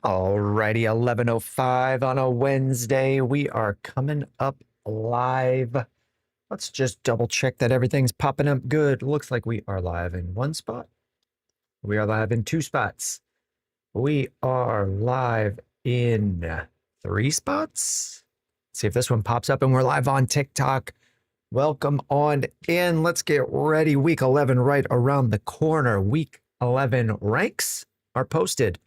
Alrighty, 11:05 on a Wednesday. We are coming up live. Let's just double check that everything's popping up good. Looks like we are live in one spot. We are live in two spots. We are live in three spots. See if this one pops up and we're live on TikTok. Welcome on in. Let's get ready. Week 11 right around the corner. Week 11 ranks are posted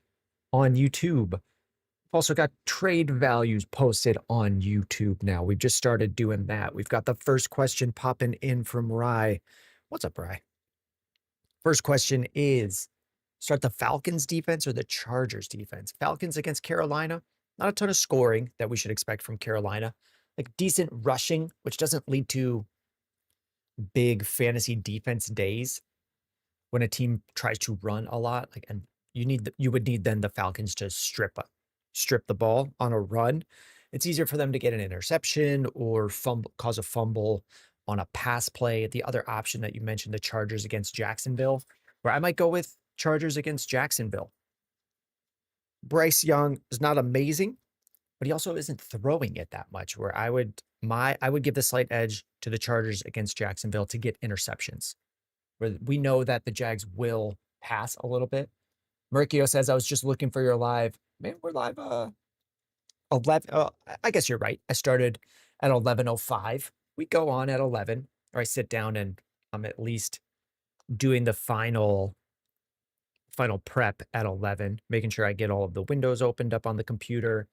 on YouTube. We've also got trade values posted on YouTube now. We've just started doing that. We've got the first question popping in from Rye. What's up, Rye? First question is, start the Falcons defense or the Chargers defense? Falcons against Carolina, not a ton of scoring that we should expect from Carolina. Like decent rushing, which doesn't lead to big fantasy defense days when a team tries to run a lot. Like, and you would need then the Falcons to strip the ball on a run. It's easier for them to get an interception or cause a fumble on a pass play. The other option that you mentioned, the Chargers against Jacksonville, where I might go with Chargers against Jacksonville. Bryce Young is not amazing, but he also isn't throwing it that much, where I would give the slight edge to the Chargers against Jacksonville to get interceptions, where we know that the Jags will pass a little bit. Merkio says, I was just looking for your live. Man, we're live 11. I guess you're right. I started at 11:05. We go on at 11, or I sit down and I'm at least doing the final prep at 11, making sure I get all of the windows opened up on the computer.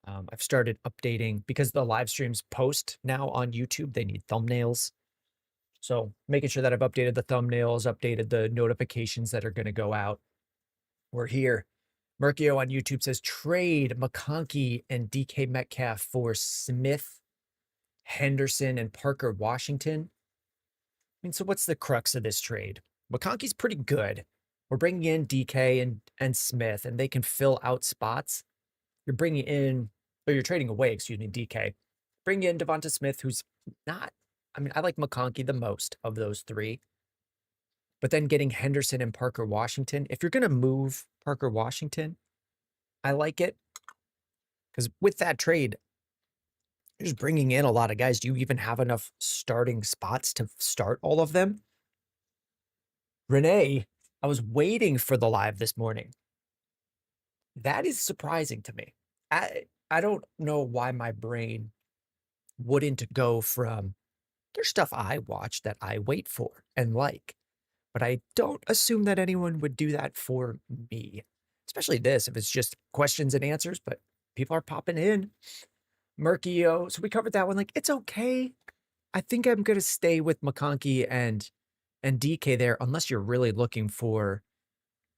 I've started updating because the live streams post now on YouTube. They need thumbnails. So making sure that I've updated the thumbnails, updated the notifications that are going to go out. We're here. Merkio on YouTube says, trade McConkey and DK Metcalf for Smith, Henderson, and Parker Washington. I mean, so what's the crux of this trade? McConkey's pretty good. We're bringing in DK and Smith, and they can fill out spots. You're trading away, DK. Bring in Devonta Smith, who's not, I like McConkey the most of those three. But then getting Henderson and Parker Washington, if you're going to move Parker Washington, I like it. Because with that trade, you're just bringing in a lot of guys. Do you even have enough starting spots to start all of them? Renee, I was waiting for the live this morning. That is surprising to me. I don't know why my brain wouldn't go from, there's stuff I watch that I wait for and like. But I don't assume that anyone would do that for me, especially this, if it's just questions and answers, but people are popping in. Merkio, so we covered that one. Like, it's okay. I think I'm going to stay with McConkey and DK there, unless you're really looking for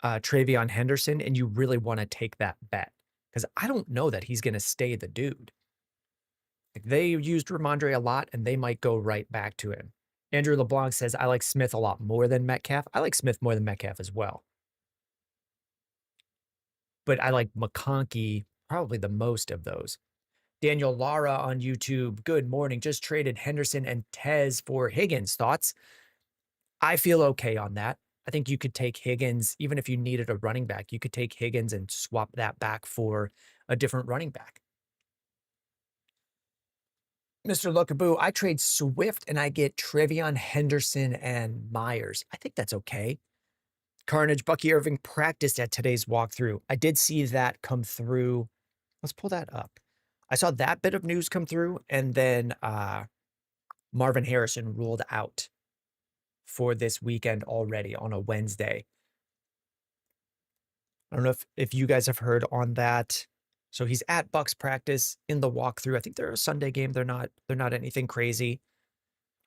Travion Henderson and you really want to take that bet. Because I don't know that he's going to stay the dude. Like, they used Ramondre a lot, and they might go right back to him. Andrew LeBlanc says, I like Smith a lot more than Metcalf. I like Smith more than Metcalf as well. But I like McConkey probably the most of those. Daniel Lara on YouTube, good morning. Just traded Henderson and Tez for Higgins. Thoughts? I feel okay on that. I think you could take Higgins, even if you needed a running back, you could take Higgins and swap that back for a different running back. Mr. Lookaboo, I trade Swift and I get Travion Henderson and Myers. I think that's okay. Carnage, Bucky Irving practiced at today's walkthrough. I did see that come through. Let's pull that up. I saw that bit of news come through, and then Marvin Harrison ruled out for this weekend already on a Wednesday. I don't know if you guys have heard on that. So he's at Bucks practice in the walkthrough. I think they're a Sunday game. They're not anything crazy.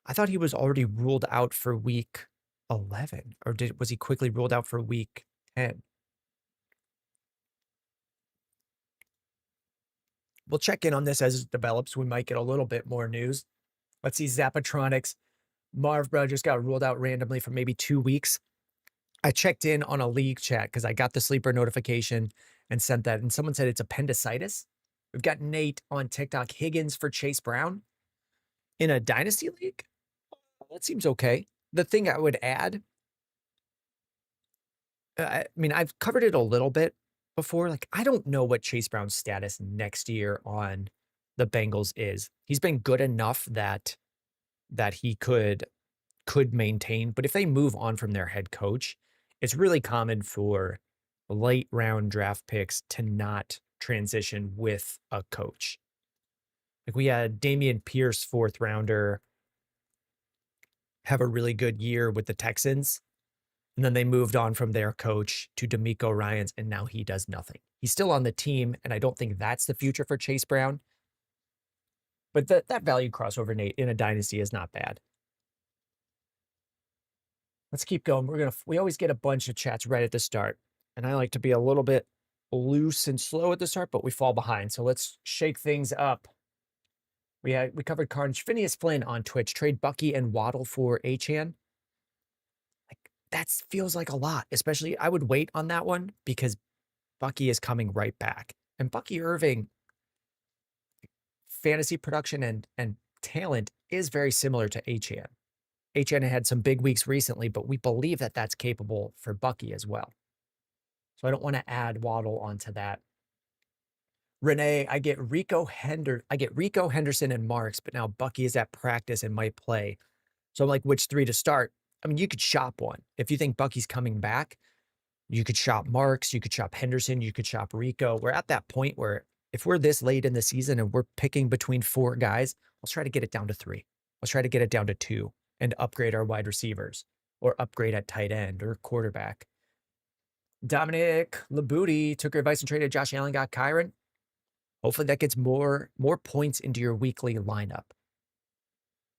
I thought he was already ruled out for week 11, or was he quickly ruled out for week 10? We'll check in on this as it develops. We might get a little bit more news. Let's see, Zapatronics. Marv Bro just got ruled out randomly for maybe 2 weeks. I checked in on a league chat because I got the sleeper notification and sent that, and someone said it's appendicitis. We've got Nate on TikTok. Higgins for Chase Brown in a dynasty league? That seems okay. The thing I would add, I've covered it a little bit before. Like, I don't know what Chase Brown's status next year on the Bengals is. He's been good enough that he could maintain, but if they move on from their head coach, it's really common for late round draft picks to not transition with a coach. Like, we had Dameon Pierce, 4th rounder, have a really good year with the Texans. And then they moved on from their coach to DeMeco Ryans, and now he does nothing. He's still on the team, and I don't think that's the future for Chase Brown. But that value crossover, Nate, in a dynasty is not bad. Let's keep going. We always get a bunch of chats right at the start, and I like to be a little bit loose and slow at the start, but we fall behind. So let's shake things up. We covered Carnage. Phineas Flynn on Twitch. Trade Bucky and Waddle for Achane. Like, that feels like a lot. Especially, I would wait on that one because Bucky is coming right back. And Bucky Irving, fantasy production and talent is very similar to Achane. Achane had some big weeks recently, but we believe that that's capable for Bucky as well. So I don't want to add Waddle onto that. Renee, I get Rico Henderson and Marks, but now Bucky is at practice and might play. So I'm like, which 3 to start? I mean, you could shop one. If you think Bucky's coming back, you could shop Marks, you could shop Henderson, you could shop Rico. We're at that point where if we're this late in the season and we're picking between 4 guys, let's try to get it down to 3. Let's try to get it down to 2 and upgrade our wide receivers or upgrade at tight end or quarterback. Dominic Labooty took your advice and traded Josh Allen, got Kyron. Hopefully that gets more points into your weekly lineup.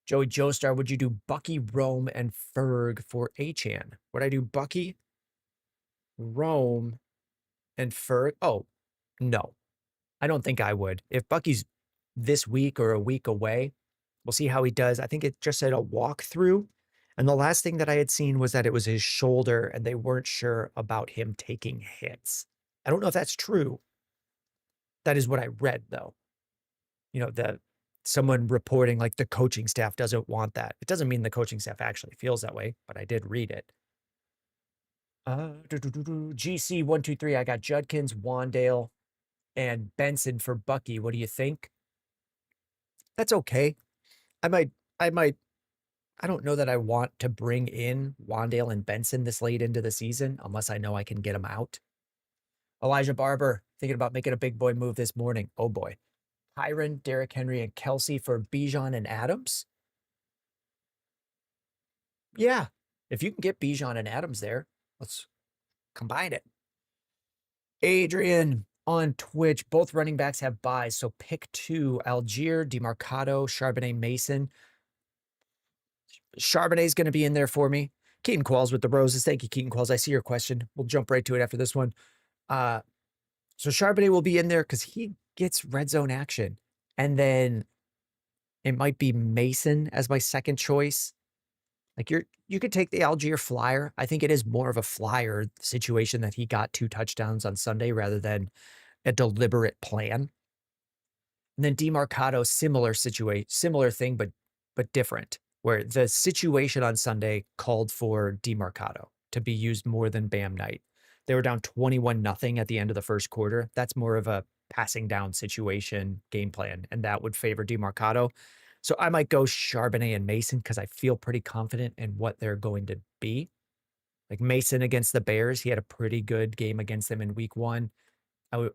Joey Joestar, would you do Bucky, Rome, and Ferg for Achane? Would I do Bucky, Rome, and Ferg? Oh, no. I don't think I would. If Bucky's this week or a week away, we'll see how he does. I think it just said a walkthrough. And the last thing that I had seen was that it was his shoulder and they weren't sure about him taking hits. I don't know if that's true. That is what I read, though. You know, someone reporting like the coaching staff doesn't want that. It doesn't mean the coaching staff actually feels that way, but I did read it. GC123, I got Judkins, Wandale, and Benson for Bucky. What do you think? That's okay. I don't know that I want to bring in Wandale and Benson this late into the season unless I know I can get them out. Elijah Barber, thinking about making a big boy move this morning. Oh boy. Tyron, Derrick Henry, and Kelsey for Bijan and Adams. Yeah. If you can get Bijan and Adams there, let's combine it. Adrian on Twitch. Both running backs have buys, so pick 2. Algier, DeMarcado, Charbonnet, Mason. Charbonnet's going to be in there for me. Keaton Qualls with the roses. Thank you, Keaton Qualls. I see your question. We'll jump right to it after this one. So Charbonnet will be in there because he gets red zone action. And then it might be Mason as my second choice. Like, you could take the Algier flyer. I think it is more of a flyer situation that he got 2 touchdowns on Sunday rather than a deliberate plan. And then DeMarcado, similar thing, but different, where the situation on Sunday called for DeMarcado to be used more than Bam Knight. They were down 21-0 at the end of the first quarter. That's more of a passing down situation game plan, and that would favor DeMarcado. So I might go Charbonnet and Mason because I feel pretty confident in what they're going to be. Like Mason against the Bears, he had a pretty good game against them in week 1.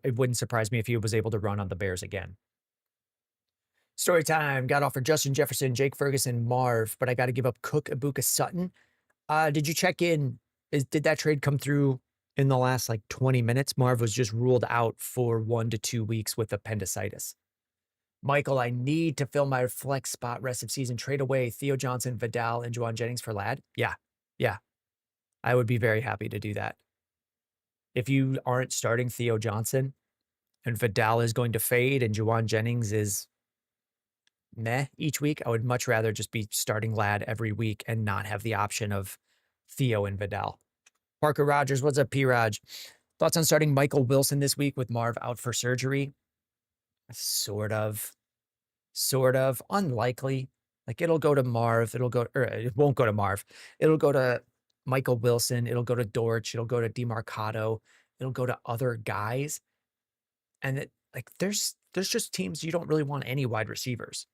It wouldn't surprise me if he was able to run on the Bears again. Story time. Got offered Justin Jefferson, Jake Ferguson, Marv, but I got to give up Cook, Ibuka, Sutton. Did you check in? Did that trade come through in the last 20 minutes? Marv was just ruled out for 1 to 2 weeks with appendicitis. Michael, I need to fill my flex spot rest of season. Trade away Theo Johnson, Vidal, and Juwan Jennings for Ladd. Yeah. I would be very happy to do that. If you aren't starting Theo Johnson and Vidal is going to fade and Juwan Jennings is meh each week, I would much rather just be starting Ladd every week and not have the option of Theo and Vidal. Parker Rogers, what's up, P-Raj? Thoughts on starting Michael Wilson this week with Marv out for surgery? Sort of. Unlikely. It'll go to Marv. It won't go to Marv. It'll go to Michael Wilson. It'll go to Dortch. It'll go to DeMarcado. it'll go to other guys. And there's just teams you don't really want any wide receivers.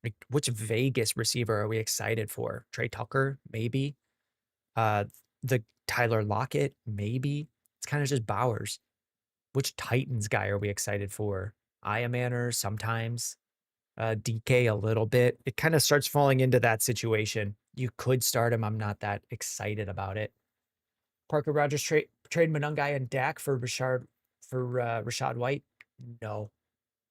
Like, which Vegas receiver are we excited for? Trey Tucker, maybe. The Tyler Lockett, maybe. It's kind of just Bowers. Which Titans guy are we excited for? Manor sometimes. DK a little bit. It kind of starts falling into that situation. You could start him. I'm not that excited about it. Parker Rogers trade Monungai and Dak for Rashad White. No.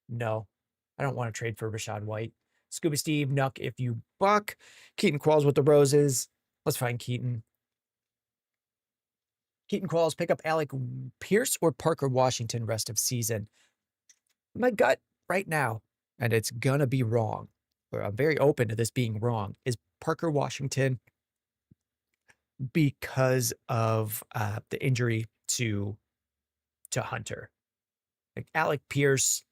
I don't want to trade for Rashad White. Scooby Steve, Nuck if you buck. Keaton Qualls with the roses. Let's find Keaton. Keaton Qualls, pick up Alec Pierce or Parker Washington rest of season. My gut right now, and it's going to be wrong, or I'm very open to this being wrong, is Parker Washington because of the injury to Hunter. Like Alec Pierce,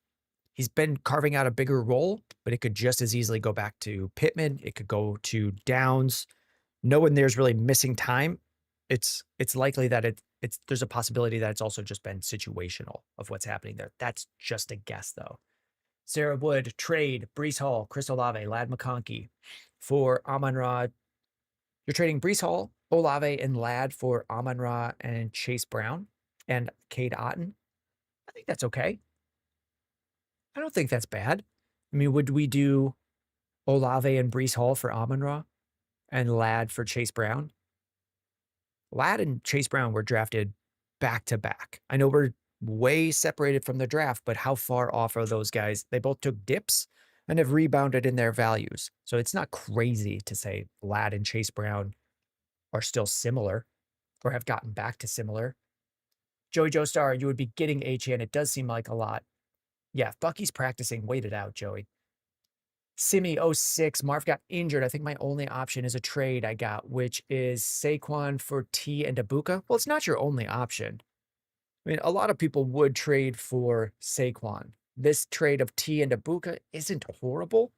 he's been carving out a bigger role, but it could just as easily go back to Pittman. It could go to Downs. No one there's really missing time. It's likely that there's a possibility that it's also just been situational of what's happening there. That's just a guess, though. Sarah Wood, trade Breece Hall, Chris Olave, Lad McConkey for Amon-Ra. You're trading Breece Hall, Olave, and Lad for Amon-Ra and Chase Brown and Cade Otton. I think that's okay. I don't think that's bad. I mean, would we do Olave and Breece Hall for Amon-Ra and Lad for Chase Brown? Lad and Chase Brown were drafted back to back. I know we're way separated from the draft, but how far off are those guys? They both took dips and have rebounded in their values. So it's not crazy to say Lad and Chase Brown are still similar or have gotten back to similar. Joey Joestar, you would be getting HN. It does seem like a lot. Yeah, if Bucky's practicing, wait it out, Joey. Simi 06, Marv got injured. I think my only option is a trade I got, which is Saquon for T and Ibuka. Well, it's not your only option. I mean, a lot of people would trade for Saquon. This trade of T and Ibuka isn't horrible,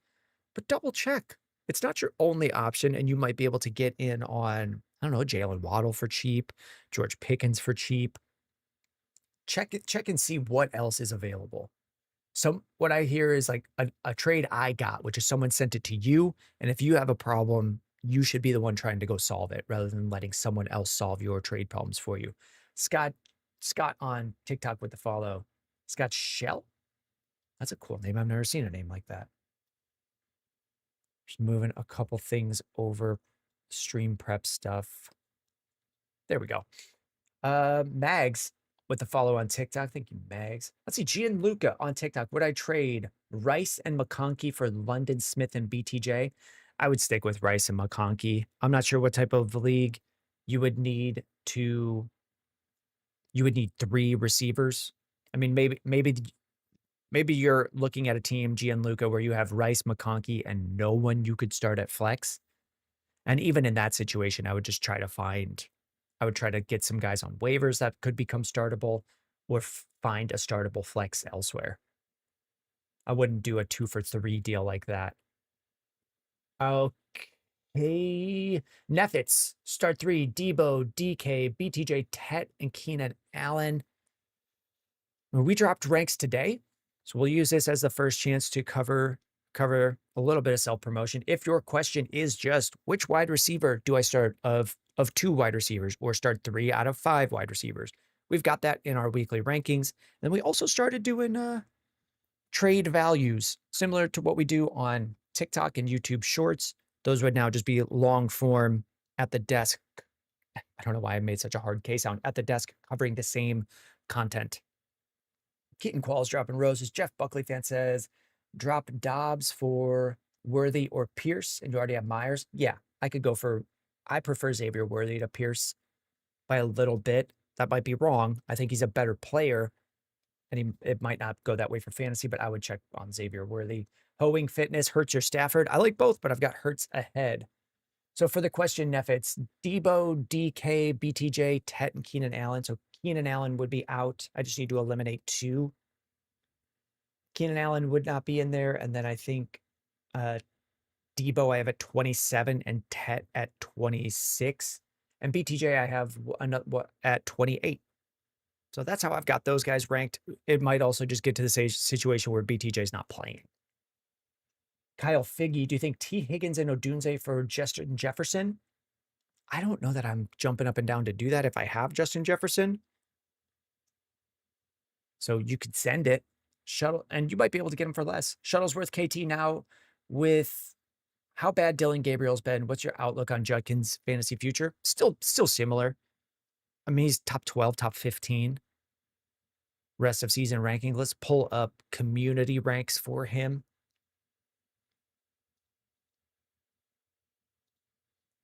but double check. It's not your only option, and you might be able to get in on, I don't know, Jalen Waddle for cheap, George Pickens for cheap. Check and see what else is available. What I hear is like a trade I got, which is someone sent it to you. And if you have a problem, you should be the one trying to go solve it rather than letting someone else solve your trade problems for you. Scott on TikTok with the follow. Scott Shell. That's a cool name. I've never seen a name like that. Just moving a couple things over stream prep stuff. There we go. Mags with the follow on TikTok. Thank you, Mags. Let's see. Gianluca on TikTok. Would I trade Rice and McConkey for London Smith and BTJ? I would stick with Rice and McConkey. I'm not sure what type of league you would need 3 receivers. I mean, maybe you're looking at a team, Gianluca, where you have Rice, McConkey, and no one you could start at flex. And even in that situation, I would try to get some guys on waivers that could become startable or find a startable flex elsewhere. I wouldn't do a 2-for-3 deal like that. Okay. Neffits, start 3, Debo, DK, BTJ, Tet, and Keenan Allen. We dropped ranks today, so we'll use this as the first chance to cover a little bit of self-promotion. If your question is just which wide receiver do I start of 2 wide receivers or start 3 out of 5 wide receivers, we've got that in our weekly rankings. And we also started doing trade values similar to what we do on TikTok and YouTube Shorts. Those would now just be long form at the desk. I don't know why I made such a hard K sound. At the desk covering the same content. Keaton Qualls dropping roses. Jeff Buckley fan says, drop Dobbs for Worthy or Pierce, and you already have Myers. Yeah, I prefer Xavier Worthy to Pierce by a little bit. That might be wrong. I think he's a better player, and it might not go that way for fantasy, but I would check on Xavier Worthy. Hoeing Fitness, Hurts or Stafford. I like both, but I've got Hurts ahead. So for the question, Neff, it's Debo, DK, BTJ, Tet, and Keenan Allen. So Keenan Allen would be out. I just need to eliminate 2. Keenan Allen would not be in there. And then I think Debo I have at 27 and Tet at 26. And BTJ I have at 28. So that's how I've got those guys ranked. It might also just get to the situation where BTJ's not playing. Kyle Figgy, do you think T. Higgins and Odunze for Justin Jefferson? I don't know that I'm jumping up and down to do that if I have Justin Jefferson. So you could send it. Shuttle, and you might be able to get him for less. Shuttlesworth KT now with how bad Dylan Gabriel's been. What's your outlook on Judkins' fantasy future? Still similar. I mean, he's top 12, top 15. Rest of season ranking. Let's pull up community ranks for him.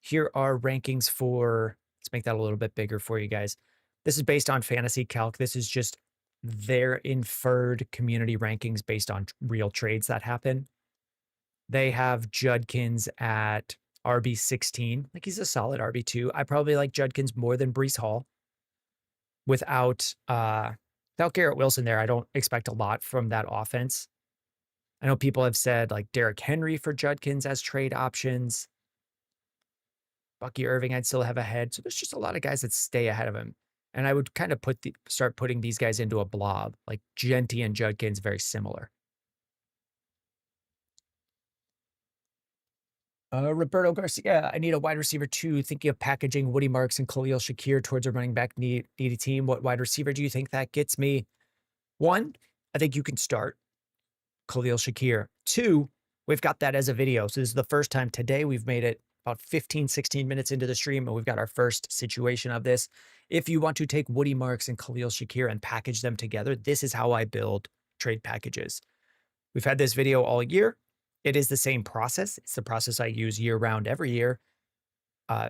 Here are rankings for, let's make that a little bit bigger for you guys. This is based on Fantasy Calc. This is just their inferred community rankings based on real trades that happen. They have Judkins at RB16. Like, he's a solid RB2. I probably like Judkins more than Breece Hall. Without Garrett Wilson there, I don't expect a lot from that offense. I know people have said like Derrick Henry for Judkins as trade options. Bucky Irving, I'd still have ahead. So there's just a lot of guys that stay ahead of him. And I would kind of start putting these guys into a blob, like Genty and Judkins, very similar. Roberto Garcia, I need a wide receiver too. Thinking of packaging Woody Marks and Khalil Shakir towards a running back needy team. What wide receiver do you think that gets me? One, I think you can start Khalil Shakir. Two, we've got that as a video. So this is the first time today we've made it about 15, 16 minutes into the stream, and we've got our first situation of this. If you want to take Woody Marks and Khalil Shakir and package them together, this is how I build trade packages. We've had this video all year. It is the same process. It's the process I use year round every year.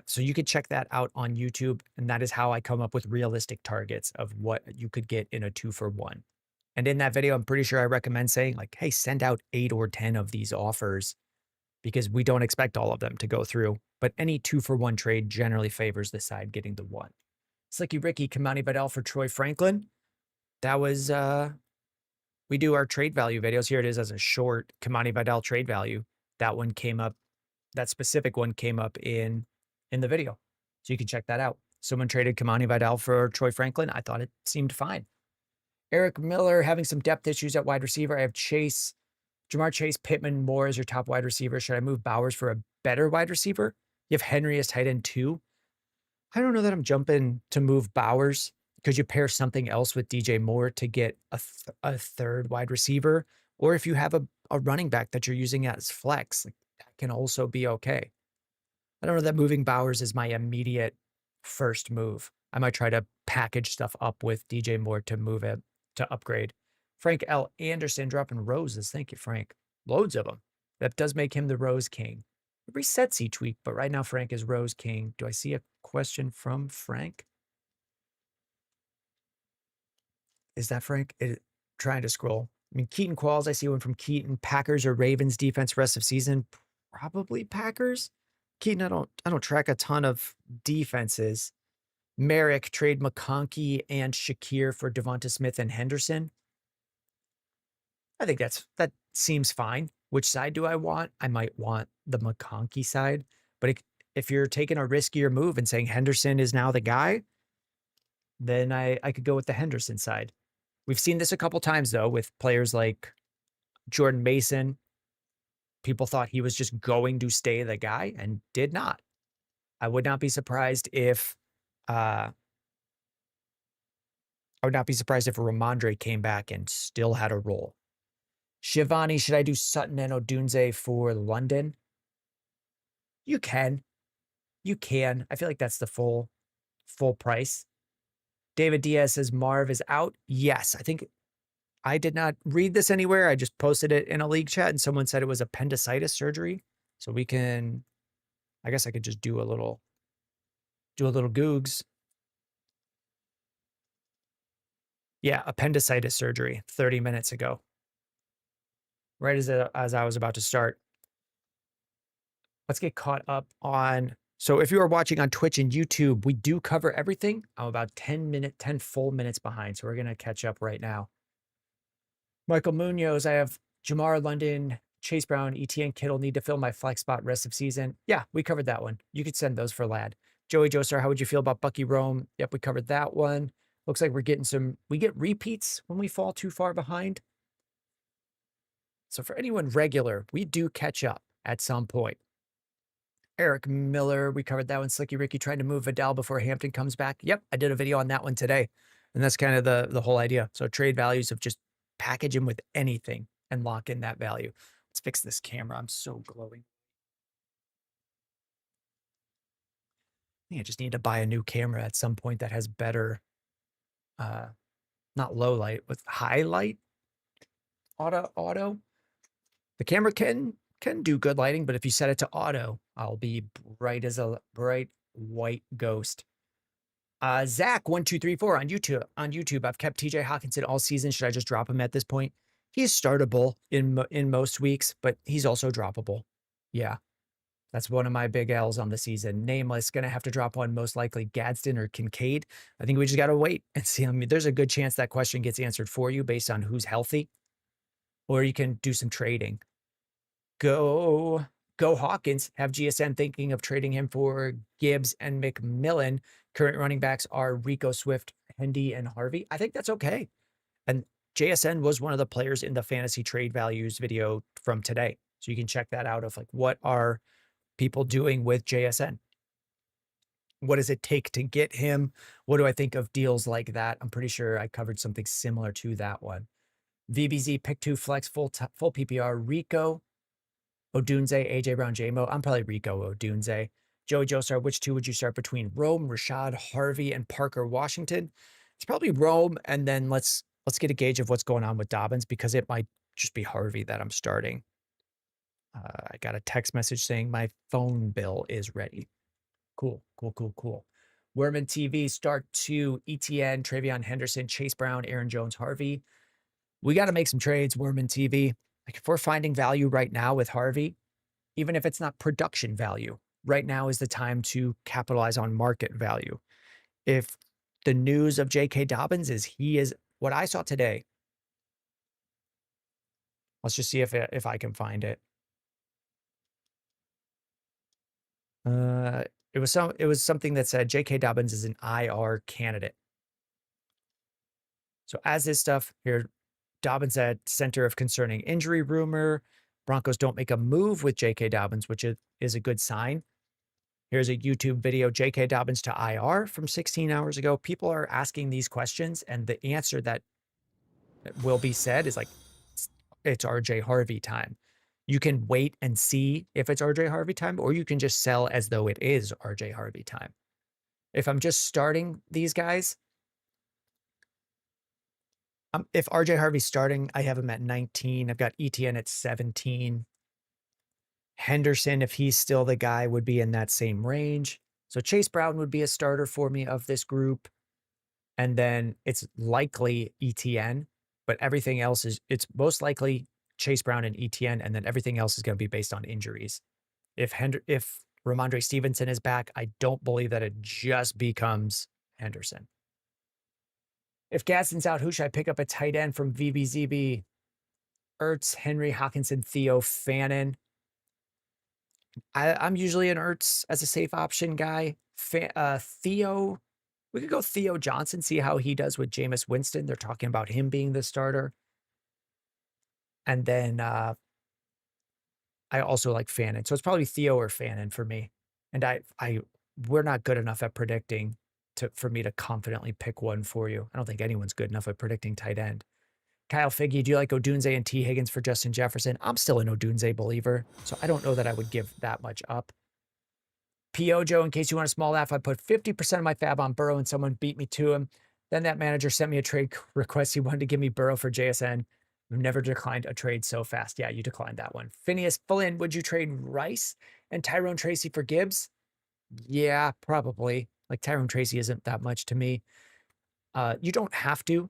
So you could check that out on YouTube. And that is how I come up with realistic targets of what you could get in a 2-for-1. And in that video, I'm pretty sure I recommend saying like, hey, send out 8 or 10 of these offers because we don't expect all of them to go through. But any 2-for-1 trade generally favors the side getting the one. Slicky Ricky, Kamani Vidal for Troy Franklin. That was, we do our trade value videos. Here it is as a short Kamani Vidal trade value. That one came up, that specific one came up in the video. So you can check that out. Someone traded Kamani Vidal for Troy Franklin. I thought it seemed fine. Eric Miller having some depth issues at wide receiver. I have Chase, Jamar Chase, Pittman, Moore as your top wide receiver. Should I move Bowers for a better wide receiver? You have Henry as tight end 2. I don't know that I'm jumping to move Bowers. Could you pair something else with DJ Moore to get a third wide receiver? Or if you have a running back that you're using as flex, like, that can also be okay. I don't know that moving Bowers is my immediate first move. I might try to package stuff up with DJ Moore to move it, to upgrade. Frank L. Anderson dropping roses. Thank you, Frank. Loads of them. That does make him the Rose King. It resets each week, but right now Frank is Rose King. Do I see a question from Frank? Is that Frank? Trying to scroll. I mean, Keaton Qualls, I see one from Keaton. Packers or Ravens defense rest of season? Probably Packers. Keaton, I don't track a ton of defenses. Merrick, trade McConkey and Shakir for Devonta Smith and Henderson. I think that seems fine. Which side do I want? I might want the McConkey side. But if you're taking a riskier move and saying Henderson is now the guy, then I could go with the Henderson side. We've seen this a couple times, though, with players like Jordan Mason. People thought he was just going to stay the guy and did not. I would not be surprised if Ramondre came back and still had a role. Shivani, should I do Sutton and Odunze for London? You can. You can. I feel like that's the full price. David Diaz says Marv is out. Yes, I think I did not read this anywhere. I just posted it in a league chat and someone said it was appendicitis surgery. So we can, I guess I could just do a little googs. Yeah, appendicitis surgery 30 minutes ago. Right as I was about to start. Let's get caught up on. So if you are watching on Twitch and YouTube, we do cover everything. I'm about 10 full minutes behind. So we're going to catch up right now. Michael Munoz, I have Jamar London, Chase Brown, ETN Kittle need to fill my flex spot rest of season. Yeah, we covered that one. You could send those for Lad. Joey Joestar, how would you feel about Bucky Rome? Yep, we covered that one. Looks like we get repeats when we fall too far behind. So for anyone regular, we do catch up at some point. Eric Miller, we covered that one. Slicky Ricky trying to move Vidal before Hampton comes back. Yep, I did a video on that one today. And that's kind of the whole idea. So trade values of just package him with anything and lock in that value. Let's fix this camera. I'm so glowing. I think I just need to buy a new camera at some point that has better, not low light, with high light auto. The camera can do good lighting, but if you set it to auto, I'll be bright as a bright white ghost. Zach1234 on YouTube. I've kept TJ Hawkinson all season. Should I just drop him at this point? He's startable in most weeks, but he's also droppable. Yeah. That's one of my big L's on the season. Nameless, going to have to drop one, most likely Gadsden or Kincaid. I think we just got to wait and see. I mean, there's a good chance that question gets answered for you based on who's healthy, or you can do some trading. Go Hawkins. Have GSN thinking of trading him for Gibbs and McMillan. Current running backs are Rico, Swift, Hendy, and Harvey. I think that's okay. And JSN was one of the players in the fantasy trade values video from today. So you can check that out of like, what are people doing with JSN? What does it take to get him? What do I think of deals like that? I'm pretty sure I covered something similar to that one. VBZ, pick 2 flex, full PPR, Rico, Odunze, AJ Brown, JMO. I'm probably Rico Odunze. Joey Joestar, which 2 would you start between Rome, Rashad, Harvey, and Parker Washington? It's probably Rome, and then let's get a gauge of what's going on with Dobbins, because it might just be Harvey that I'm starting. I got a text message saying my phone bill is ready. Cool. Werman TV, start 2, ETN, Travion Henderson, Chase Brown, Aaron Jones, Harvey. We got to make some trades, Werman TV. Like, if we're finding value right now with Harvey, even if it's not production value, right now is the time to capitalize on market value. If the news of J.K. Dobbins is he is what I saw today, let's just see if I can find it. It was something that said J.K. Dobbins is an IR candidate. So as this stuff here, Dobbins at center of concerning injury rumor. Broncos don't make a move with J.K. Dobbins, which is a good sign. Here's a YouTube video, J.K. Dobbins to IR from 16 hours ago. People are asking these questions, and the answer that will be said is like, it's RJ Harvey time. You can wait and see if it's RJ Harvey time, or you can just sell as though it is RJ Harvey time. If I'm just starting these guys, if RJ Harvey's starting, I have him at 19. I've got ETN at 17. Henderson, if he's still the guy, would be in that same range. So Chase Brown would be a starter for me of this group. And then it's likely ETN, but everything else it's most likely Chase Brown and ETN, and then everything else is going to be based on injuries. If Ramondre Stevenson is back, I don't believe that it just becomes Henderson. If Gadsden's out, who should I pick up a tight end from VBZB? Ertz, Henry, Hawkinson, Theo, Fannin. I'm usually an Ertz as a safe option guy. Theo, we could go Theo Johnson, see how he does with Jameis Winston. They're talking about him being the starter. And then I also like Fannin. So it's probably Theo or Fannin for me. And we're not good enough at predicting for me to confidently pick one for you. I don't think anyone's good enough at predicting tight end. Kyle Figgy, do you like Odunze and T. Higgins for Justin Jefferson? I'm still an Odunze believer, so I don't know that I would give that much up. P.O. Joe, in case you want a small laugh, I put 50% of my fab on Burrow and someone beat me to him. Then that manager sent me a trade request. He wanted to give me Burrow for JSN. I've never declined a trade so fast. Yeah, you declined that one. Phineas Flynn, would you trade Rice and Tyrone Tracy for Gibbs? Yeah, probably. Like, Tyrone Tracy isn't that much to me. You don't have to,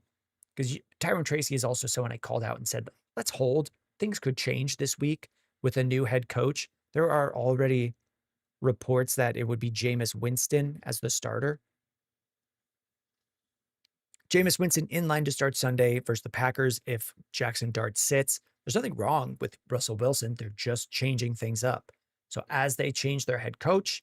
because Tyrone Tracy is also someone I called out and said, let's hold. Things could change this week with a new head coach. There are already reports that it would be Jameis Winston as the starter. Jameis Winston in line to start Sunday versus the Packers if Jackson Dart sits. There's nothing wrong with Russell Wilson. They're just changing things up. So as they change their head coach,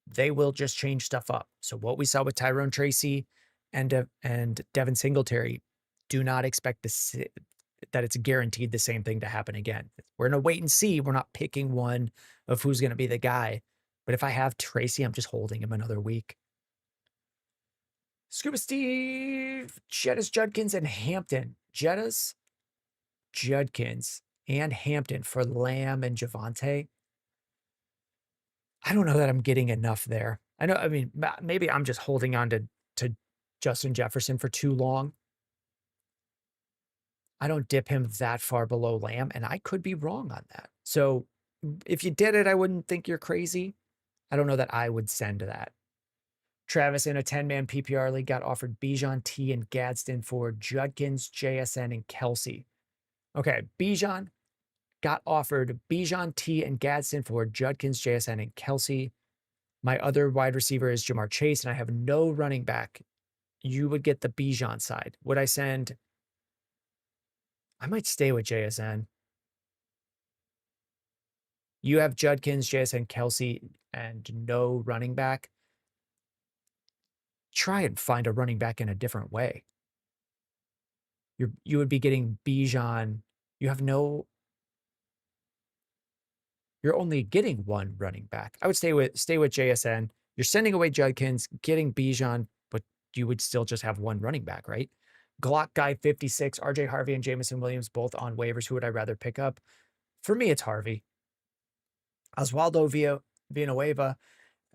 they will just change stuff up. So what we saw with Tyrone Tracy and Devin Singletary, do not expect that it's guaranteed the same thing to happen again. We're going to wait and see. We're not picking one of who's going to be the guy. But if I have Tracy, I'm just holding him another week. Scuba Steve, Jettas, Judkins, and Hampton. Jettas, Judkins, and Hampton for Lamb and Javonte. I don't know that I'm getting enough there. I mean, maybe I'm just holding on to Justin Jefferson for too long. I don't dip him that far below Lamb, and I could be wrong on that. So if you did it, I wouldn't think you're crazy. I don't know that I would send that. Travis in a 10-man PPR league got offered Bijan, T, and Gadsden for Judkins, JSN, and Kelsey. Okay, Bijan got offered Bijan, T, and Gadsden for Judkins, JSN, and Kelsey. My other wide receiver is Jamar Chase, and I have no running back. You would get the Bijan side. Would I send? I might stay with JSN. You have Judkins, JSN, Kelsey, and no running back. Try and find a running back in a different way. You would be getting Bijan. You have no. You're only getting one running back. I would stay with JSN. You're sending away Judkins, getting Bijan, but you would still just have one running back, right? Glock Guy 56, RJ Harvey, and Jameson Williams both on waivers. Who would I rather pick up? For me, it's Harvey. Oswaldo Villanueva,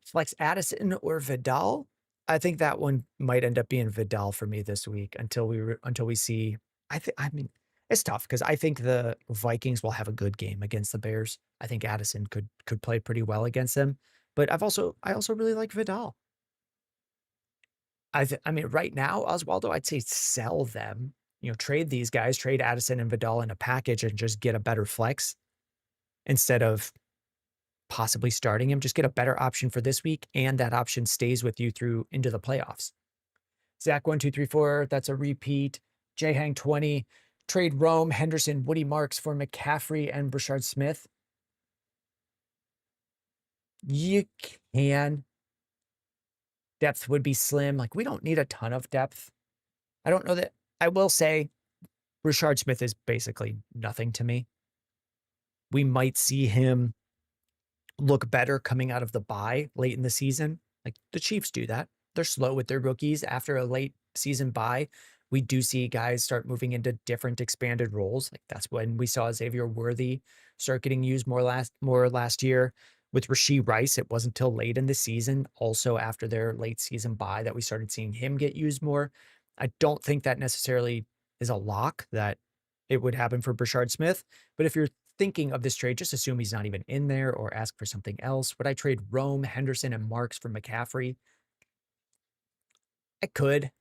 flex Addison or Vidal. I think that one might end up being Vidal for me this week until we see. I mean, it's tough because I think the Vikings will have a good game against the Bears. I think Addison could play pretty well against them, but I also really like Vidal. I mean, right now, Oswaldo, I'd say sell them. Trade these guys, trade Addison and Vidal in a package, and just get a better flex instead of possibly starting him. Just get a better option for this week, and that option stays with you through into the playoffs. Zach 1234, that's a repeat. J Hang 20, trade Rome, Henderson, Woody Marks for McCaffrey and Brashard Smith. You can. Depth would be slim. Like, we don't need a ton of depth. I don't know that. I will say Brashard Smith is basically nothing to me. We might see him look better coming out of the bye late in the season. Like, the Chiefs do that. They're slow with their rookies after a late season bye. We do see guys start moving into different expanded roles. Like, that's when we saw Xavier Worthy start getting used more last year. With Rashee Rice, it wasn't until late in the season, also after their late season bye, that we started seeing him get used more. I don't think that necessarily is a lock that it would happen for Brashard Smith. But if you're thinking of this trade, just assume he's not even in there or ask for something else. Would I trade Rome, Henderson, and Marks for McCaffrey? I could,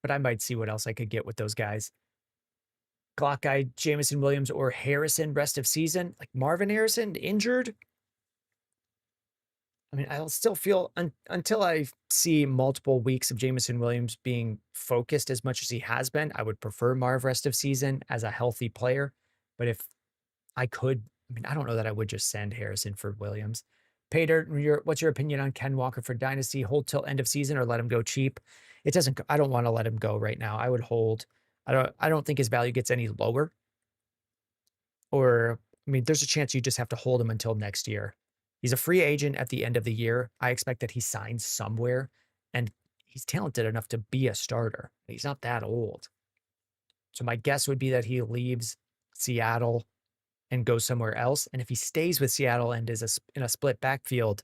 but I might see what else I could get with those guys. Glock Guy, Jameson Williams, or Harrison rest of season. Like, Marvin Harrison injured. I mean, I'll still feel until I see multiple weeks of Jameson Williams being focused as much as he has been. I would prefer Marv rest of season as a healthy player. But if I could, I mean, I don't know that I would just send Harrison for Williams. Pater, what's your opinion on Ken Walker for Dynasty? Hold till end of season or let him go cheap? It doesn't. I don't want to let him go right now. I would hold. I don't think his value gets any lower. Or, I mean, there's a chance you just have to hold him until next year. He's a free agent at the end of the year. I expect that he signs somewhere, and he's talented enough to be a starter. He's not that old. So my guess would be that he leaves Seattle and goes somewhere else. And if he stays with Seattle and is in a split backfield,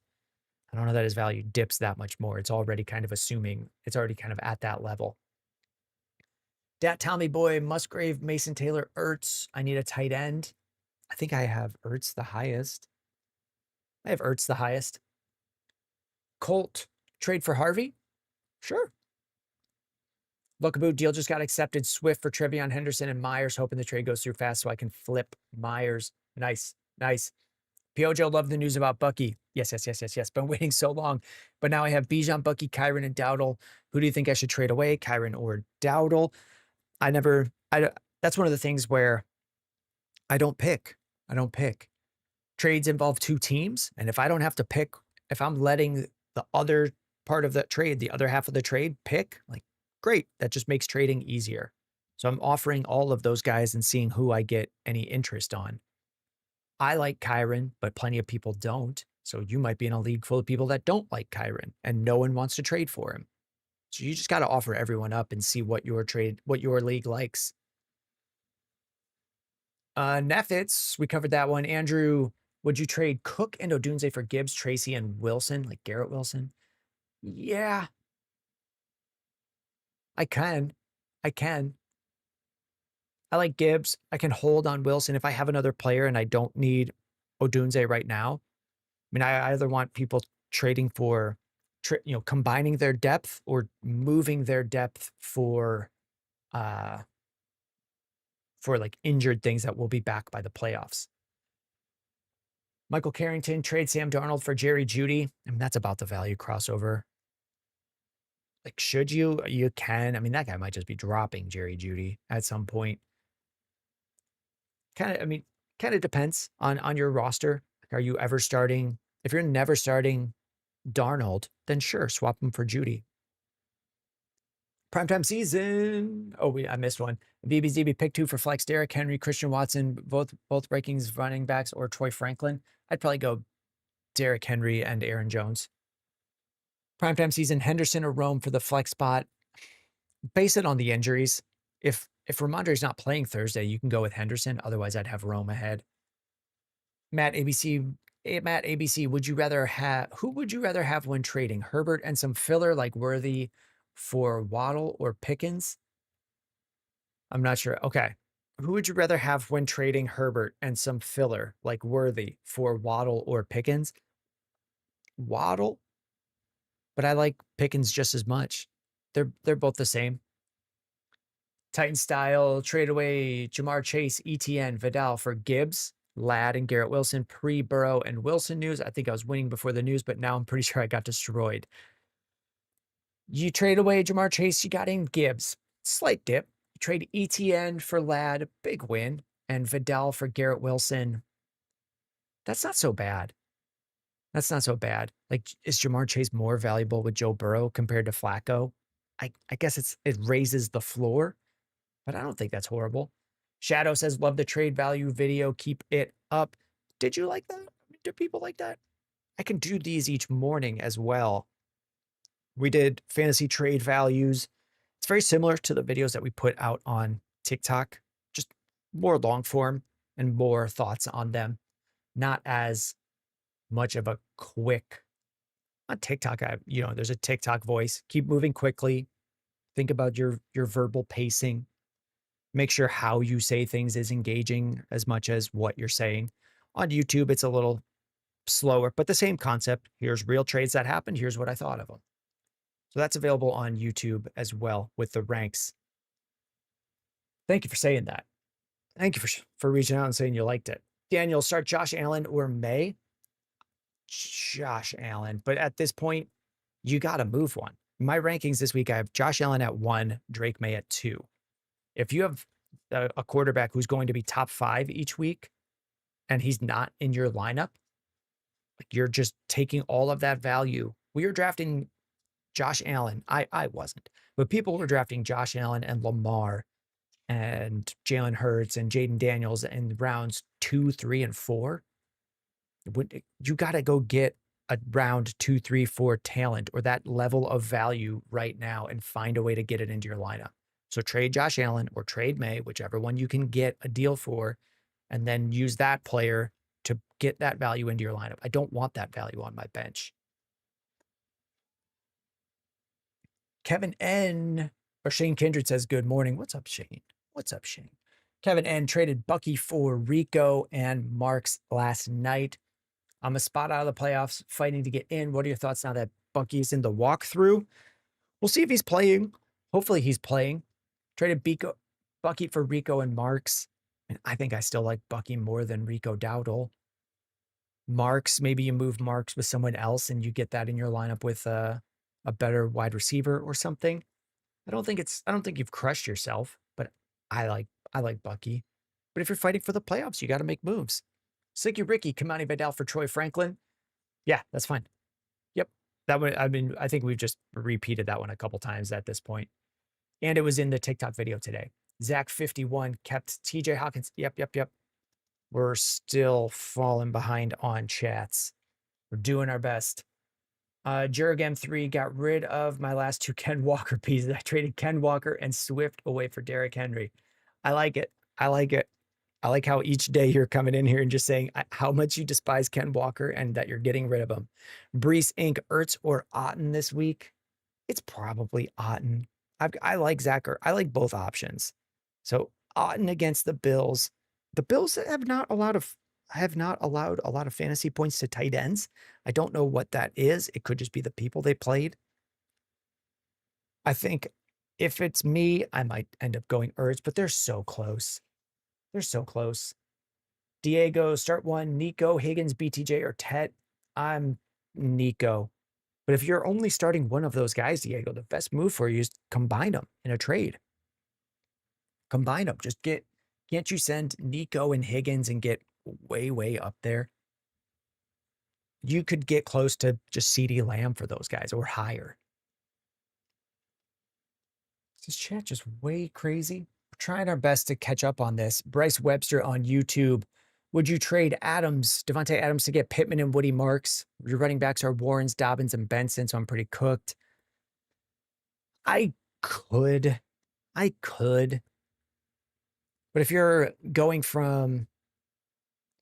I don't know that his value dips that much more. It's already kind of at that level. Dat Tommy Boy, Musgrave, Mason Taylor, Ertz. I need a tight end. I think I have Ertz the highest. Colt, trade for Harvey? Sure. Lookaboo deal just got accepted. Swift for Trevion Henderson and Myers, hoping the trade goes through fast so I can flip Myers. Nice. Piojo, love the news about Bucky. Yes. Been waiting so long. But now I have Bijan, Bucky, Kyron, and Dowdle. Who do you think I should trade away, Kyron or Dowdle? That's one of the things where I don't pick. Trades involve two teams. And if I don't have to pick, if I'm letting the other part of that trade, the other half of the trade, pick, like, great. That just makes trading easier. So I'm offering all of those guys and seeing who I get any interest on. I like Kyron, but plenty of people don't. So you might be in a league full of people that don't like Kyron and no one wants to trade for him. So you just got to offer everyone up and see what your league likes. Neffits, we covered that one. Andrew, would you trade Cook and Odunze for Gibbs, Tracy, and Wilson, like Garrett Wilson? Yeah, I can. I can. I like Gibbs. I can hold on Wilson if I have another player and I don't need Odunze right now. I mean, I either want people trading for, combining their depth or moving their depth for like injured things that will be back by the playoffs. Michael Carrington, trade Sam Darnold for Jerry Jeudy. I mean, that's about the value crossover. Like, should you? You can. I mean, that guy might just be dropping Jerry Jeudy at some point. Kind of depends on your roster. Like, are you ever starting? If you're never starting Darnold, then sure, swap him for Jeudy. Primetime season. Oh, I missed one. BBZB pick 2 for flex. Derrick Henry, Christian Watson, both rankings running backs, or Troy Franklin. I'd probably go Derrick Henry and Aaron Jones. Primetime season, Henderson or Rome for the flex spot. Base it on the injuries. If Ramondre's not playing Thursday, you can go with Henderson. Otherwise, I'd have Rome ahead. Matt ABC, who would you rather have when trading? Herbert and some filler like Worthy for Waddle or Pickens? I'm not sure. Okay. Who would you rather have when trading Herbert and some filler like Worthy for Waddle or Pickens? Waddle, but I like Pickens just as much. They're both the same. Titan style, trade away Jamar Chase, ETN, Vidal for Gibbs, Ladd, and Garrett Wilson, pre-Burrow and Wilson news. I think I was winning before the news, but now I'm pretty sure I got destroyed. You trade away Jamar Chase, you got in Gibbs, slight dip. You trade ETN for Ladd, big win, and Vidal for Garrett Wilson. That's not so bad. That's not so bad. Like, is Jamar Chase more valuable with Joe Burrow compared to Flacco? I guess it raises the floor, but I don't think that's horrible. Shadow says, love the trade value video. Keep it up. Did you like that? Do people like that? I can do these each morning as well. We did fantasy trade values. It's very similar to the videos that we put out on TikTok, just more long form and more thoughts on them. Not as much of a quick, on TikTok, there's a TikTok voice. Keep moving quickly. Think about your verbal pacing. Make sure how you say things is engaging as much as what you're saying. On YouTube, it's a little slower, but the same concept. Here's real trades that happened. Here's what I thought of them. So that's available on YouTube as well with the ranks. Thank you for saying that. Thank you for reaching out and saying you liked it. Daniel, start Josh Allen or May? Josh Allen. But at this point, you got to move one. My rankings this week, I have Josh Allen at 1, Drake May at 2. If you have a quarterback who's going to be top 5 each week and he's not in your lineup, like, you're just taking all of that value. We were drafting Josh Allen. I wasn't, but people were drafting Josh Allen and Lamar and Jalen Hurts and Jayden Daniels in rounds 2, 3, and 4. You got to go get a round 2, 3, 4 talent or that level of value right now and find a way to get it into your lineup. So trade Josh Allen or trade May, whichever one you can get a deal for, and then use that player to get that value into your lineup. I don't want that value on my bench. Kevin N. or Shane Kindred says, good morning. What's up, Shane? What's up, Shane? Kevin N. traded Bucky for Rico and Marks last night. I'm a spot out of the playoffs, fighting to get in. What are your thoughts now that Bucky's in the walkthrough? We'll see if he's playing. Hopefully he's playing. Traded Bucky for Rico and Marks. And I think I still like Bucky more than Rico Dowdle. Marks, maybe you move Marks with someone else and you get that in your lineup with a better wide receiver or something. I don't think you've crushed yourself, but I like Bucky. But if you're fighting for the playoffs, you got to make moves. Sicky Ricky, Kamani Vidal for Troy Franklin. Yeah, that's fine. Yep. That one, I mean, I think we've just repeated that one a couple times at this point. And it was in the TikTok video today. Zach51 kept TJ Hawkins. Yep, yep, yep. We're still falling behind on chats. We're doing our best. Jurgam3 got rid of my last two Ken Walker pieces. I traded Ken Walker and Swift away for Derrick Henry. I like it. I like it. I like how each day you're coming in here and just saying how much you despise Ken Walker and that you're getting rid of him. Brees Inc. Ertz or Otten this week? It's probably Otten. I like Zach. I like both options. So Otten against the Bills. The Bills have not allowed a lot of fantasy points to tight ends. I don't know what that is. It could just be the people they played. I think if it's me, I might end up going Ertz, but they're so close. They're so close. Diego, start one. Nico, Higgins, BTJ, or Tet. I'm Nico. But if you're only starting one of those guys, Diego, the best move for you is combine them in a trade. Combine them. Can't you send Nico and Higgins and get way, way up there? You could get close to just CeeDee Lamb for those guys or higher. Is this chat just way crazy? We're trying our best to catch up on this. Bryce Webster on YouTube. Would you trade Devontae Adams to get Pittman and Woody Marks? Your running backs are Warrens, Dobbins, and Benson, so I'm pretty cooked. I could. But if you're going from,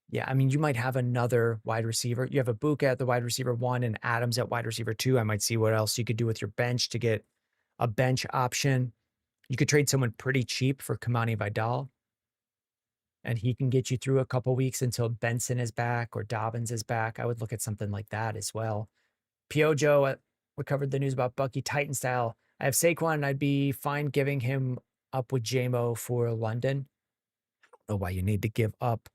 yeah, I mean, you might have another wide receiver. You have a Buka at the wide receiver 1 and Adams at wide receiver 2. I might see what else you could do with your bench to get a bench option. You could trade someone pretty cheap for Kamani Vidal, and he can get you through a couple weeks until Benson is back or Dobbins is back. I would look at something like that as well. Piojo, we covered the news about Bucky Titan style. I have Saquon, and I'd be fine giving him up with JMO for London. I don't know why you need to give up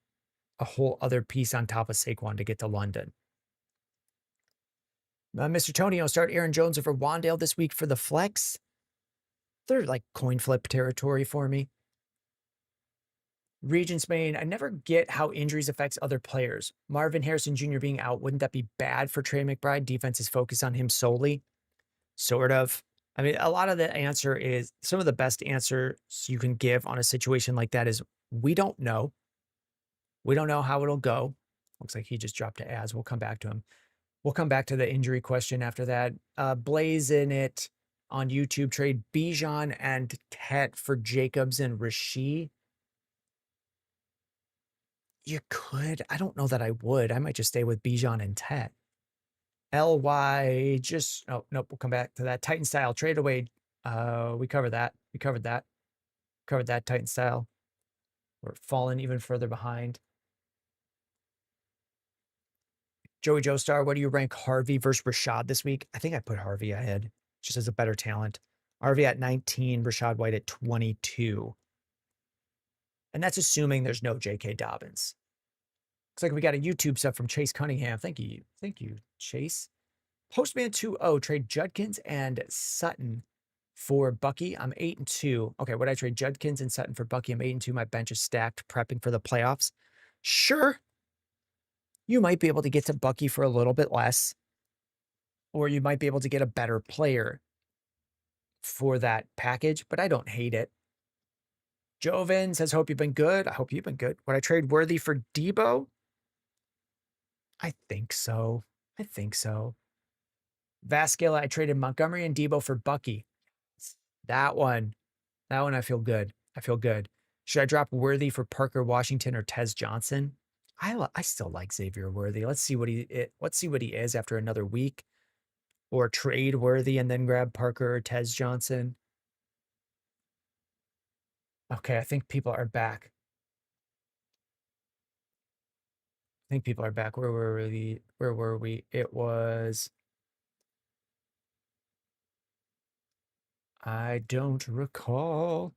a whole other piece on top of Saquon to get to London. Mr. Tony, I'll start Aaron Jones over Wandale this week for the flex. They're like coin flip territory for me. Regents Main, I never get how injuries affects other players. Marvin Harrison Jr. being out, wouldn't that be bad for Trey McBride? Defense is focused on him solely. Sort of. I mean, a lot of the answer is, some of the best answers you can give on a situation like that is, we don't know. We don't know how it'll go. Looks like he just dropped to Az. We'll come back to him. We'll come back to the injury question after that. Blaze in it on YouTube, trade Bijan and Tet for Jacobs and Rasheed. You could. I don't know that I would. I might just stay with Bijan and Tet. LY just, oh, nope, we'll come back to that. Titan style, trade away. We covered that. Covered that Titan style. We're falling even further behind. Joey Joestar, what do you rank Harvey versus Rashad this week? I think I put Harvey ahead, just as a better talent. Harvey at 19, Rashad White at 22. And that's assuming there's no J.K. Dobbins. Looks like we got a YouTube sub from Chase Cunningham. Thank you, Chase. Postman 2-0, trade Judkins and Sutton for Bucky. I'm 8-2. Okay, would I trade Judkins and Sutton for Bucky? I'm 8-2. My bench is stacked, prepping for the playoffs. Sure. You might be able to get to Bucky for a little bit less, or you might be able to get a better player for that package, but I don't hate it. Joven says, hope you've been good. I hope you've been good. Would I trade Worthy for Debo? I think so. Vasquilla, I traded Montgomery and Debo for Bucky. That one I feel good. Should I drop Worthy for Parker Washington or Tez Johnson? I still like Xavier Worthy. Let's see what he is after another week. Or trade Worthy and then grab Parker or Tez Johnson. Okay, I think people are back. Where were we? It was, I don't recall.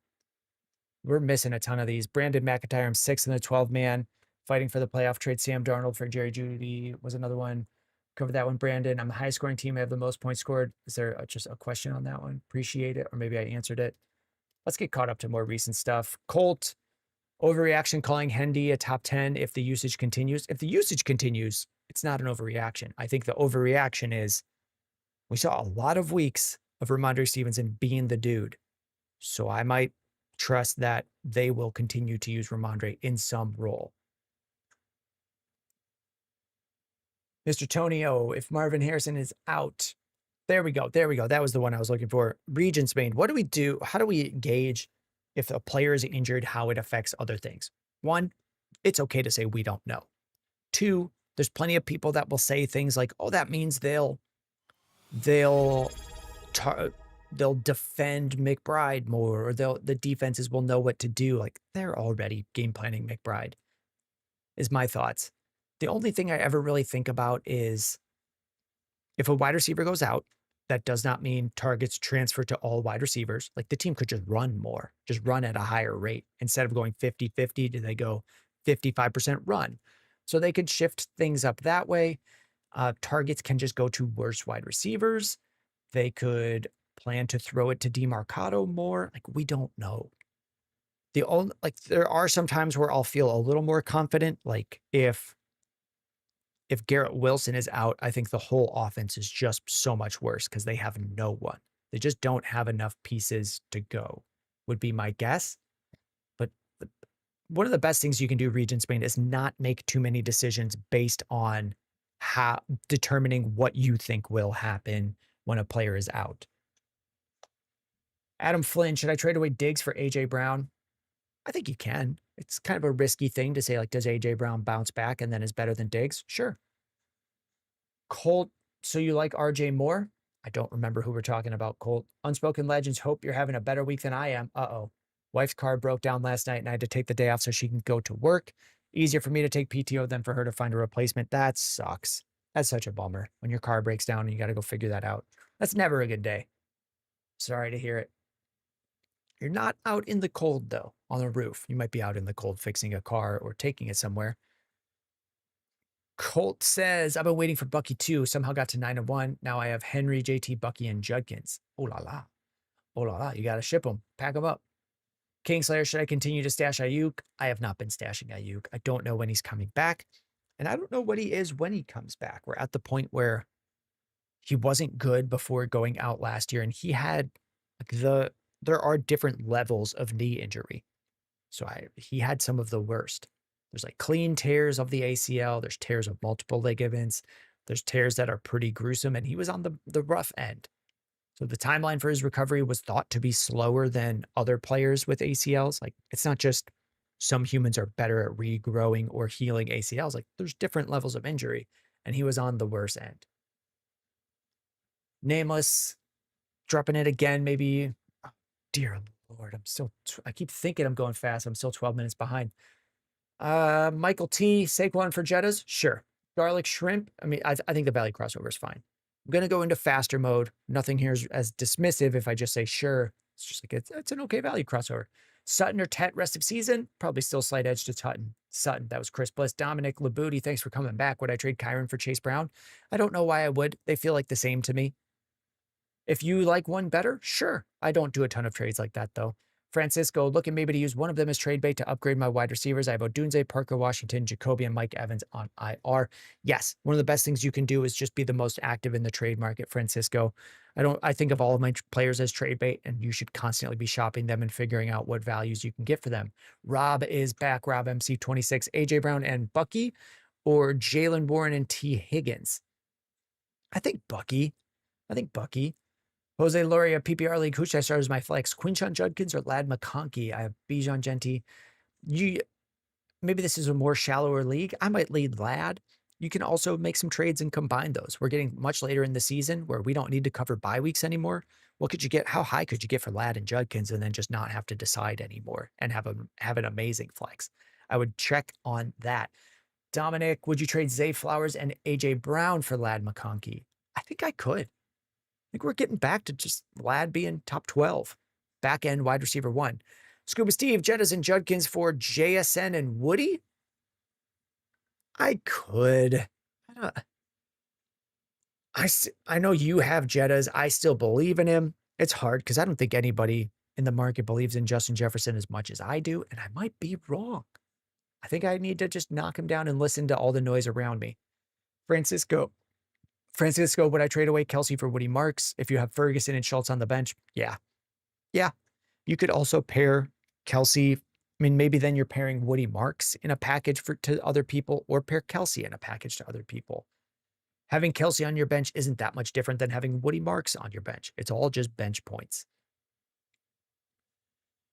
We're missing a ton of these. Brandon McIntyre, I'm 6 in the 12-man. Fighting for the playoff trade. Sam Darnold for Jerry Jeudy was another one. Cover that one, Brandon. I'm a high-scoring team. I have the most points scored. Is there just a question on that one? Appreciate it. Or maybe I answered it. Let's get caught up to more recent stuff. Colt, overreaction, calling Hendy a top 10 if the usage continues. If the usage continues, it's not an overreaction. I think the overreaction is We saw a lot of weeks of Ramondre Stevenson being the dude. So I might trust that they will continue to use Ramondre in some role. Mr. Tonio, if Marvin Harrison is out, there we go. There we go. That was the one I was looking for. Region Spain. What do we do? How do we gauge if a player is injured, how it affects other things? One, it's okay to say we don't know. Two, there's plenty of people that will say things like, oh, that means they'll defend McBride more, or the defenses will know what to do. Like, they're already game planning McBride, is my thoughts. The only thing I ever really think about is if a wide receiver goes out, that does not mean targets transfer to all wide receivers. Like, the team could just run more, just run at a higher rate. Instead of going 50-50, do they go 55% run? So they could shift things up that way. Targets can just go to worse wide receivers. They could plan to throw it to DeMarcado more. Like, we don't know. There are some times where I'll feel a little more confident. Like, if Garrett Wilson is out, I think the whole offense is just so much worse because they have no one. They just don't have enough pieces to go, would be my guess. But one of the best things you can do, Region Spain, is not make too many decisions based on determining what you think will happen when a player is out. Adam Flynn, should I trade away Diggs for A.J. Brown? I think you can. It's kind of a risky thing to say, like, does A.J. Brown bounce back and then is better than Diggs? Sure. Colt, so you like R.J. Moore? I don't remember who we're talking about, Colt. Unspoken Legends, hope you're having a better week than I am. Uh-oh. Wife's car broke down last night and I had to take the day off so she can go to work. Easier for me to take PTO than for her to find a replacement. That sucks. That's such a bummer when your car breaks down and you got to go figure that out. That's never a good day. Sorry to hear it. You're not out in the cold, though, on the roof. You might be out in the cold fixing a car or taking it somewhere. Colt says, I've been waiting for Bucky too. Somehow got to 9-1. Now I have Henry, JT, Bucky, and Judkins. Oh la la. Oh la la. You got to ship them. Pack them up. Kingslayer, should I continue to stash Ayuk? I have not been stashing Ayuk. I don't know when he's coming back. And I don't know what he is when he comes back. We're at the point where he wasn't good before going out last year. And he had there are different levels of knee injury. So he had some of the worst. There's like clean tears of the ACL. There's tears of multiple ligaments. There's tears that are pretty gruesome. And he was on the rough end. So the timeline for his recovery was thought to be slower than other players with ACLs. Like, it's not just some humans are better at regrowing or healing ACLs. Like, there's different levels of injury. And he was on the worst end. Nameless, dropping it again, maybe. Oh, dear Lord, I keep thinking I'm going fast. I'm still 12 minutes behind. Michael T, Saquon for Jettas? Sure. Garlic shrimp? I mean, I think the value crossover is fine. I'm going to go into faster mode. Nothing here is as dismissive if I just say sure. It's just like, it's an okay value crossover. Sutton or Tet rest of season? Probably still slight edge to Sutton. That was Chris Bliss. Dominic Labooty, thanks for coming back. Would I trade Kyron for Chase Brown? I don't know why I would. They feel like the same to me. If you like one better, sure. I don't do a ton of trades like that, though. Francisco, looking maybe to use one of them as trade bait to upgrade my wide receivers. I have Odunze, Parker Washington, Jacoby, and Mike Evans on IR. Yes, one of the best things you can do is just be the most active in the trade market, Francisco. I think of all of my players as trade bait, and you should constantly be shopping them and figuring out what values you can get for them. Rob is back. Rob MC26, AJ Brown and Bucky, or Jalen Warren and T. Higgins. I think Bucky. Jose Loria, PPR League, who should I start as my flex? Quinshon Judkins or Lad McConkey? I have Bijan Genti. Maybe this is a more shallower league. I might lead Lad. You can also make some trades and combine those. We're getting much later in the season where we don't need to cover bye weeks anymore. What could you get? How high could you get for Lad and Judkins and then just not have to decide anymore and have an amazing flex? I would check on that. Dominic, would you trade Zay Flowers and AJ Brown for Lad McConkey? I think I could. I think we're getting back to just Lad being top 12, back end wide receiver 1. Scuba Steve, Jettas and Judkins for JSN and Woody. I could. I know you have Jettas. I still believe in him. It's hard because I don't think anybody in the market believes in Justin Jefferson as much as I do, and I might be wrong. I think I need to just knock him down and listen to all the noise around me. Francisco, Francisco, would I trade away Kelsey for Woody Marks if you have Ferguson and Schultz on the bench? Yeah. Yeah. You could also pair Kelsey. I mean, maybe then you're pairing Woody Marks in a package to other people, or pair Kelsey in a package to other people. Having Kelsey on your bench isn't that much different than having Woody Marks on your bench. It's all just bench points.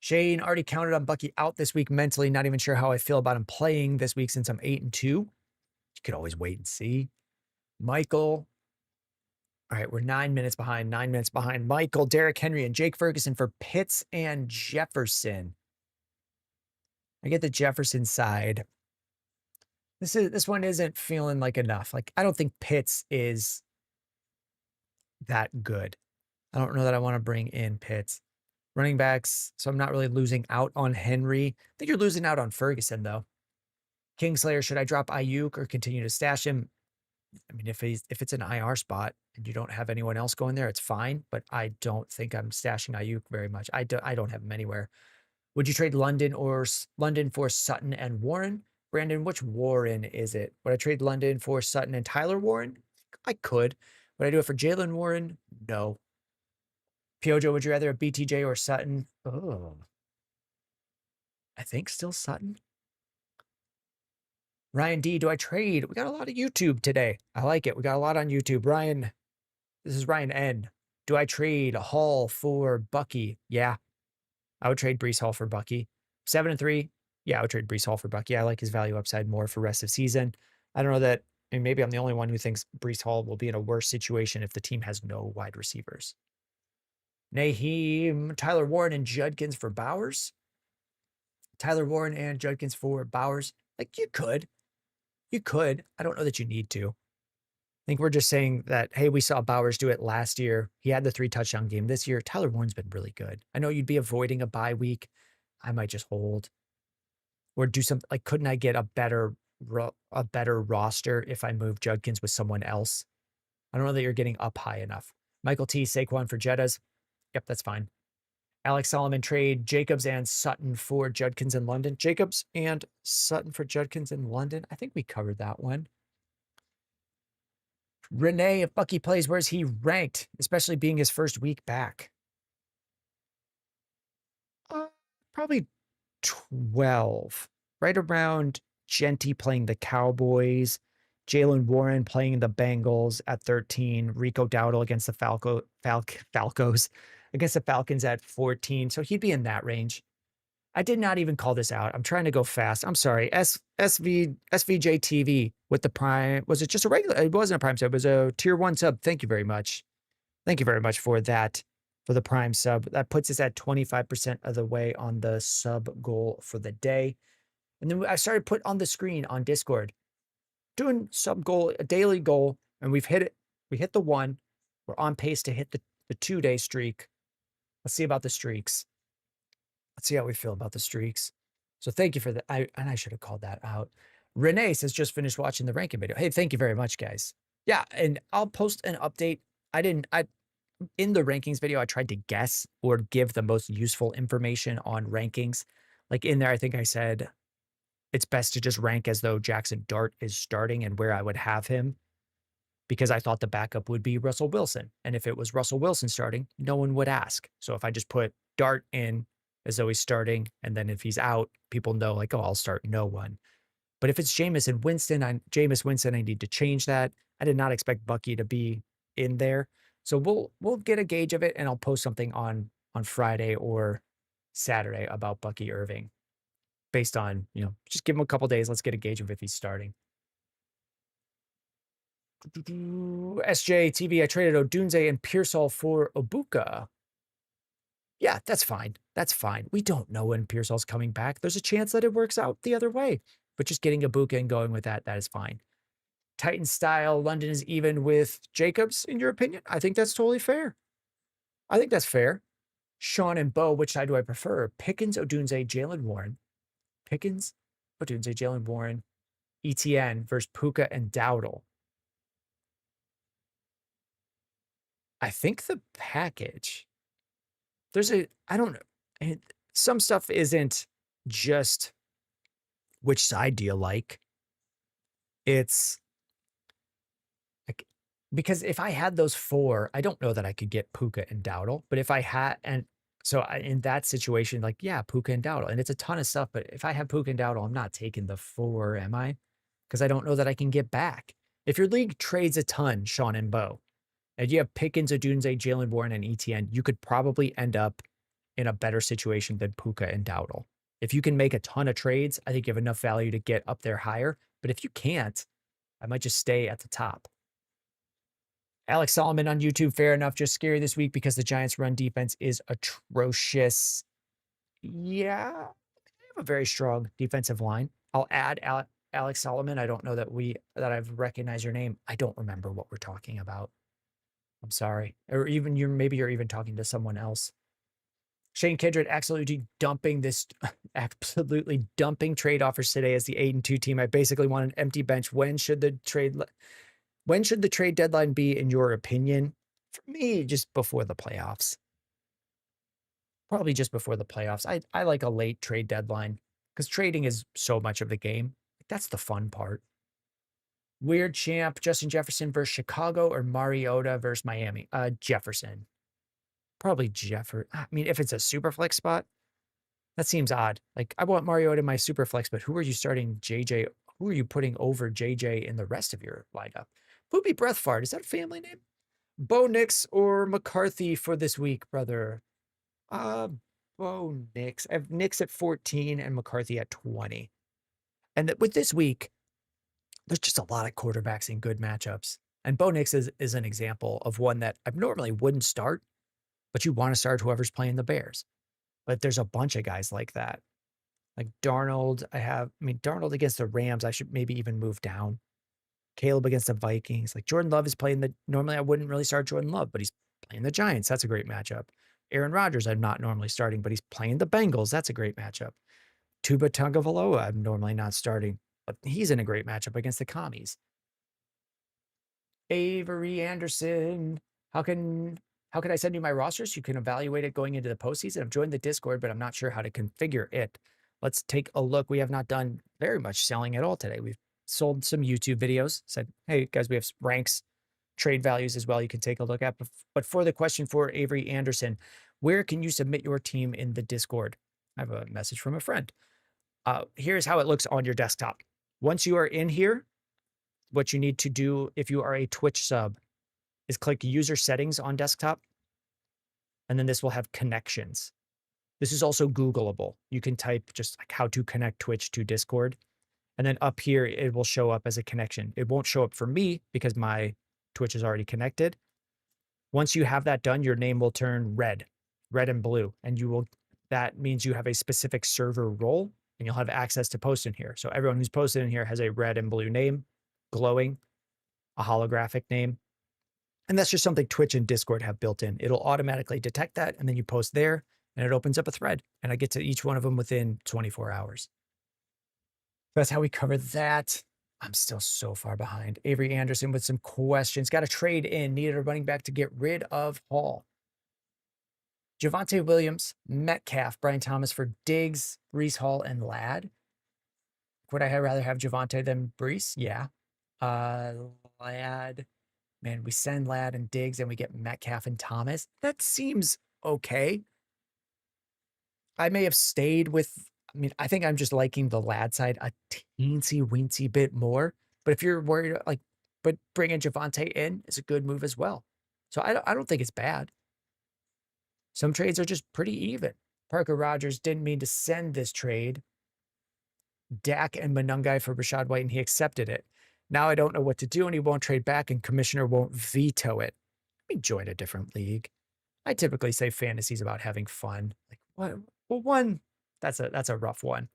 Shane already counted on Bucky out this week mentally. Not even sure how I feel about him playing this week since I'm 8-2. You could always wait and see. Michael. All right, we're 9 minutes behind. 9 minutes behind. Michael, Derrick Henry, and Jake Ferguson for Pitts and Jefferson. I get the Jefferson side. This one isn't feeling like enough. Like, I don't think Pitts is that good. I don't know that I want to bring in Pitts. Running backs, so I'm not really losing out on Henry. I think you're losing out on Ferguson, though. Kingslayer, should I drop Ayuk or continue to stash him? I mean, if it's an IR spot and you don't have anyone else going there, it's fine. But I don't think I'm stashing Ayuk very much. I don't have him anywhere. Would you trade London for Sutton and Warren? Brandon, which Warren is it? Would I trade London for Sutton and Tyler Warren? I could. Would I do it for Jalen Warren? No. Piojo, would you rather have BTJ or Sutton? Oh, I think still Sutton. Ryan D, do I trade? We got a lot of YouTube today. I like it. We got a lot on YouTube. Ryan, this is Ryan N. Do I trade Hall for Bucky? Yeah. I would trade Breece Hall for Bucky. 7-3. Yeah, I would trade Breece Hall for Bucky. I like his value upside more for rest of season. I don't know that, I mean, maybe I'm the only one who thinks Breece Hall will be in a worse situation if the team has no wide receivers. Naheem, Tyler Warren, and Judkins for Bowers. Tyler Warren and Judkins for Bowers. Like, you could. You could. I don't know that you need to. I think we're just saying that, hey, we saw Bowers do it last year. He had the 3 touchdown game this year. Tyler Warren's been really good. I know you'd be avoiding a bye week. I might just hold or do something like, couldn't I get a better roster if I move Judkins with someone else? I don't know that you're getting up high enough. Michael T, Saquon for Jettas. Yep, that's fine. Alex Solomon, trade Jacobs and Sutton for Judkins in London. Jacobs and Sutton for Judkins in London. I think we covered that one. Renee, if Bucky plays, where's he ranked, especially being his first week back? Probably 12, right around Genty playing the Cowboys, Jalen Warren playing the Bengals at 13, Rico Dowdle against the Falcos against the Falcons at 14. So he'd be in that range. I did not even call this out. I'm trying to go fast. I'm sorry. SVJ TV with the Prime. Was it just a regular? It wasn't a Prime sub. It was a tier 1 sub. Thank you very much. Thank you very much for that, for the Prime sub. That puts us at 25% of the way on the sub goal for the day. And then I started put on the screen on Discord, doing sub goal, a daily goal, and we've hit it. We hit the 1. We're on pace to hit the 2-day streak. Let's see about the streaks. Let's see how we feel about the streaks. So thank you for that. I should have called that out. Renee says, just finished watching the ranking video. Hey, thank you very much, guys. Yeah, and I'll post an update. In the rankings video, I tried to guess or give the most useful information on rankings. Like in there, I think I said it's best to just rank as though Jackson Dart is starting and where I would have him, because I thought the backup would be Russell Wilson. And if it was Russell Wilson starting, no one would ask. So if I just put Dart in as though he's starting, and then if he's out, people know like, oh, I'll start no one. But if it's Jameis Winston, I need to change that. I did not expect Bucky to be in there. So we'll get a gauge of it, and I'll post something on Friday or Saturday about Bucky Irving based on, just give him a couple days. Let's get a gauge of if he's starting. SJ TV, I traded Odunze and Pearsall for Obuka. Yeah, that's fine. That's fine. We don't know when Pearsall's coming back. There's a chance that it works out the other way. But just getting Ibuka and going with that is fine. Titan style, London is even with Jacobs, in your opinion? I think that's totally fair. I think that's fair. Sean and Bo, which side do I prefer? Pickens, Odunze, Jalen Warren. Pickens, Odunze, Jalen Warren. ETN versus Puka and Dowdle. I think the package, I don't know. Some stuff isn't just which side do you like. It's like, Because if I had those 4, I don't know that I could get Puka and Dowdle, but if I had and so in that situation, like, yeah, Puka and Dowdle, and it's a ton of stuff, but if I have Puka and Dowdle, I'm not taking the 4, am I? Because I don't know that I can get back. If your league trades a ton, Sean and Bo, and you have Pickens, Odunze, Jalen Warren, and ETN, you could probably end up in a better situation than Puka and Dowdle. If you can make a ton of trades, I think you have enough value to get up there higher. But if you can't, I might just stay at the top. Alex Solomon on YouTube, fair enough. Just scary this week because the Giants' run defense is atrocious. Yeah, they have a very strong defensive line. I'll add Alex Solomon. I don't know that I've recognized your name. I don't remember what we're talking about. I'm sorry. Or even maybe you're even talking to someone else. Shane Kindred absolutely dumping trade offers today as the 8-2 team. I basically want an empty bench. When should the trade deadline be, in your opinion? For me, just before the playoffs. Probably just before the playoffs. I like a late trade deadline because trading is so much of the game. That's the fun part. Weird champ, Justin Jefferson versus Chicago or Mariota versus Miami? Jefferson. Probably Jefferson. I mean, if it's a super flex spot, that seems odd. Like, I want Mariota in my super flex, but who are you starting JJ? Who are you putting over JJ in the rest of your lineup? Poopy Breath Fart. Is that a family name? Bo Nix or McCarthy for this week, brother? Bo Nix. I have Nix at 14 and McCarthy at 20. And with this week, there's just a lot of quarterbacks in good matchups. And Bo Nix is an example of one that I normally wouldn't start, but you want to start whoever's playing the Bears. But there's a bunch of guys like that. Like Darnold, Darnold against the Rams, I should maybe even move down. Caleb against the Vikings. Like Jordan Love is playing normally I wouldn't really start Jordan Love, but he's playing the Giants. That's a great matchup. Aaron Rodgers, I'm not normally starting, but he's playing the Bengals. That's a great matchup. Tua Tagovailoa, I'm normally not starting, but he's in a great matchup against the Commies. Avery Anderson, how can I send you my rosters? You can evaluate it going into the postseason. I've joined the Discord, but I'm not sure how to configure it. Let's take a look. We have not done very much selling at all today. We've sold some YouTube videos, said, hey, guys, we have ranks, trade values as well you can take a look at. But for the question for Avery Anderson, where can you submit your team in the Discord? I have a message from a friend. Here's how it looks on your desktop. Once you are in here, what you need to do if you are a Twitch sub is click user settings on desktop. And then this will have connections. This is also Googleable. You can type just like how to connect Twitch to Discord. And then up here, it will show up as a connection. It won't show up for me because my Twitch is already connected. Once you have that done, your name will turn red and blue. And that means you have a specific server role and you'll have access to post in here. So everyone who's posted in here has a red and blue name, glowing, a holographic name. And that's just something Twitch and Discord have built in. It'll automatically detect that. And then you post there and it opens up a thread. And I get to each one of them within 24 hours. That's how we cover that. I'm still so far behind. Avery Anderson with some questions. Got a trade in. Needed a running back to get rid of Hall. Javonte Williams, Metcalf, Brian Thomas for Diggs, Brees Hall, and Ladd. Would I rather have Javonte than Brees? Yeah. Ladd. Man, we send Ladd and Diggs and we get Metcalf and Thomas. That seems okay. I may have stayed with, I think I'm just liking the Ladd side a teensy-weensy bit more. But if you're worried, but bringing Javonte in is a good move as well. So I don't think it's bad. Some trades are just pretty even. Parker Rogers didn't mean to send this trade. Dak and Monungai for Rashad White, and he accepted it. Now I don't know what to do, and he won't trade back, and commissioner won't veto it. Let me join a different league. I typically say fantasy is about having fun. Like what? Well, one, that's a rough one.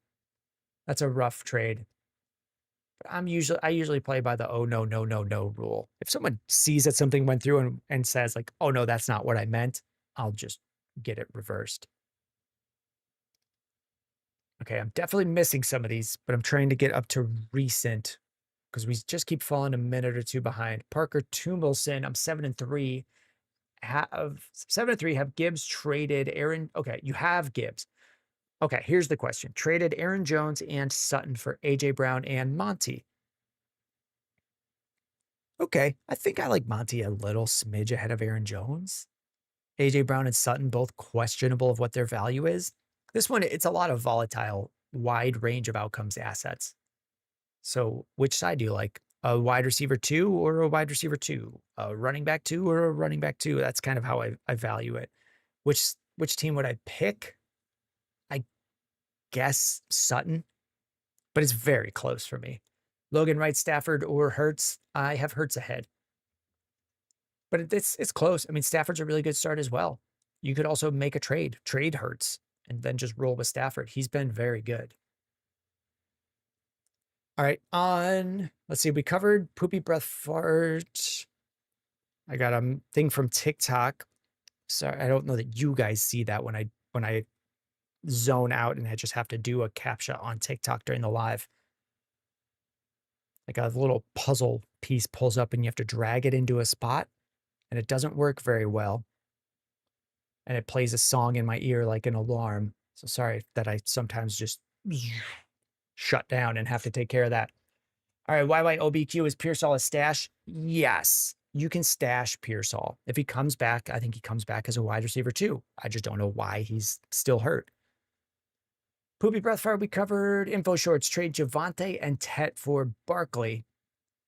That's a rough trade. But I usually play by the oh no rule. If someone sees that something went through and says like, oh no, that's not what I meant, I'll just get it reversed. Okay, I'm definitely missing some of these, but I'm trying to get up to recent because we just keep falling a minute or two behind. Parker Tumilson, I'm 7-3. Have 7-3. Have Gibbs traded Aaron? Okay, you have Gibbs. Okay, here's the question. Traded Aaron Jones and Sutton for AJ Brown and Monty. Okay, I think I like Monty a little smidge ahead of Aaron Jones. AJ Brown and Sutton both questionable of what their value is. This one, it's a lot of volatile, wide range of outcomes assets. So which side do you like? A wide receiver 2 or a wide receiver 2? A running back 2 or a running back 2? That's kind of how I value it. Which team would I pick? I guess Sutton, but it's very close for me. Logan Wright, Stafford, or Hurts. I have Hurts ahead. But it's close. I mean, Stafford's a really good start as well. You could also make a trade Hurts, and then just roll with Stafford. He's been very good. All right, let's see, we covered poopy breath fart. I got a thing from TikTok. Sorry, I don't know that you guys see that when I zone out and I just have to do a captcha on TikTok during the live. Like a little puzzle piece pulls up and you have to drag it into a spot, and it doesn't work very well. And it plays a song in my ear like an alarm. So sorry that I sometimes just shut down and have to take care of that. All right, YYOBQ, is Pearsall a stash? Yes, you can stash Pearsall. If he comes back, I think he comes back as a wide receiver too. I just don't know why he's still hurt. Poopy breath fire, we covered. Info shorts, trade Javante and Tet for Barkley,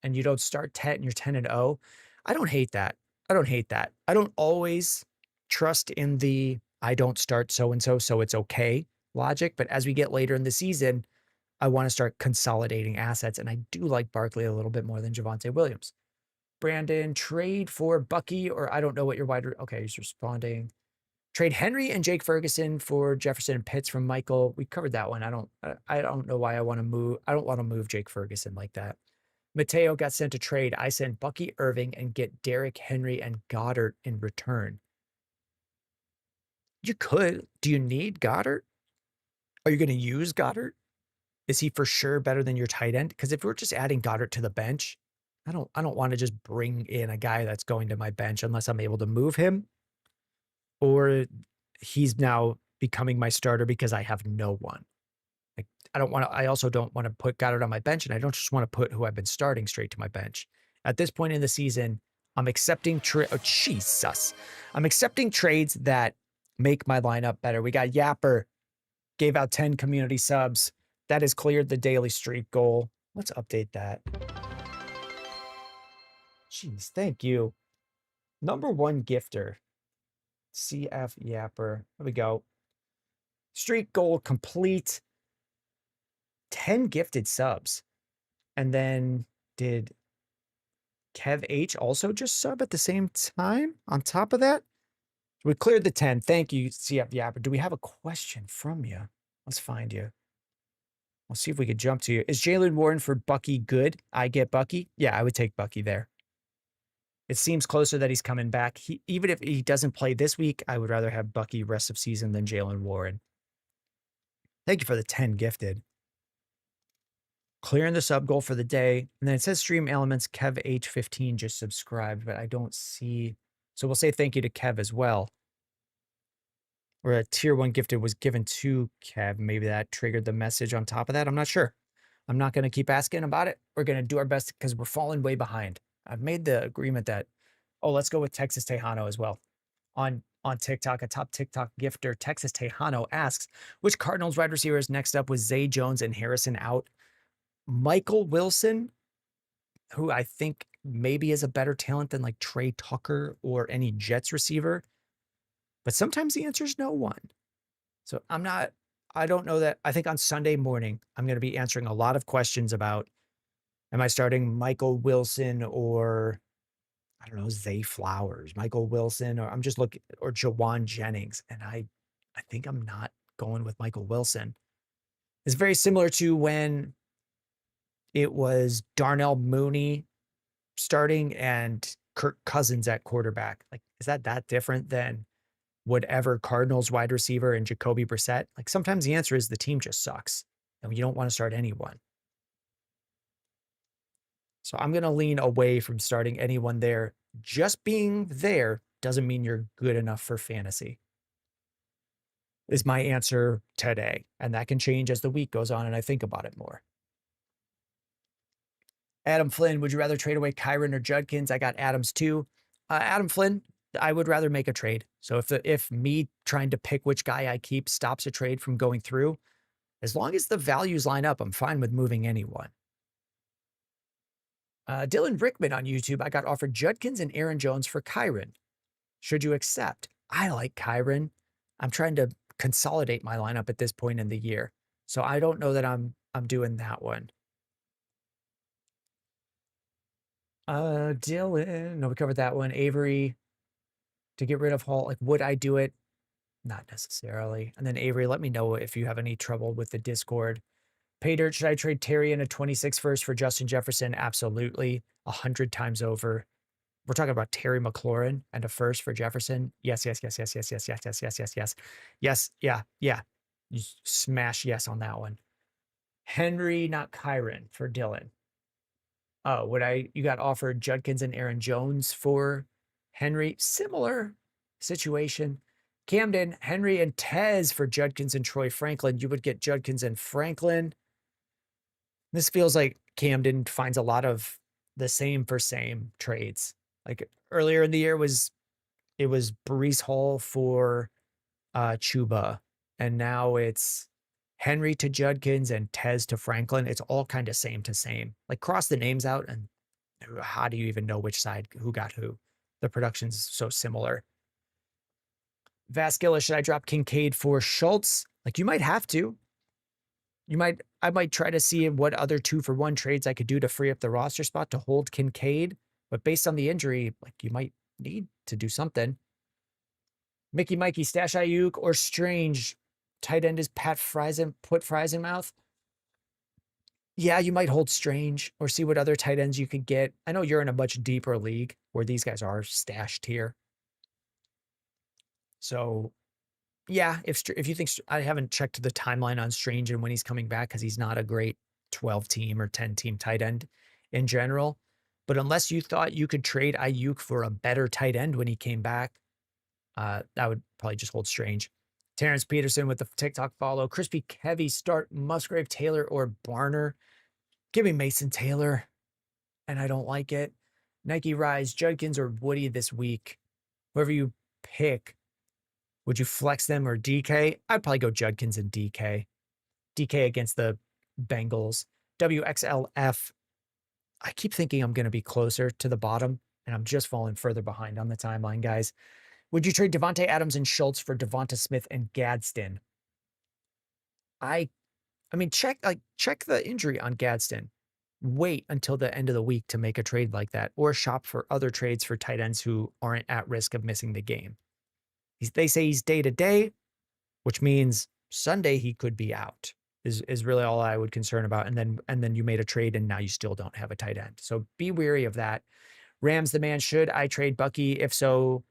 and you don't start Tet and you're 10-0. I don't hate that. I don't hate that. I don't always trust in the I don't start so-and-so, so it's okay logic. But as we get later in the season, I want to start consolidating assets. And I do like Barkley a little bit more than Javante Williams. Brandon, trade for Bucky, or I don't know what your okay, he's responding. Trade Henry and Jake Ferguson for Jefferson and Pitts from Michael. We covered that one. I don't know why I want to move. I don't want to move Jake Ferguson like that. Mateo got sent to trade. I sent Bucky Irving and get Derrick Henry and Goddard in return. You could. Do you need Goddard? Are you going to use Goddard? Is he for sure better than your tight end? Because if we're just adding Goddard to the bench, I don't want to just bring in a guy that's going to my bench unless I'm able to move him, or he's now becoming my starter because I have no one. Like, I also don't want to put Goddard on my bench, and I don't just want to put who I've been starting straight to my bench. At this point in the season, I'm accepting Jesus. I'm accepting trades that make my lineup better. We got Yapper, gave out 10 community subs. That has cleared the daily streak goal. Let's update that. Jeez, thank you. Number 1 gifter, CF Yapper. There we go. Streak goal complete. 10 gifted subs. And then did Kev H also just sub at the same time on top of that? We cleared the 10. Thank you, CF Yapper. Do we have a question from you? Let's find you. We'll see if we could jump to you. Is Jaylen Warren for Bucky good? I get Bucky. Yeah, I would take Bucky there. It seems closer that he's coming back. Even if he doesn't play this week, I would rather have Bucky rest of season than Jaylen Warren. Thank you for the 10 gifted. Clearing the sub goal for the day. And then it says Stream Elements, Kev H15 just subscribed, but I don't see. So we'll say thank you to Kev as well. Or a tier 1 gifted was given to Kev. Maybe that triggered the message on top of that. I'm not sure. I'm not going to keep asking about it. We're going to do our best because we're falling way behind. I've made the agreement that, let's go with Texas Tejano as well. On TikTok, a top TikTok gifter, Texas Tejano, asks, which Cardinals wide receivers next up with Zay Jones and Harrison out? Michael Wilson, who I think maybe is a better talent than like Trey Tucker or any Jets receiver. But sometimes the answer is no one. So I don't know that. I think on Sunday morning, I'm going to be answering a lot of questions about, am I starting Michael Wilson or, I don't know, Zay Flowers, Michael Wilson, or I'm just looking, or Jawan Jennings. And I think I'm not going with Michael Wilson. It's very similar to when it was Darnell Mooney starting and Kirk Cousins at quarterback. Like, is that different than whatever Cardinals wide receiver and Jacoby Brissett? Like, sometimes the answer is the team just sucks and you don't want to start anyone. So I'm going to lean away from starting anyone there. Just being there doesn't mean you're good enough for fantasy, is my answer today. And that can change as the week goes on and I think about it more. Adam Flynn, would you rather trade away Kyron or Judkins? I got Adams too. Adam Flynn, I would rather make a trade. So if me trying to pick which guy I keep stops a trade from going through, as long as the values line up, I'm fine with moving anyone. Dylan Rickman on YouTube, I got offered Judkins and Aaron Jones for Kyron. Should you accept? I like Kyron. I'm trying to consolidate my lineup at this point in the year. So I don't know that I'm doing that one. Dylan, no, we covered that one. Avery, to get rid of Hall, like, would I do it? Not necessarily. And then Avery, let me know if you have any trouble with the Discord. Paydirt, should I trade Terry in a 26 first for Justin Jefferson? Absolutely. 100 times over. We're talking about Terry McLaurin and a first for Jefferson. Yes, yes, yes, yes, yes, yes, yes, yes, yes, yes, yes. Yes, yeah, yeah. You smash yes on that one. Henry, not Kyron, for Dylan. Oh, you got offered Judkins and Aaron Jones for Henry? Similar situation. Camden, Henry and Tez for Judkins and Troy Franklin. You would get Judkins and Franklin. This feels like Camden finds a lot of the same for same trades. Like earlier in the year it was Brees Hall for Chuba, and now it's Henry to Judkins and Tez to Franklin. It's all kind of same to same. Like cross the names out, and how do you even know which side who got who? The production's so similar. Vasquilla, should I drop Kincaid for Schultz? Like you might have to. I might try to see what other 2-for-1 trades I could do to free up the roster spot to hold Kincaid. But based on the injury, like you might need to do something. Mickey Mikey, stash Ayuk or Strange. Tight end is Pat Friesenmouth. Yeah, you might hold Strange or see what other tight ends you could get. I know you're in a much deeper league where these guys are stashed here. So yeah, if you think, I haven't checked the timeline on Strange and when he's coming back because he's not a great 12-team or 10-team tight end in general. But unless you thought you could trade Ayuk for a better tight end when he came back, I would probably just hold Strange. Terrence Peterson with the TikTok follow. Crispy Kevy, start Musgrave, Taylor, or Barner. Give me Mason Taylor, and I don't like it. Nike Rise, Judkins, or Woody this week. Whoever you pick. Would you flex them or DK? I'd probably go Judkins and DK. DK against the Bengals. WXLF. I keep thinking I'm going to be closer to the bottom, and I'm just falling further behind on the timeline, guys. Would you trade Devontae Adams and Schultz for Devonta Smith and Gadsden? I mean, check the injury on Gadsden. Wait until the end of the week to make a trade like that, or shop for other trades for tight ends who aren't at risk of missing the game. They say he's day to day, which means Sunday he could be out. Is really all I would concern about. And then you made a trade and now you still don't have a tight end. So be wary of that. Rams the man, should I trade Bucky? If so,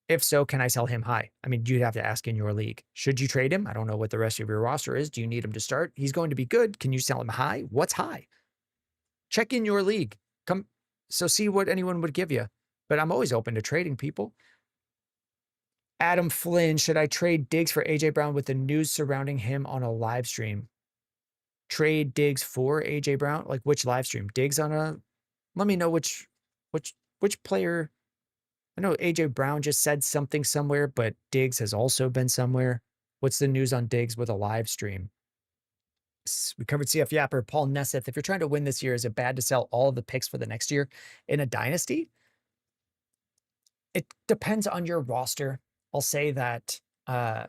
can I sell him high? I mean, you'd have to ask in your league. Should you trade him? I don't know what the rest of your roster is. Do you need him to start? He's going to be good. Can you sell him high? What's high? Check in your league. See what anyone would give you. But I'm always open to trading people. Adam Flynn, should I trade Diggs for AJ Brown with the news surrounding him on a live stream? Trade Diggs for AJ Brown? Like which live stream? Diggs on a, let me know which player. I know AJ Brown just said something somewhere, but Diggs has also been somewhere. What's the news on Diggs with a live stream? We covered CF Yapper, Paul Nesseth. If you're trying to win this year, is it bad to sell all of the picks for the next year in a dynasty? It depends on your roster. I'll say that the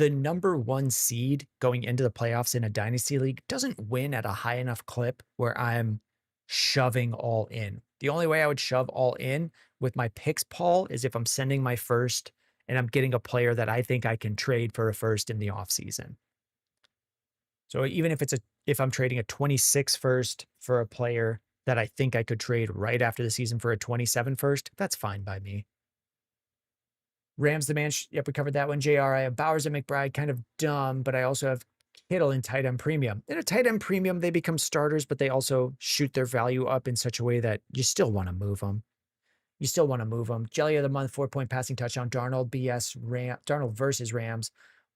number 1 seed going into the playoffs in a dynasty league doesn't win at a high enough clip where I'm shoving all in. The only way I would shove all in with my picks, Paul, is if I'm sending my first and I'm getting a player that I think I can trade for a first in the offseason. So even if I'm trading a 26 first for a player that I think I could trade right after the season for a 27 first, that's fine by me. Rams the man. Yep, we covered that one. JR, I have Bowers and McBride, kind of dumb, but I also have Kittle in tight end premium. In a tight end premium, they become starters, but they also shoot their value up in such a way that you still want to move them. Jelly of the month, 4-point passing touchdown. Darnold BS Darnold versus Rams.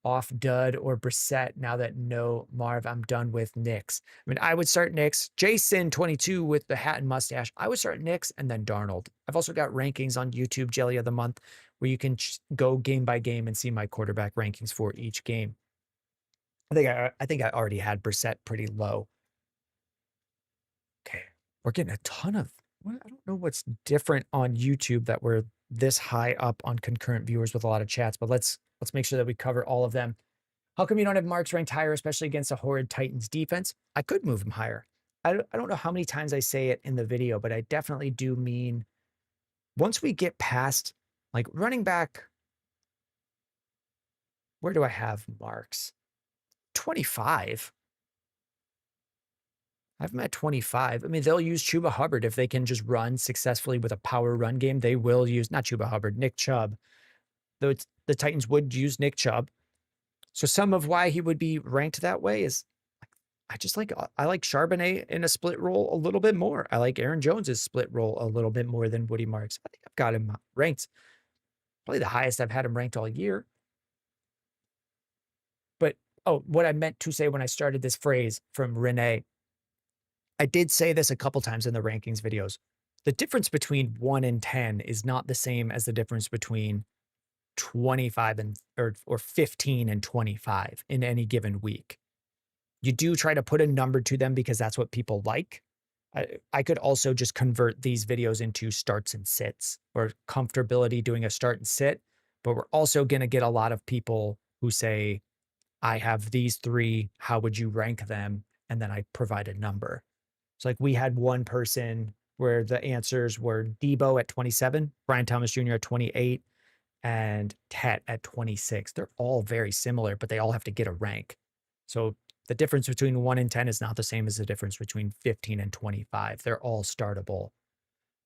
off Dud or Brissett now that no Marv? I'm done with Knicks. I mean, I would start Knicks. Jason 22 with the hat and mustache. I would start Knicks and then Darnold. I've also got rankings on YouTube, Jelly of the Month, where you can go game by game and see my quarterback rankings for each game. I think I already had Brissett pretty low. Okay, we're getting a ton of. I don't know what's different on YouTube that we're this high up on concurrent viewers with a lot of chats, but let's make sure that we cover all of them. How come you don't have Marks ranked higher, especially against a horrid Titans defense? I could move him higher. I don't know how many times I say it in the video, but I definitely do mean once we get past like running back. Where do I have Marks? 25. I have them at 25. I mean, they'll use Chuba Hubbard if they can just run successfully with a power run game. They will use, not Chuba Hubbard, Nick Chubb. Though the Titans would use Nick Chubb. So some of why he would be ranked that way is I like Charbonnet in a split role a little bit more. I like Aaron Jones's split role a little bit more than Woody Marks. I think I've got him ranked probably the highest I've had him ranked all year. But what I meant to say when I started this phrase from Renee, I did say this a couple times in the rankings videos. The difference between 1 and 10 is not the same as the difference between 25 and or 15 and 25 in any given week. You do try to put a number to them because that's what people like. I could also just convert these videos into starts and sits or comfortability doing a start and sit, but we're also going to get a lot of people who say, I have these 3, how would you rank them? And then I provide a number. So like we had one person where the answers were Debo at 27, Brian Thomas Jr. at 28, and Tet at 26. They're all very similar, but they all have to get a rank. So the difference between 1 and 10 is not the same as the difference between 15 and 25. They're all startable.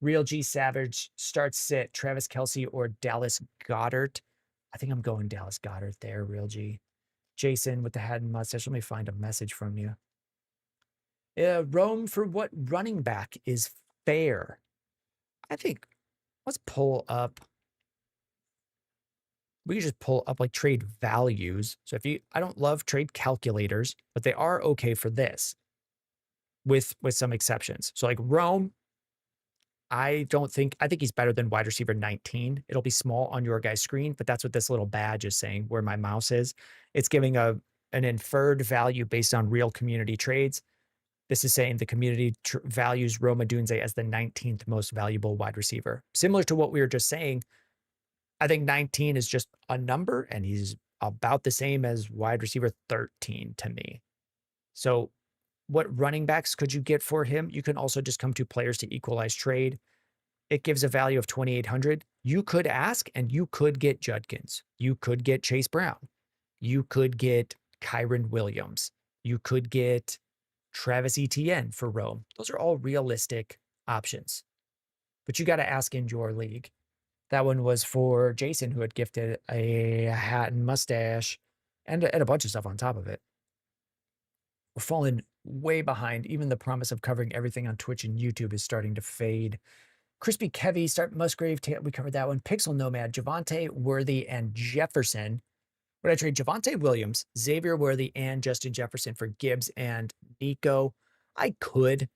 Real G Savage, start sit, Travis Kelce or Dallas Goddard. I think I'm going Dallas Goddard there, Real G. Jason with the hat and mustache. Let me find a message from you. Rome for what running back is fair? I think let's pull up. We can just pull up like trade values. So I don't love trade calculators, but they are okay for this with some exceptions. So like Rome, I think he's better than wide receiver 19. It'll be small on your guy's screen, but that's what this little badge is saying where my mouse is. It's giving an inferred value based on real community trades. This is saying the community values Rome Odunze as the 19th most valuable wide receiver. Similar to what we were just saying, I think 19 is just a number, and he's about the same as wide receiver 13 to me. So what running backs could you get for him? You can also just come to players to equalize trade. It gives a value of 2,800. You could ask, and you could get Judkins. You could get Chase Brown. You could get Kyron Williams. You could get Travis Etienne for Rome. Those are all realistic options. But you got to ask in your league. That one was for Jason, who had gifted a hat and mustache and a bunch of stuff on top of it. We're falling way behind. Even the promise of covering everything on Twitch and YouTube is starting to fade. Crispy Kevy, Start Musgrave, we covered that one. Pixel Nomad, Javonte Worthy, and Jefferson. Would I trade Javonte Williams, Xavier Worthy, and Justin Jefferson for Gibbs and Nico? I could.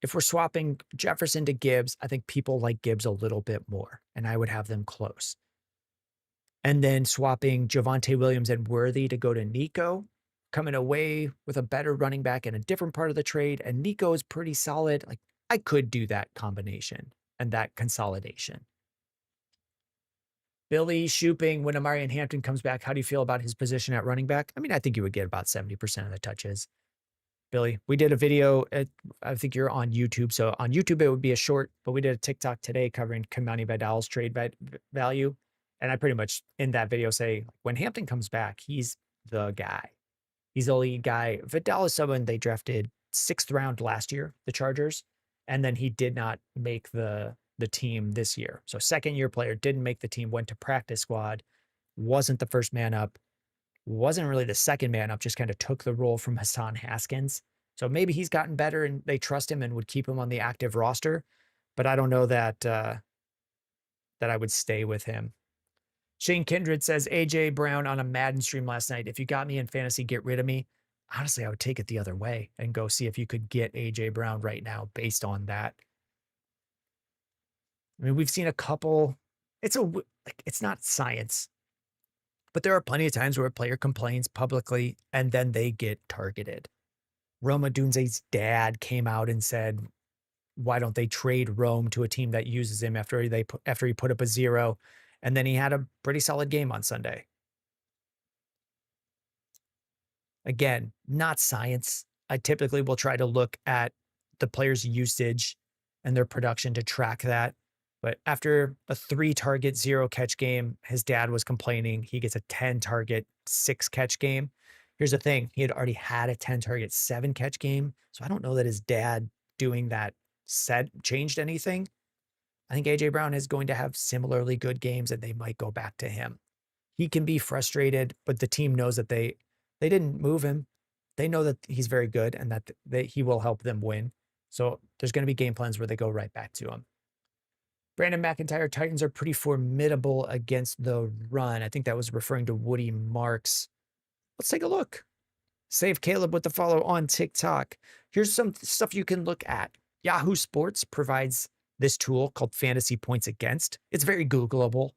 If we're swapping Jefferson to Gibbs, I think people like Gibbs a little bit more, and I would have them close. And then swapping Javonte Williams and Worthy to go to Nico, coming away with a better running back in a different part of the trade, and Nico is pretty solid. Like I could do that combination and that consolidation. Billy Shooping, when Amari Hampton comes back, how do you feel about his position at running back? I mean, I think you would get about 70% of the touches. Billy, we did a video, I think you're on YouTube. So on YouTube, it would be a short, but we did a TikTok today covering Kamani Vidal's trade value. And I pretty much in that video say, when Hampton comes back, he's the guy. He's the lead guy. Vidal is someone they drafted 6th round last year, the Chargers. And then he did not make the team this year. So 2nd-year player, didn't make the team, went to practice squad, wasn't the first man up, wasn't really the second man up, just kind of took the role from Hassan Haskins. So maybe he's gotten better and they trust him and would keep him on the active roster. But I don't know that that I would stay with him. Shane Kindred says, AJ Brown on a Madden stream last night. If you got me in fantasy, get rid of me. Honestly, I would take it the other way and go see if you could get AJ Brown right now based on that. I mean, we've seen a couple. It's not science, but there are plenty of times where a player complains publicly and then they get targeted. Roma Dunze's dad came out and said, why don't they trade Rome to a team that uses him after he put up a 0, and then he had a pretty solid game on Sunday. Again, not science. I typically will try to look at the player's usage and their production to track that. But after a 3-target, 0-catch game, his dad was complaining. He gets a 10-target, 6-catch game. Here's the thing. He had already had a 10-target, 7-catch game. So I don't know that his dad doing that changed anything. I think AJ Brown is going to have similarly good games and they might go back to him. He can be frustrated, but the team knows that they didn't move him. They know that he's very good and that he will help them win. So there's going to be game plans where they go right back to him. Brandon McIntyre, Titans are pretty formidable against the run. I think that was referring to Woody Marks. Let's take a look. Save Caleb with the follow on TikTok. Here's some stuff you can look at. Yahoo Sports provides this tool called Fantasy Points Against. It's very Googleable.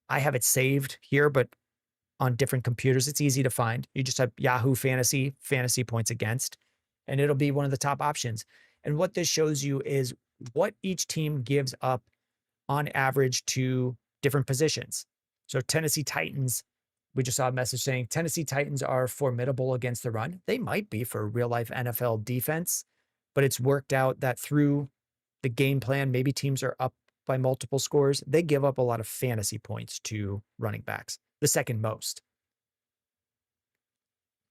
I have it saved here, but on different computers, it's easy to find. You just type Yahoo Fantasy Points Against, and it'll be one of the top options. And what this shows you is what each team gives up on average to different positions. So Tennessee Titans, we just saw a message saying Tennessee Titans are formidable against the run. They might be for a real life NFL defense, but it's worked out that through the game plan, maybe teams are up by multiple scores. They give up a lot of fantasy points to running backs, the second most.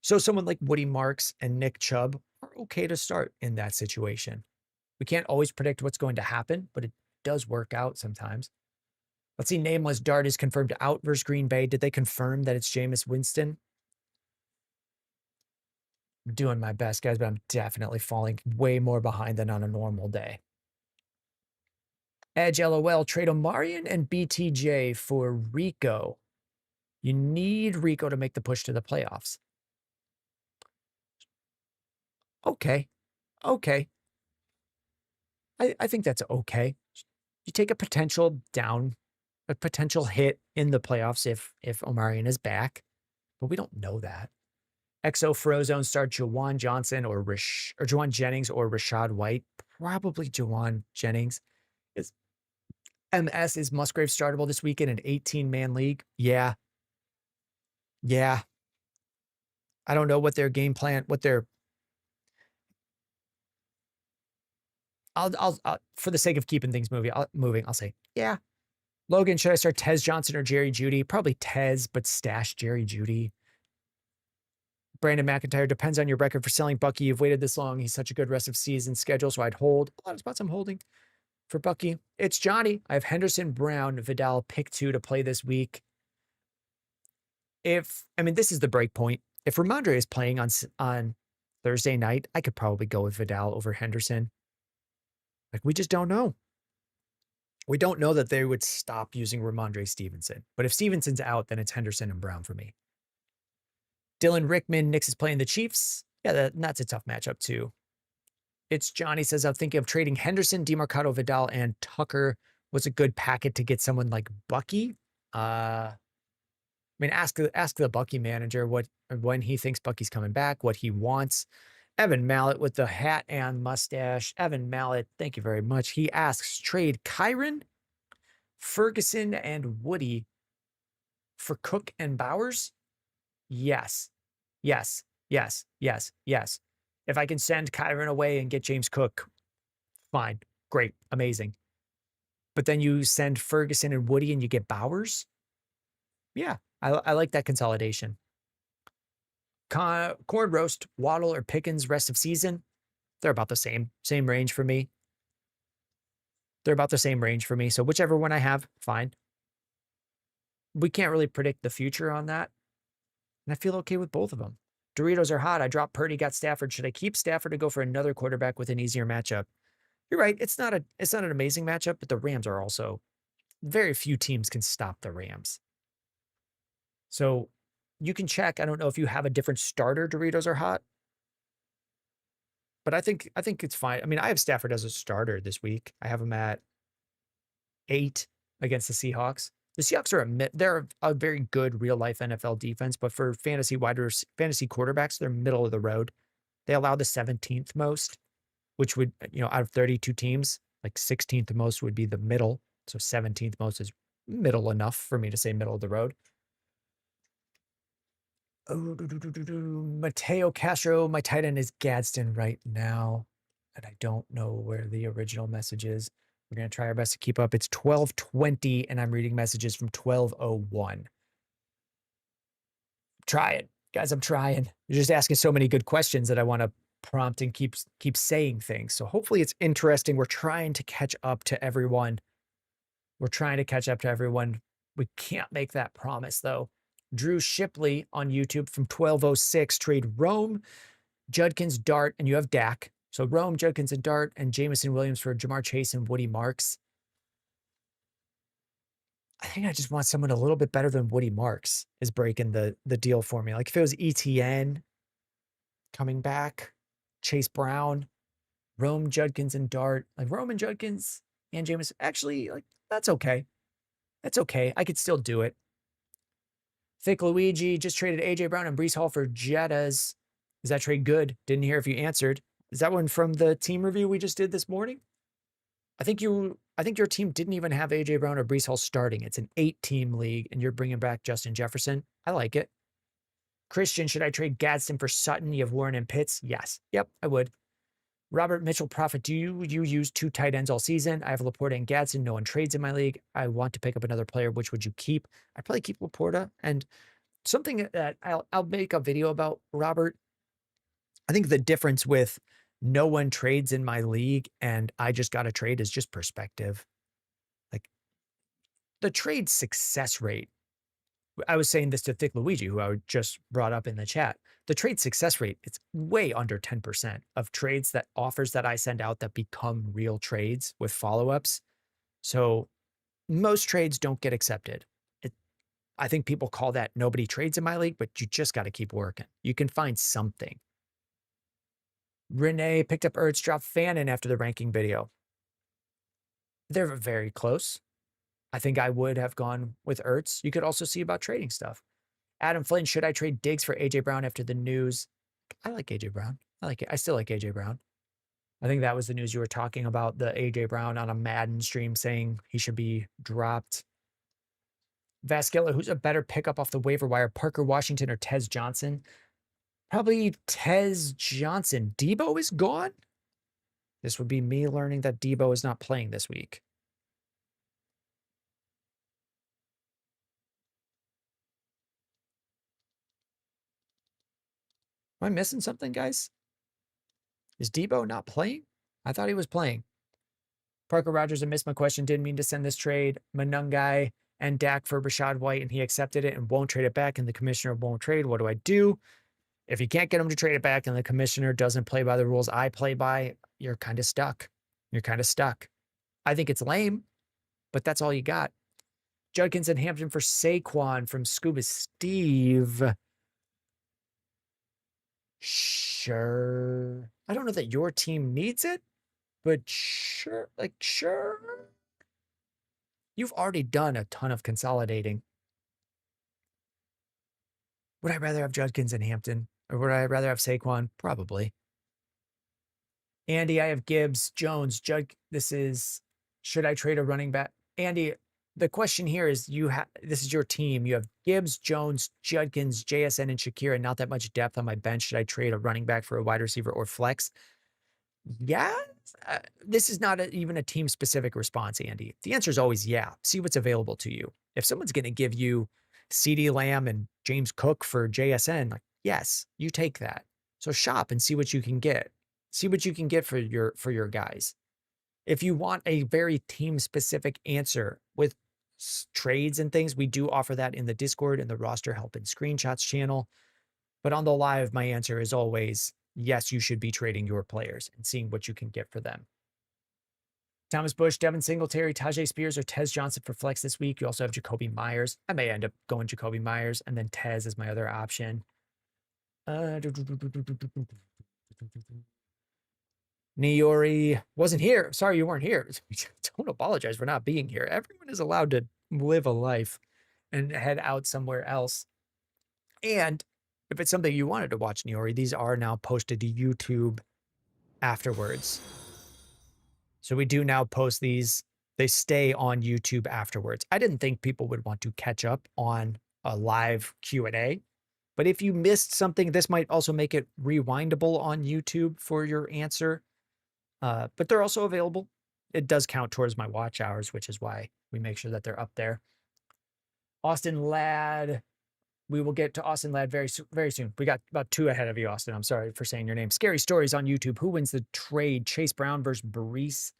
So someone like Woody Marks and Nick Chubb are okay to start in that situation. We can't always predict what's going to happen, but it does work out sometimes. Let's see. Nameless Dart is confirmed out versus Green Bay. Did they confirm that it's Jameis Winston? I'm doing my best, guys, but I'm definitely falling way more behind than on a normal day. Edge LOL, trade Omarion and BTJ for Rico. You need Rico to make the push to the playoffs. Okay. I think that's okay. You take a potential hit in the playoffs if Omarion is back, but we don't know that. XO Frozone start Jawan Johnson or Jawan Jennings or Rashad White. Probably Jawan Jennings. Is Musgrave startable this week in an 18-man league? Yeah. I don't know what their game plan, I'll for the sake of keeping things moving, I'll say, yeah. Logan, should I start Tez Johnson or Jerry Jeudy? Probably Tez, but stash Jerry Jeudy. Brandon McIntyre, depends on your record for selling Bucky. You've waited this long. He's such a good rest of season schedule, so I'd hold. A lot of spots I'm holding for Bucky. It's Johnny. I have Henderson, Brown, Vidal, pick 2 to play this week. This is the break point. If Ramondre is playing on Thursday night, I could probably go with Vidal over Henderson. We just don't know. We don't know that they would stop using Ramondre Stevenson. But if Stevenson's out, then it's Henderson and Brown for me. Dylan Rickman, Knicks is playing the Chiefs. Yeah, that's a tough matchup too. It's Johnny says, I'm thinking of trading Henderson, DeMarcado, Vidal, and Tucker. What's a good packet to get someone like Bucky? Ask the Bucky manager when he thinks Bucky's coming back, what he wants. Evan Mallet with the hat and mustache. Evan Mallet, thank you very much. He asks, trade Kyron, Ferguson, and Woody for Cook and Bowers? Yes. If I can send Kyron away and get James Cook, fine, great, amazing. But then you send Ferguson and Woody and you get Bowers? Yeah, I like that consolidation. Corn roast, Waddle or Pickens rest of season. They're about the same range for me. So whichever one I have, fine. We can't really predict the future on that. And I feel okay with both of them. Doritos are hot. I dropped Purdy, got Stafford. Should I keep Stafford to go for another quarterback with an easier matchup? You're right. It's not an amazing matchup, but the Rams are also, very few teams can stop the Rams. So you can check. I don't know if you have a different starter Doritos are hot, but I think it's fine. I mean, I have Stafford as a starter this week. I have him at 8 against the Seahawks. The Seahawks are they're a very good real life NFL defense, but for fantasy quarterbacks, they're middle of the road. They allow the 17th most, which would, out of 32 teams, like 16th most would be the middle. So 17th most is middle enough for me to say middle of the road. Oh, Mateo Castro, my tight end is Gadsden right now. And I don't know where the original message is. We're going to try our best to keep up. It's 12:20 and I'm reading messages from 12:01. Try it. Guys, I'm trying. You're just asking so many good questions that I want to prompt and keep saying things. So hopefully it's interesting. We're trying to catch up to everyone. We can't make that promise though. Drew Shipley on YouTube from 12:06 trade Rome, Judkins, Dart, and you have Dak. So Rome, Judkins, and Dart, and Jamison Williams for Jamar Chase and Woody Marks. I think I just want someone a little bit better than Woody Marks is breaking the deal for me. Like if it was ETN coming back, Chase Brown, Rome, Judkins, and Dart, like Rome and Judkins and Jameis, actually, like that's okay. That's okay. I could still do it. Thick Luigi just traded AJ Brown and Brees Hall for Jettas. Is that trade good? Didn't hear if you answered. Is that one from the team review we just did this morning? I think your team didn't even have AJ Brown or Brees Hall starting. It's an 8-team league, and you're bringing back Justin Jefferson. I like it. Christian, should I trade Gadsden for Sutton? You have Warren and Pitts? Yes. Yep, I would. Robert Mitchell Prophet, do you use 2 tight ends all season? I have Laporta and Gadsden. No one trades in my league. I want to pick up another player. Which would you keep? I'd probably keep Laporta. And something that I'll make a video about, Robert. I think the difference with no one trades in my league and I just got a trade is just perspective. Like the trade success rate. I was saying this to Thick Luigi, who I just brought up in the chat. The trade success rate, it's way under 10% of trades that offers that I send out that become real trades with follow-ups. So most trades don't get accepted. I think people call that nobody trades in my league, but you just got to keep working. You can find something. Renee picked up Ertz, dropped Fannin after the ranking video. They're very close. I think I would have gone with Ertz. You could also see about trading stuff. Adam Flynn, should I trade Diggs for AJ Brown after the news? I like AJ Brown. I like it. I still like AJ Brown. I think that was the news you were talking about, the AJ Brown on a Madden stream saying he should be dropped. Vasquilla, who's a better pickup off the waiver wire, Parker Washington or Tez Johnson? Probably Tez Johnson. Debo is gone? This would be me learning that Debo is not playing this week. Am I missing something, guys? Is Debo not playing? I thought he was playing. Parker Rogers, I missed my question. Didn't mean to send this trade. Manungai and Dak for Rashad White, and he accepted it and won't trade it back, and the commissioner won't trade. What do I do? If you can't get him to trade it back and the commissioner doesn't play by the rules I play by, you're kind of stuck. You're kind of stuck. I think it's lame, but that's all you got. Judkins and Hampton for Saquon from Scuba Steve. Sure. I don't know that your team needs it, but sure. Like, sure. You've already done a ton of consolidating. Would I rather have Judkins and Hampton? Or would I rather have Saquon? Probably. Andy, I have Gibbs, Jones, this is, should I trade a running back? Andy, the question here is this is your team. You have Gibbs, Jones, Judkins, JSN, and Shakira, not that much depth on my bench. Should I trade a running back for a wide receiver or flex? Yeah. This is not even a team specific response, Andy. The answer is always yeah. See what's available to you. If someone's going to give you CeeDee Lamb and James Cook for JSN, like, yes, you take that. So shop and see what you can get. See what you can get for your guys. If you want a very team specific answer with trades and things, we do offer that in the Discord and the roster help and screenshots channel. But on the live, my answer is always yes, you should be trading your players and seeing what you can get for them. Thomas Bush, Devin Singletary, Tajay Spears, or Tez Johnson for flex this week. You also have Jacoby Myers. I may end up going Jacoby Myers and then Tez as my other option. Niori wasn't here. Sorry you weren't here. Don't apologize for not being here. Everyone is allowed to live a life and head out somewhere else. And if it's something you wanted to watch, Niori, these are now posted to YouTube afterwards. So we do now post these. They stay on YouTube afterwards. I didn't think people would want to catch up on a live Q&A, but if you missed something, this might also make it rewindable on YouTube for your answer. But they're also available. It does count towards my watch hours, which is why we make sure that they're up there. Austin Ladd. We will get to Austin Ladd very soon. We got about 2 ahead of you, Austin. I'm sorry for saying your name. Scary Stories on YouTube. Who wins the trade? Chase Brown versus Brees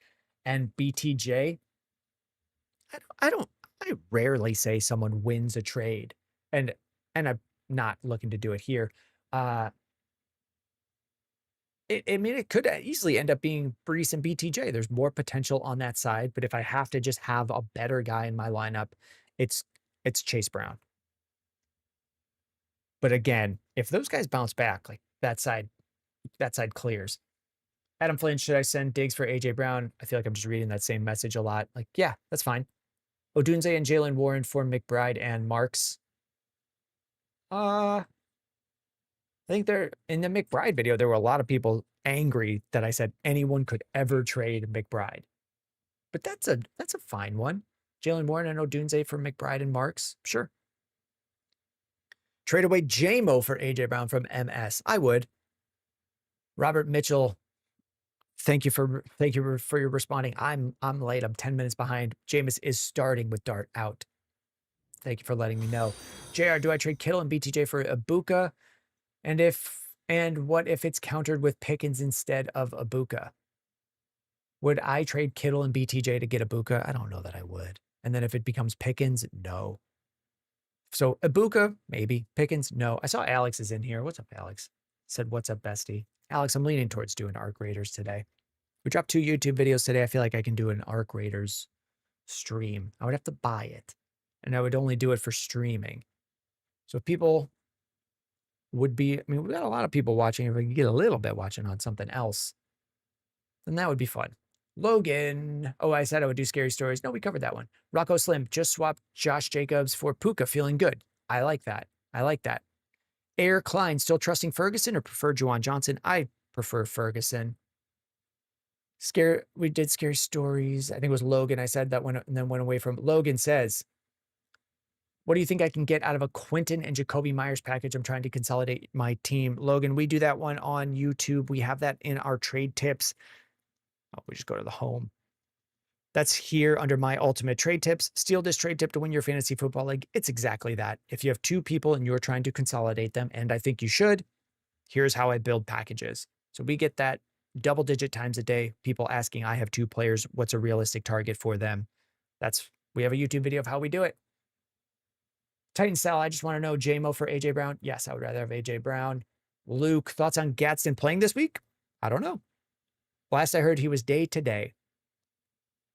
and BTJ. I rarely say someone wins a trade, and I'm not looking to do it here. I mean, it could easily end up being Brees and BTJ. There's more potential on that side, but if I have to just have a better guy in my lineup, it's Chase Brown. But again, if those guys bounce back, like that side clears. Adam Flynn, should I send Diggs for AJ Brown? I feel like I'm just reading that same message a lot. Like, yeah, that's fine. Odunze and Jalen Warren for McBride and Marks. I think they're in the McBride video. There were a lot of people angry that I said anyone could ever trade McBride, but that's a fine one. Jalen Warren and Odunze for McBride and Marks, sure. Trade away JMO for AJ Brown from MS. I would. Robert Mitchell, thank you for your responding. I'm late. I'm 10 minutes behind. Jameis is starting with Dart out. Thank you for letting me know. JR, do I trade Kittle and BTJ for Ibuka? And what if it's countered with Pickens instead of Ibuka? Would I trade Kittle and BTJ to get Ibuka? I don't know that I would. And then if it becomes Pickens, no. So Ibuka, maybe. Pickens, no. I saw Alex is in here. What's up, Alex? Said, what's up, bestie? Alex, I'm leaning towards doing Arc Raiders today. We dropped 2 YouTube videos today. I feel like I can do an Arc Raiders stream. I would have to buy it, and I would only do it for streaming. So if people would be, I mean, we got a lot of people watching. If we can get a little bit watching on something else, then that would be fun. Logan. Oh, I said I would do Scary Stories. No, we covered that one. Rocco Slim just swapped Josh Jacobs for Puka. Feeling good. I like that. I like that. Air Klein, still trusting Ferguson or prefer Juwan Johnson? I prefer Ferguson. We did Scary Stories. I think it was Logan. I said that one and then went away from. Logan says, what do you think I can get out of a Quentin and Jacoby Myers package? I'm trying to consolidate my team. Logan, we do that one on YouTube. We have that in our trade tips. Oh, we just go to the home. That's here under my ultimate trade tips. Steal this trade tip to win your fantasy football league. It's exactly that. If you have 2 people and you're trying to consolidate them, and I think you should, here's how I build packages. So we get that double-digit times a day. People asking, I have 2 players. What's a realistic target for them? We have a YouTube video of how we do it. Titan Sal, I just want to know JMO for AJ Brown. Yes, I would rather have AJ Brown. Luke, thoughts on Gadsden playing this week? I don't know. Last I heard, he was day to day.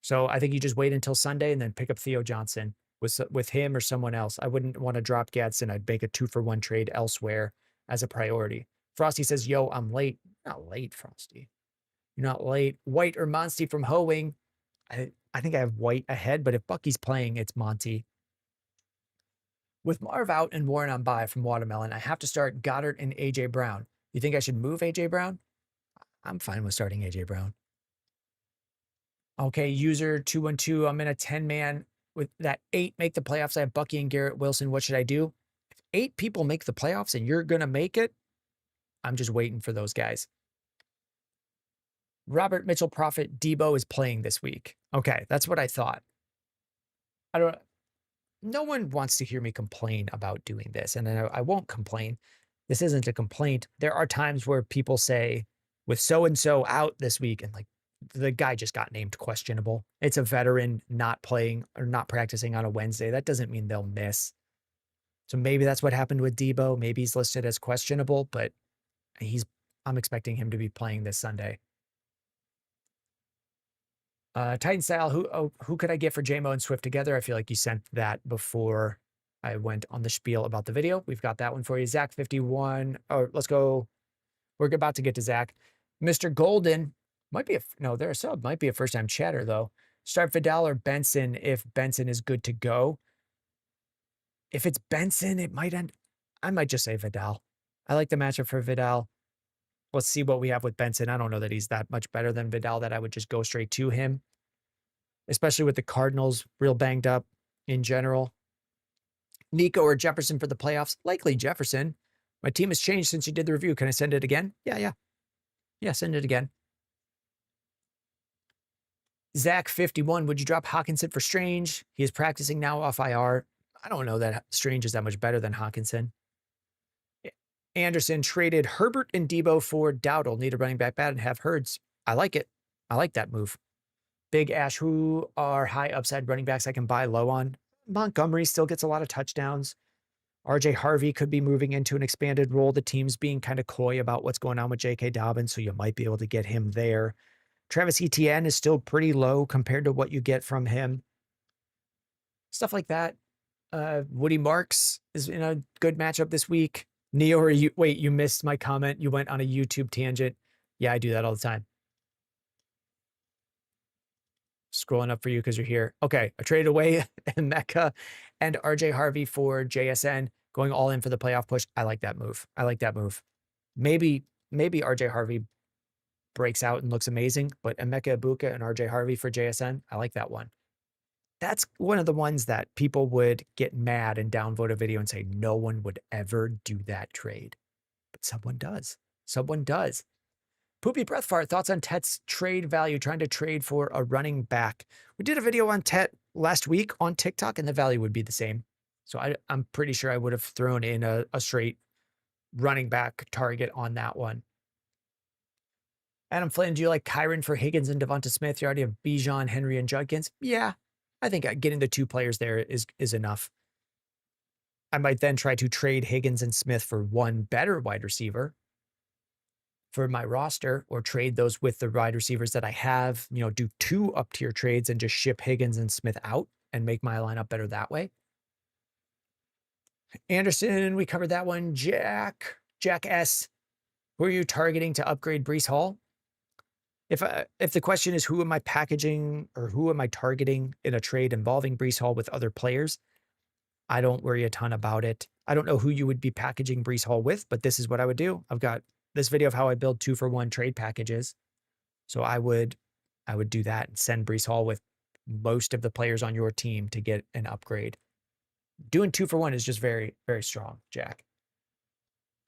So I think you just wait until Sunday and then pick up Theo Johnson with him or someone else. I wouldn't want to drop Gadsden. I'd make a 2-for-1 trade elsewhere as a priority. Frosty says, yo, I'm late. You're not late, Frosty. You're not late. White or Monsty from Hoeing. I think I have White ahead, but if Bucky's playing, it's Monty. With Marv out and Warren on bye from Watermelon, I have to start Goddard and AJ Brown. You think I should move AJ Brown? I'm fine with starting AJ Brown. Okay, user 212. I'm in a 10-man with that 8 make the playoffs. I have Bucky and Garrett Wilson. What should I do? If 8 people make the playoffs and you're going to make it, I'm just waiting for those guys. Robert Mitchell Prophet Debo is playing this week. Okay, that's what I thought. No one wants to hear me complain about doing this, and I won't complain. This isn't a complaint. There are times where people say, with so-and-so out this week, and like, the guy just got named questionable. It's a veteran not playing or not practicing on a Wednesday. That doesn't mean they'll miss. So maybe that's what happened with Debo. Maybe he's listed as questionable, but I'm expecting him to be playing this Sunday. Titan style, who could I get for JMO and Swift together? I feel like you sent that before I went on the spiel about the video. We've got that one for you. Zach 51. Oh, let's go. We're about to get to Zach. Mr. Golden might be no, they're a sub. Might be a first time chatter though. Start Vidal or Benson if Benson is good to go. If it's Benson, it might end. I might just say Vidal. I like the matchup for Vidal. Let's see what we have with Benson. I don't know that he's that much better than Vidal that I would just go straight to him, especially with the Cardinals real banged up in general. Nico or Jefferson for the playoffs? Likely Jefferson. My team has changed since you did the review. Can I send it again? Yeah, send it again. Zach 51. Would you drop Hawkinson for Strange? He is practicing now off IR. I don't know that Strange is that much better than Hawkinson. Anderson traded Herbert and Debo for Dowdle. Need a running back bad and have Hurts. I like it. I like that move. Big Ash, who are high upside running backs I can buy low on? Montgomery still gets a lot of touchdowns. RJ Harvey could be moving into an expanded role. The team's being kind of coy about what's going on with J.K. Dobbins, so you might be able to get him there. Travis Etienne is still pretty low compared to what you get from him. Stuff like that. Woody Marks is in a good matchup this week. Neo, or you wait, you missed my comment. You went on a YouTube tangent. Yeah, I do that all the time. Scrolling up for you because you're here. Okay, I traded away Mecca and RJ Harvey for JSN, going all in for the playoff push. I like that move. I like that move. Maybe RJ Harvey breaks out and looks amazing, but Emeka Ibuka and RJ Harvey for JSN, I like that one. That's one of the ones that people would get mad and downvote a video and say no one would ever do that trade. But someone does. Someone does. Poopy Breath Fart, thoughts on Tet's trade value, trying to trade for a running back. We did a video on Tet last week on TikTok and the value would be the same. So I'm pretty sure I would have thrown in a straight running back target on that one. Adam Flynn, do you like Kyron for Higgins and Devonta Smith? You already have Bijan, Henry, and Judkins. Yeah, I think getting the 2 players there is enough. I might then try to trade Higgins and Smith for one better wide receiver for my roster, or trade those with the wide receivers that I have, do 2 up-tier trades and just ship Higgins and Smith out and make my lineup better that way. Anderson, we covered that one. Jack S, who are you targeting to upgrade Breece Hall? If the question is who am I packaging or who am I targeting in a trade involving Breece Hall with other players, I don't worry a ton about it. I don't know who you would be packaging Breece Hall with, but this is what I would do. I've got this video of how I build 2-for-1 trade packages. So I would do that and send Breece Hall with most of the players on your team to get an upgrade. Doing 2-for-1 is just very, very strong, Jack.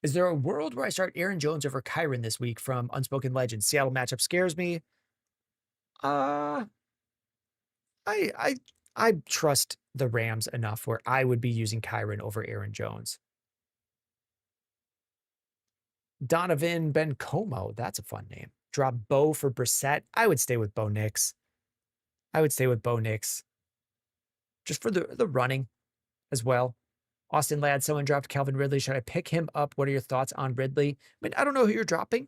Is there a world where I start Aaron Jones over Kyron this week from Unspoken Legends? Seattle matchup scares me. I trust the Rams enough where I would be using Kyron over Aaron Jones. Donovan Bencomo, that's a fun name. Drop Bo for Brissett. I would stay with Bo Nix. Just for the running as well. Austin Ladd, someone dropped Calvin Ridley. Should I pick him up? What are your thoughts on Ridley? I mean, I don't know who you're dropping.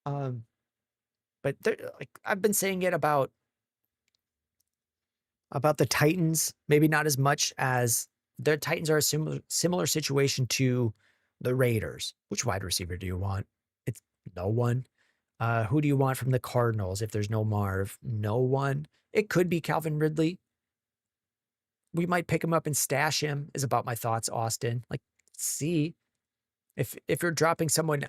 But I've been saying it about the Titans, maybe not as much as the Titans are a similar situation to the Raiders. Which wide receiver do you want? It's no one. Who do you want from the Cardinals if there's no Marv? No one. It could be Calvin Ridley. We might pick him up and stash him is about my thoughts, Austin. See if you're dropping someone,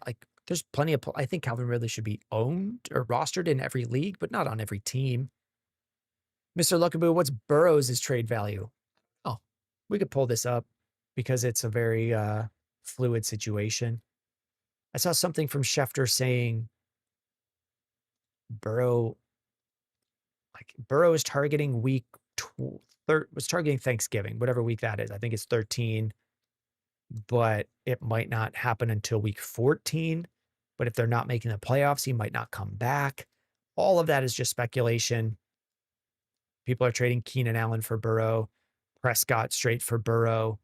there's plenty of, I think Calvin Ridley should be owned or rostered in every league, but not on every team. Mr. Luckaboo, what's Burrow's trade value? Oh, we could pull this up because it's a very fluid situation. I saw something from Schefter saying Burrow is targeting was targeting Thanksgiving, whatever week that is. I think it's 13, but it might not happen until week 14. But if they're not making the playoffs, he might not come back. All of that is just speculation. People are trading Keenan Allen for Burrow, Prescott straight for Burrow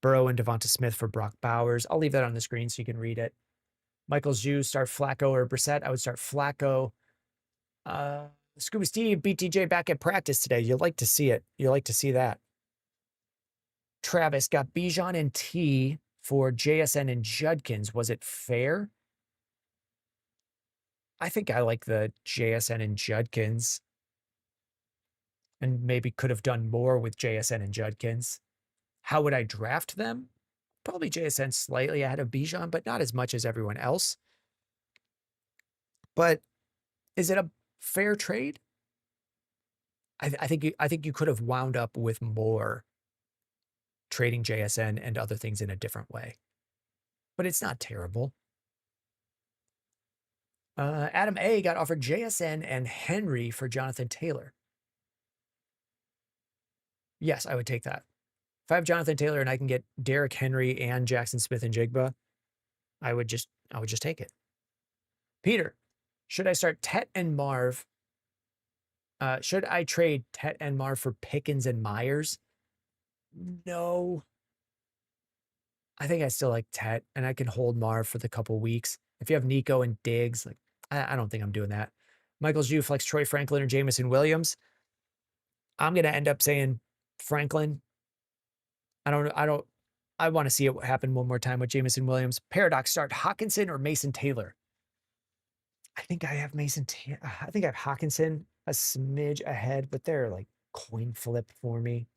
and Devonta Smith for Brock Bowers. I'll leave that on the screen so you can read it. Michael Zhu, start Flacco or Brissett. I would start Flacco. Scuba Steve beat DJ back at practice today. You like to see it. You like to see that. Travis got Bijan and T for JSN and Judkins. Was it fair? I think I like the JSN and Judkins, and maybe could have done more with JSN and Judkins. How would I draft them? Probably JSN slightly ahead of Bijan, but not as much as everyone else. But is it a fair trade? I think you could have wound up with more trading JSN and other things in a different way, but it's not terrible. Adam A got offered JSN and Henry for Jonathan Taylor. Yes, I would take that. If I have Jonathan Taylor and I can get Derrick Henry and Jackson Smith and Jigba, I would just take it. Peter, should I start Tet and Marv? Should I trade Tet and Marv for Pickens and Myers? No. I think I still like Tet, and I can hold Marv for the couple weeks. If you have Nico and Diggs, like I don't think I'm doing that. Michael's Jew flex Troy Franklin or Jamison Williams. I'm gonna end up saying Franklin. I want to see it happen one more time with Jamison Williams. Paradox start Hawkinson or Mason Taylor. I think I have I think I have Hawkinson a smidge ahead, but they're like coin flip for me.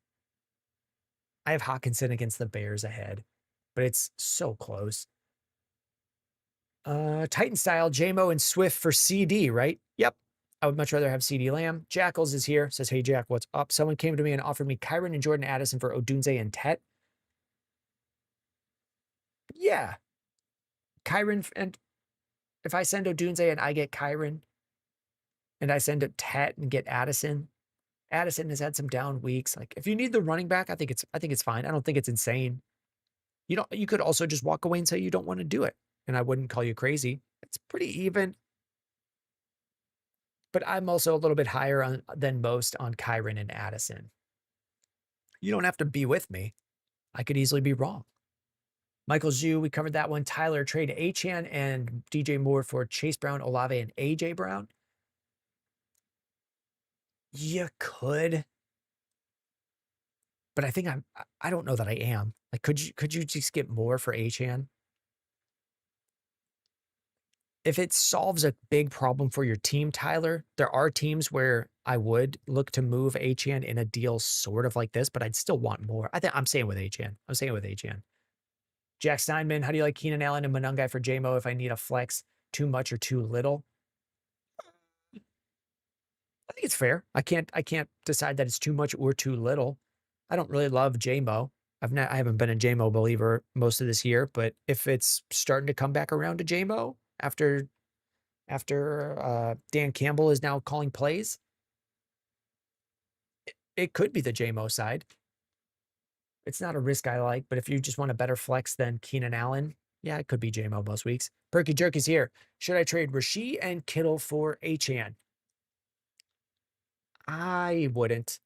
I have Hawkinson against the Bears ahead, but it's so close. Titan style, JMO and Swift for CD, right? Yep. I would much rather have CeeDee Lamb. Jackals is here. Says, hey, Jack, what's up? Someone came to me and offered me Kyron and Jordan Addison for Odunze and Tet. Yeah. Kyron, and if I send Odunze and I get Kyron, and I send a Tet and get Addison, Addison has had some down weeks. Like, if you need the running back, I think it's fine. I don't think it's insane. You could also just walk away and say you don't want to do it, and I wouldn't call you crazy. It's pretty even. But I'm also a little bit higher than most on Kyron and Addison. You don't have to be with me. I could easily be wrong. Michael Zhu, we covered that one. Tyler, trade Achane and DJ Moore for Chase Brown, Olave, and AJ Brown. You could, but I think I don't know that I am. Like, could you just get more for Achane? If it solves a big problem for your team, Tyler, there are teams where I would look to move Achane in a deal sort of like this, but I'd still want more. I'm staying with Achane. I'm staying with Achane. Jack Steinman, how do you like Keenan Allen and Monungai for JMO if I need a flex too much or too little? I think it's fair. I can't decide that it's too much or too little. I don't really love JMO. I haven't been a JMO believer most of this year, but if it's starting to come back around to JMO after Dan Campbell is now calling plays, it could be the JMO side. It's not a risk I like, but if you just want a better flex than Keenan Allen, yeah, it could be JMO most weeks. Perky Jerk is here. Should I trade Rasheed and Kittle for Achane? I wouldn't.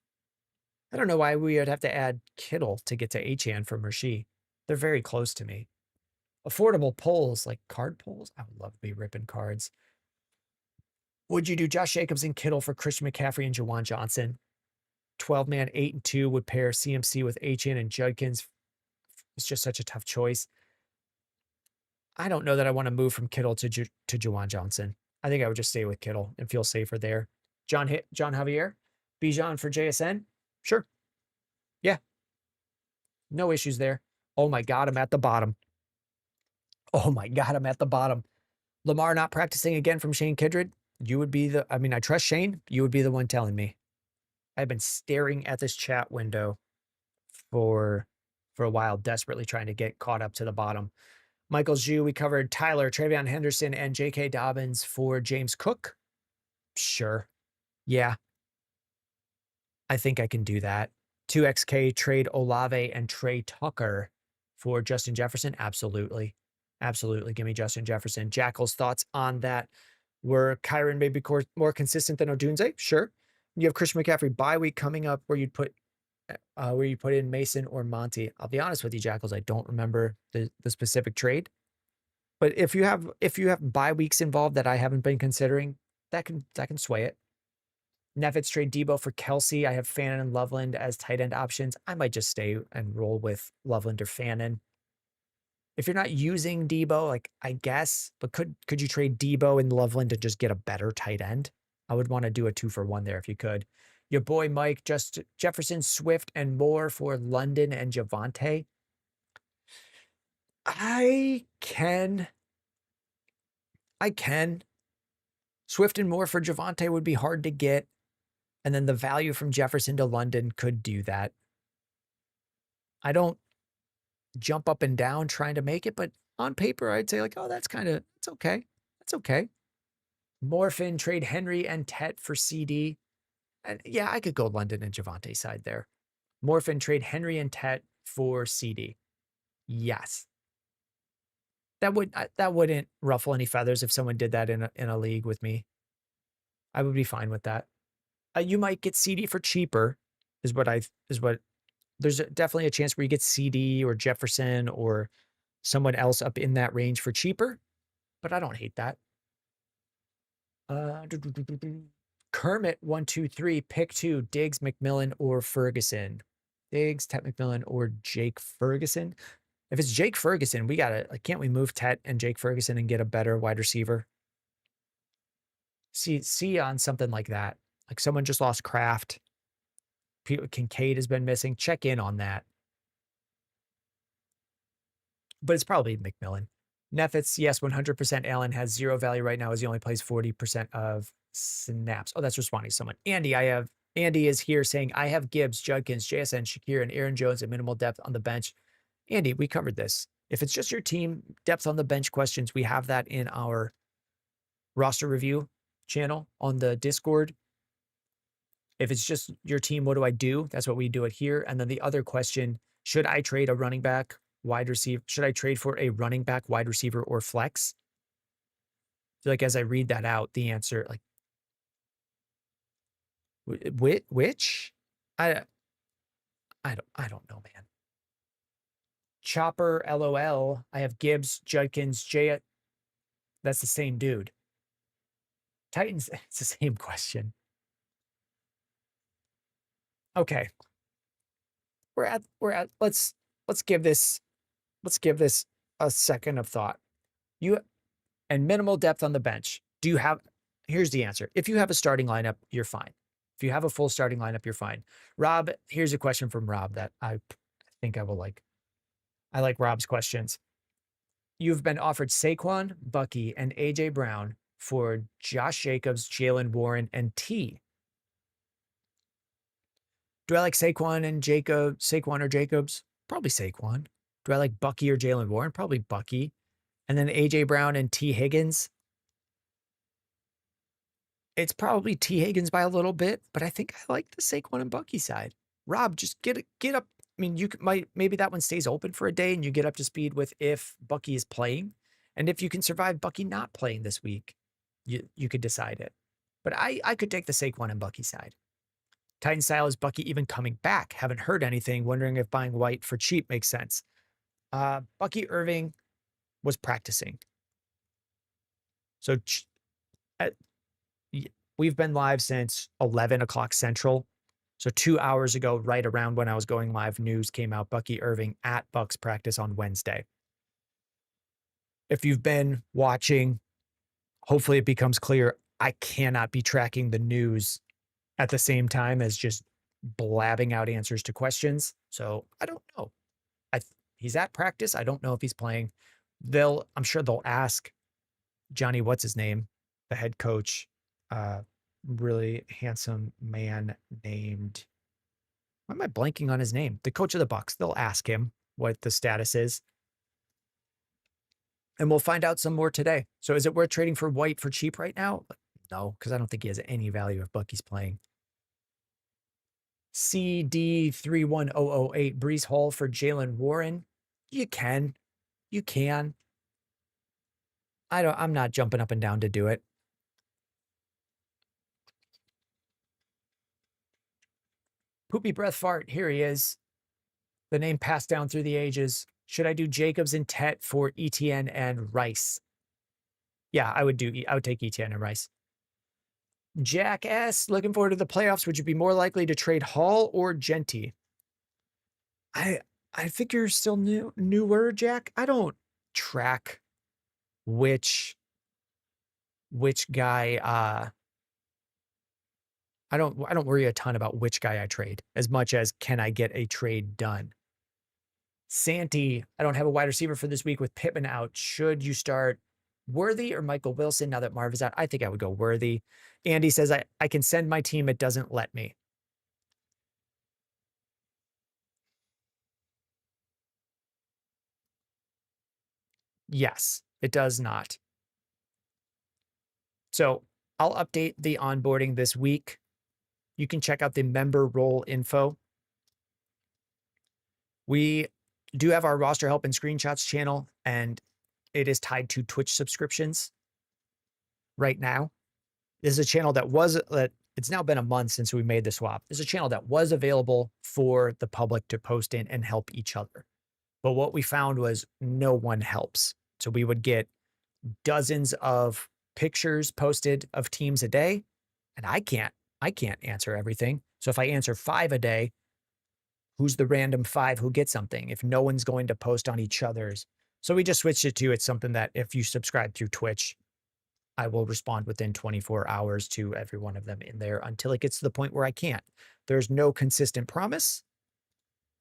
I don't know why we would have to add Kittle to get to Achane from Rasheed. They're very close to me. Affordable polls, like card polls. I would love to be ripping cards. Would you do Josh Jacobs and Kittle for Christian McCaffrey and Jawan Johnson? 12-man, 8 and 2 would pair CMC with Achane and Judkins. It's just such a tough choice. I don't know that I want to move from Kittle to Jawan Johnson. I think I would just stay with Kittle and feel safer there. John Javier, Bijan for JSN. Sure. Yeah. No issues there. Oh my God, I'm at the bottom. Oh my God, I'm at the bottom. Lamar not practicing again from Shane Kindred. You would be I trust Shane. You would be the one telling me. I've been staring at this chat window for a while, desperately trying to get caught up to the bottom. Michael Zhu, we covered Tyler, Travion Henderson, and J.K. Dobbins for James Cook. Sure. Yeah. I think I can do that. 2XK trade Olave and Trey Tucker for Justin Jefferson. Absolutely. Absolutely. Give me Justin Jefferson. Jackal's thoughts on that. Were Kyron maybe more consistent than Odunze? Sure. You have Christian McCaffrey bye week coming up where you put in Mason or Monty. I'll be honest with you, Jackals. I don't remember the specific trade. But if you have bye weeks involved that I haven't been considering, that can sway it. Neffets trade Debo for Kelsey. I have Fannin and Loveland as tight end options. I might just stay and roll with Loveland or Fannin. If you're not using Debo, like I guess, but could you trade Debo and Loveland to just get a better tight end? I would want to do a 2-for-1 there if you could. Your boy Mike, just Jefferson, Swift, and more for London and Javonte. I can. Swift and more for Javonte would be hard to get. And then the value from Jefferson to London could do that. I don't jump up and down trying to make it, but on paper, I'd say like, oh, it's okay. That's okay. Morphin, trade Henry and Tet for CD. And yeah, I could go London and Javonte side there. Morphin, trade Henry and Tet for CD. Yes. That wouldn't ruffle any feathers if someone did that in a league with me. I would be fine with that. You might get CD for cheaper, there's definitely a chance where you get CD or Jefferson or someone else up in that range for cheaper, but I don't hate that. Kermit 123, pick 2, Diggs, McMillan, or Ferguson. Diggs, Tet McMillan, or Jake Ferguson. If it's Jake Ferguson, we gotta can't we move Tet and Jake Ferguson and get a better wide receiver? See on something like that. Like someone just lost Kraft. Kincaid has been missing. Check in on that. But it's probably McMillan. Neffets, yes, 100%. Allen has 0 value right now as he only plays 40% of snaps. Oh, that's responding to someone. Andy is here saying, I have Gibbs, Judkins, JSN, Shakir, and Aaron Jones at minimal depth on the bench. Andy, we covered this. If it's just your team, depth on the bench questions, we have that in our roster review channel on the Discord. If it's just your team, what do I do? That's what we do it here. And then the other question, should I trade a running back, wide receiver? Should I trade for a running back, wide receiver, or flex? I feel like as I read that out, the answer, like, which? I don't know, man. Chopper, LOL. I have Gibbs, Judkins, Jay. That's the same dude. Titans, it's the same question. Okay. Let's give this a second of thought. And minimal depth on the bench. Here's the answer. If you have a starting lineup, you're fine. If you have a full starting lineup, you're fine. Rob, here's a question from Rob that I think I will like. I like Rob's questions. You've been offered Saquon, Bucky, and AJ Brown for Josh Jacobs, Jalen Warren, and T. Do I like Saquon or Jacobs? Probably Saquon. Do I like Bucky or Jalen Warren? Probably Bucky. And then AJ Brown and T Higgins. It's probably T Higgins by a little bit, but I think I like the Saquon and Bucky side. Rob, just get up. I mean, maybe that one stays open for a day and you get up to speed with if Bucky is playing. And if you can survive Bucky not playing this week, you could decide it. But I could take the Saquon and Bucky side. Titan style is Bucky even coming back. Haven't heard anything. Wondering if buying White for cheap makes sense. Bucky Irving was practicing. So we've been live since 11 o'clock Central. So 2 hours ago, right around when I was going live, news came out, Bucky Irving at Bucks practice on Wednesday. If you've been watching, hopefully it becomes clear, I cannot be tracking the news at the same time as just blabbing out answers to questions. So I don't know. He's at practice. I don't know if he's playing. I'm sure they'll ask Johnny, what's his name? The head coach, really handsome man named, why am I blanking on his name? The coach of the Bucks. They'll ask him what the status is. And we'll find out some more today. So is it worth trading for White for cheap right now? No, because I don't think he has any value if Bucky's playing. CD31008, Brees Hall for Jalen Warren. You can. I'm not jumping up and down to do it. Poopy breath fart. Here he is. The name passed down through the ages. Should I do Jacobs and Tet for ETN and Rice? Yeah, I would take ETN and Rice. Jack S. Looking forward to the playoffs. Would you be more likely to trade Hall or Genty? I I think you're still newer, Jack. I don't track which guy I don't worry a ton about which guy I trade as much as can I get a trade done. Santi, I don't have a wide receiver for this week with Pittman out. Should you start Worthy or Michael Wilson now that Marv is out? I think I would go Worthy. Andy says I can send my team, it doesn't let me. Yes, it does not. So I'll update the onboarding this week. You can check out the member role info. We do have our roster help and screenshots channel, and it is tied to Twitch subscriptions right now. This is a channel that it's now been a month since we made the swap. This is a channel that was available for the public to post in and help each other. But what we found was no one helps. So we would get dozens of pictures posted of teams a day, and I can't answer everything. So if I answer 5 a day, who's the random 5 who gets something if no one's going to post on each other's? So we just switched it to it's something that if you subscribe through Twitch, I will respond within 24 hours to every one of them in there until it gets to the point where I can't. There's no consistent promise,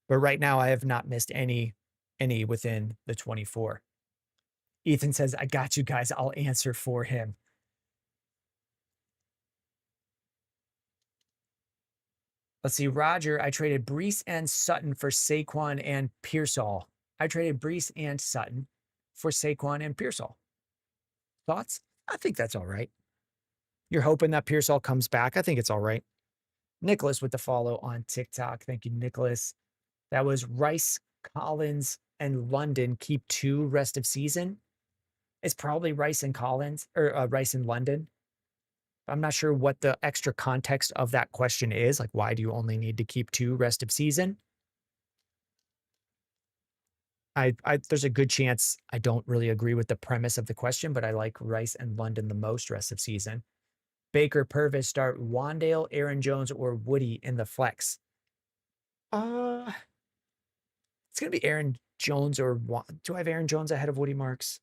but right now I have not missed any within the 24. Ethan says, I got you guys. I'll answer for him. Let's see. Roger, I traded Brees and Sutton for Saquon and Pearsall. I traded Brees and Sutton for Saquon and Pearsall. Thoughts? I think that's all right. You're hoping that Pearsall comes back. I think it's all right. Nicholas with the follow on TikTok. Thank you, Nicholas. That was Rice, Collins, and London keep 2 rest of season. It's probably Rice and Collins or Rice and London. I'm not sure what the extra context of that question is. Like, why do you only need to keep 2 rest of season? There's a good chance I don't really agree with the premise of the question, but I like Rice and London the most rest of season. Baker, Purvis start Wandale, Aaron Jones, or Woody in the flex. It's gonna be Aaron Jones or do I have Aaron Jones ahead of Woody Marks?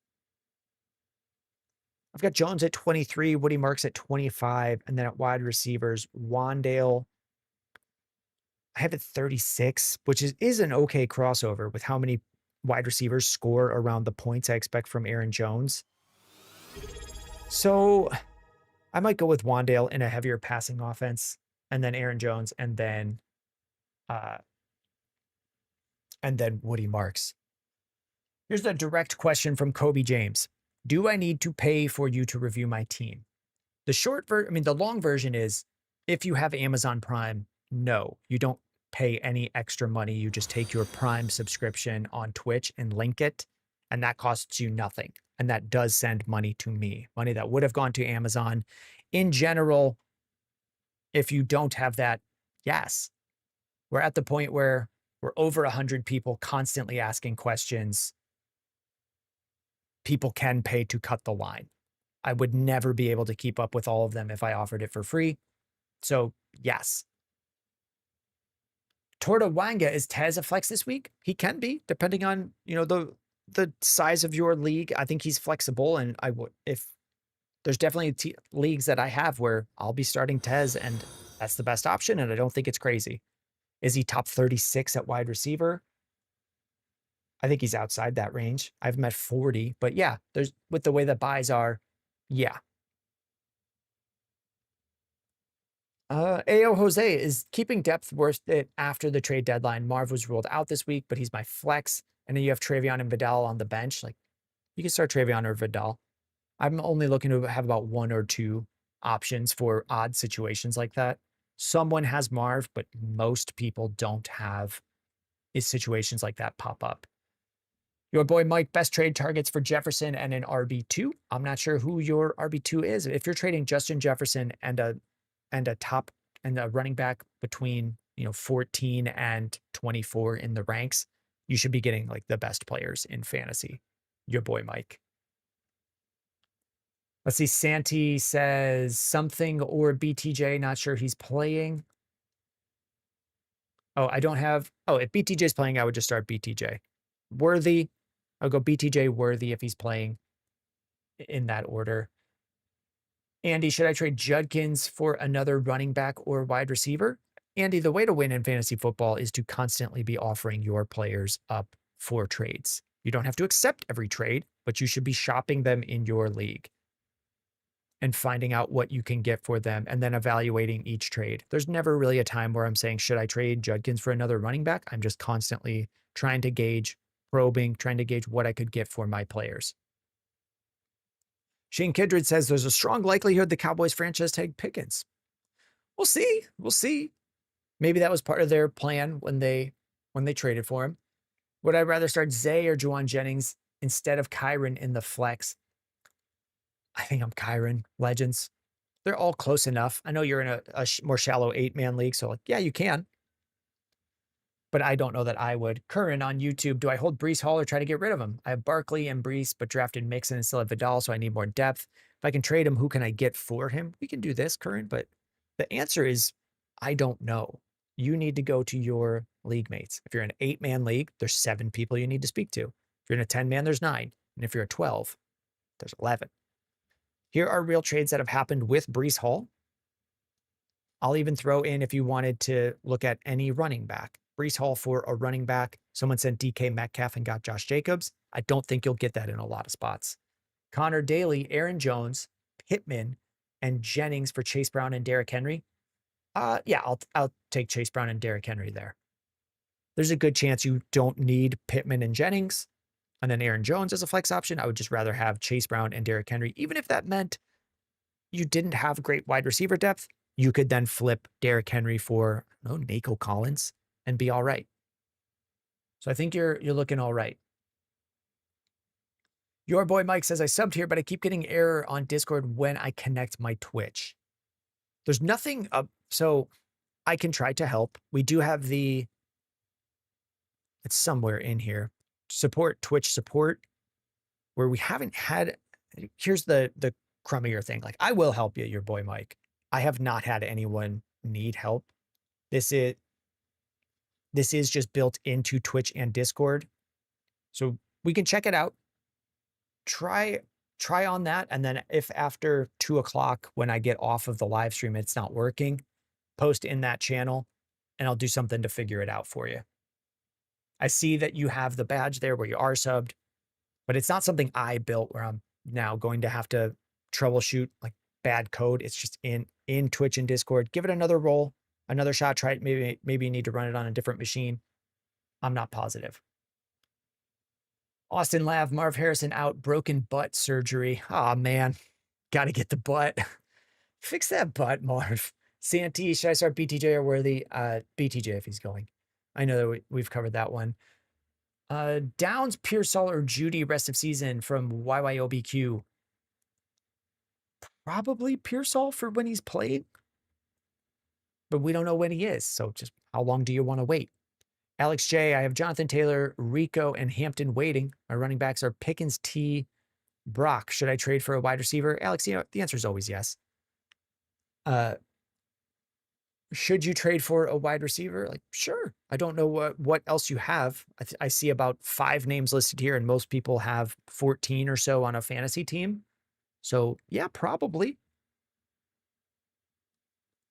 I've got Jones at 23, Woody Marks at 25, and then at wide receivers, Wandale. I have it 36, which is an okay crossover with how many wide receivers score around the points I expect from Aaron Jones. So I might go with Wandale in a heavier passing offense, and then Aaron Jones, and then Woody Marks. Here's a direct question from Kobe James. Do I need to pay for you to review my team? The long version is if you have Amazon Prime, no, you don't pay any extra money. You just take your Prime subscription on Twitch and link it, and that costs you nothing. And that does send money to me, money that would have gone to Amazon. In general, if you don't have that, yes, we're at the point where we're over 100 people constantly asking questions. People can pay to cut the line. I would never be able to keep up with all of them if I offered it for free. So yes. Torta Wanga, is Tez a flex this week? He can be, depending on, the size of your league. I think he's flexible, and if there's definitely leagues that I have where I'll be starting Tez, and that's the best option, and I don't think it's crazy. Is he top 36 at wide receiver? I think he's outside that range. I have him at 40, but yeah, with the way that buys are, yeah. AO Jose, is keeping depth worth it after the trade deadline? Marv was ruled out this week, but he's my flex. And then you have Travion and Vidal on the bench. Like, you can start Travion or Vidal. I'm only looking to have about 1 or 2 options for odd situations like that. Someone has Marv, but most people don't have situations like that pop up. Your boy Mike, best trade targets for Jefferson and an RB2. I'm not sure who your RB2 is. If you're trading Justin Jefferson and a running back between 14 and 24 in the ranks, you should be getting like the best players in fantasy. Your boy Mike. Let's see. Santi says something or BTJ. Not sure he's playing. Oh, I don't have. Oh, if BTJ's playing, I would just start BTJ. Worthy. I'll go BTJ Worthy if he's playing in that order. Andy, should I trade Judkins for another running back or wide receiver? Andy, the way to win in fantasy football is to constantly be offering your players up for trades. You don't have to accept every trade, but you should be shopping them in your league and finding out what you can get for them and then evaluating each trade. There's never really a time where I'm saying, should I trade Judkins for another running back? I'm just constantly trying to gauge, probing, trying to gauge what I could get for my players. Shane Kindred says there's a strong likelihood the Cowboys franchise tag Pickens. We'll see. We'll see. Maybe that was part of their plan when they traded for him. Would I rather start Zay or Juwan Jennings instead of Kyron in the flex? I think I'm Kyron. Legends. They're all close enough. I know you're in a more shallow 8-man league, so like, yeah, you can. But I don't know that I would. Curran on YouTube, do I hold Breece Hall or try to get rid of him? I have Barkley and Breece, but drafted Mixon and still have Vidal, so I need more depth. If I can trade him, who can I get for him? We can do this, Curran, but the answer is I don't know. You need to go to your league mates. If you're in an 8-man league, there's 7 people you need to speak to. If you're in a 10-man, there's 9. And if you're a 12, there's 11. Here are real trades that have happened with Breece Hall. I'll even throw in if you wanted to look at any running back. Breece Hall for a running back. Someone sent DK Metcalf and got Josh Jacobs. I don't think you'll get that in a lot of spots. Connor Daly, Aaron Jones, Pittman, and Jennings for Chase Brown and Derrick Henry. Yeah, I'll take Chase Brown and Derrick Henry there. There's a good chance you don't need Pittman and Jennings, and then Aaron Jones as a flex option. I would just rather have Chase Brown and Derrick Henry, even if that meant you didn't have great wide receiver depth. You could then flip Derrick Henry for Nico Collins and be all right. So I think you're looking all right. Your boy Mike says I subbed here, but I keep getting error on Discord when I connect my Twitch. There's nothing up, so I can try to help. We do have it's somewhere in here, support, Twitch support, where we haven't had, here's the crummier thing. Like, I will help you, your boy Mike. I have not had anyone need help. This is just built into Twitch and Discord. So we can check it out. Try on that. And then if after 2:00, when I get off of the live stream, it's not working, post in that channel and I'll do something to figure it out for you. I see that you have the badge there where you are subbed, but it's not something I built where I'm now going to have to troubleshoot like bad code. It's just in Twitch and Discord. Give it another roll, another shot. Try it. Maybe you need to run it on a different machine. I'm not positive. Austin Lav, Marv Harrison out, broken butt surgery. Oh man, got to get the butt. Fix that butt, Marv. Santee, should I start BTJ or Worthy? BTJ if he's going. I know that we've covered that one. Downs, Pearsall, or Judy rest of season from YYOBQ. Probably Pearsall for when he's played, but we don't know when he is. So just how long do you want to wait? Alex J, I have Jonathan Taylor, Rico, and Hampton waiting. My running backs are Pickens, T, Brock. Should I trade for a wide receiver? Alex, the answer is always yes. Should you trade for a wide receiver? Like, sure. I don't know what else you have. I see about 5 names listed here, and most people have 14 or so on a fantasy team. So yeah, probably.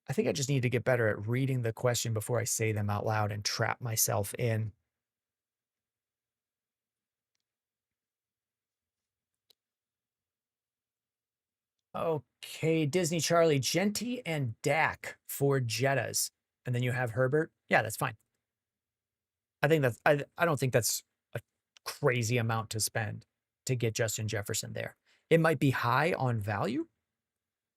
I think I just need to get better at reading the question before I say them out loud and trap myself in. Okay, Disney Charlie, Genty and Dak for Jettas. And then you have Herbert. Yeah, that's fine. I think that's I don't think that's a crazy amount to spend to get Justin Jefferson there. It might be high on value.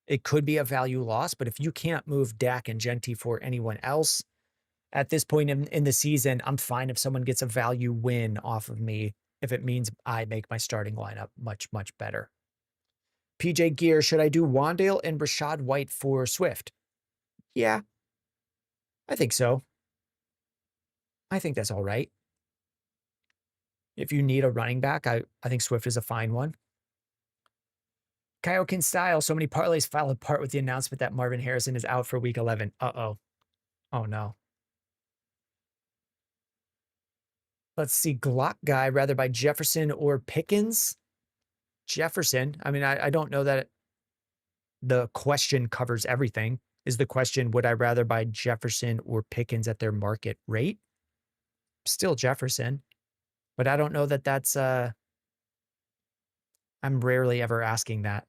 It could be a value loss, but if you can't move Dak and Genty for anyone else at this point in the season, I'm fine if someone gets a value win off of me if it means I make my starting lineup much, much better. PJ Gear, should I do Wandale and Rashad White for Swift? Yeah, I think so. I think that's all right. If you need a running back, I think Swift is a fine one. Kyokin style. So many parlays fell apart with the announcement that Marvin Harrison is out for week 11. Uh-oh. Oh, no. Let's see. Glock guy, rather by Jefferson or Pickens. Jefferson. I mean, I don't know that the question covers everything. Is the question, would I rather buy Jefferson or Pickens at their market rate? Still Jefferson. But I don't know that that's, I'm rarely ever asking that.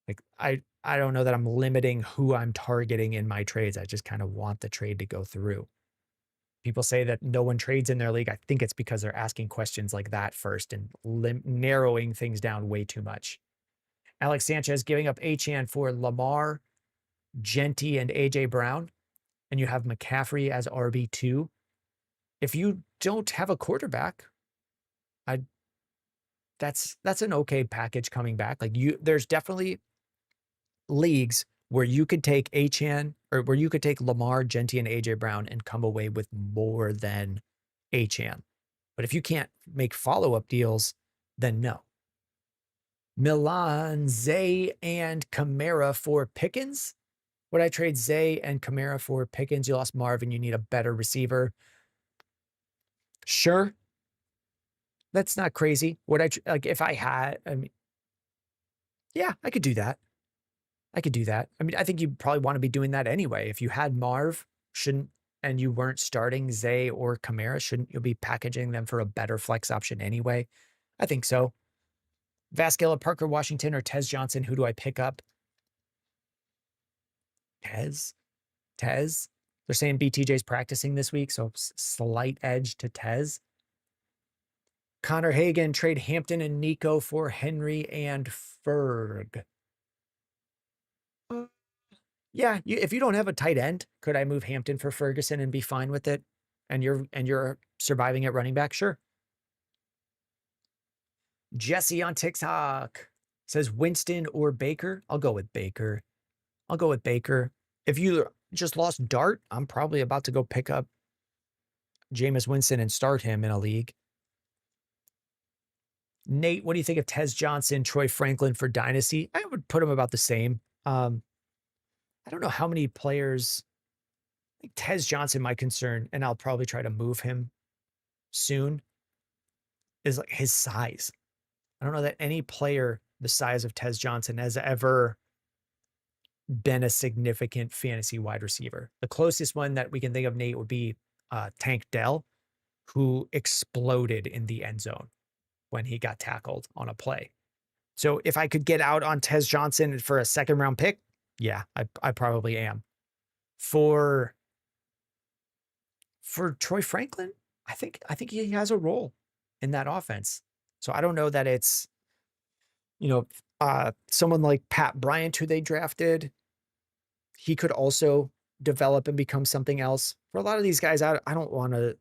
Like, I don't know that I'm limiting who I'm targeting in my trades. I just kind of want the trade to go through. People say that no one trades in their league. I think it's because they're asking questions like that first and narrowing things down way too much. Alex Sanchez giving up Achane for Lamar, Genty, and AJ Brown. And you have McCaffrey as RB2. If you don't have a quarterback, that's an okay package coming back. Like, there's definitely leagues where you could take Achane, or where you could take Lamar, Genty, and AJ Brown and come away with more than Achane. But if you can't make follow-up deals, then no. Milan, Zay, and Kamara for Pickens. Would I trade Zay and Kamara for Pickens? You lost Marvin. You need a better receiver. Sure. That's not crazy. Would I, like, if I had, I mean, yeah, I could do that. I could do that. I mean, I think you probably want to be doing that anyway. If you had Marv, and you weren't starting Zay or Kamara, shouldn't you be packaging them for a better flex option anyway? I think so. Vasquilla, Parker Washington, or Tez Johnson, who do I pick up? Tez. They're saying BTJ's practicing this week, so slight edge to Tez. Connor Hagan, trade Hampton and Nico for Henry and Ferg. Yeah, if you don't have a tight end, could I move Hampton for Ferguson and be fine with it? And you're surviving at running back? Sure. Jesse on TikTok says Winston or Baker. I'll go with Baker. If you just lost Dart, I'm probably about to go pick up Jameis Winston and start him in a league. Nate, what do you think of Tez Johnson, Troy Franklin for Dynasty? I would put him about the same. I don't know how many players. I think Tez Johnson, my concern, and I'll probably try to move him soon, is like his size. I don't know that any player the size of Tez Johnson has ever been a significant fantasy wide receiver. The closest one that we can think of, Nate, would be Tank Dell, who exploded in the end zone when he got tackled on a play. So if I could get out on Tez Johnson for a second round pick, yeah, I probably am. For Troy Franklin, I think he has a role in that offense. So I don't know that it's, someone like Pat Bryant, who they drafted. He could also develop and become something else. For a lot of these guys, I don't want to.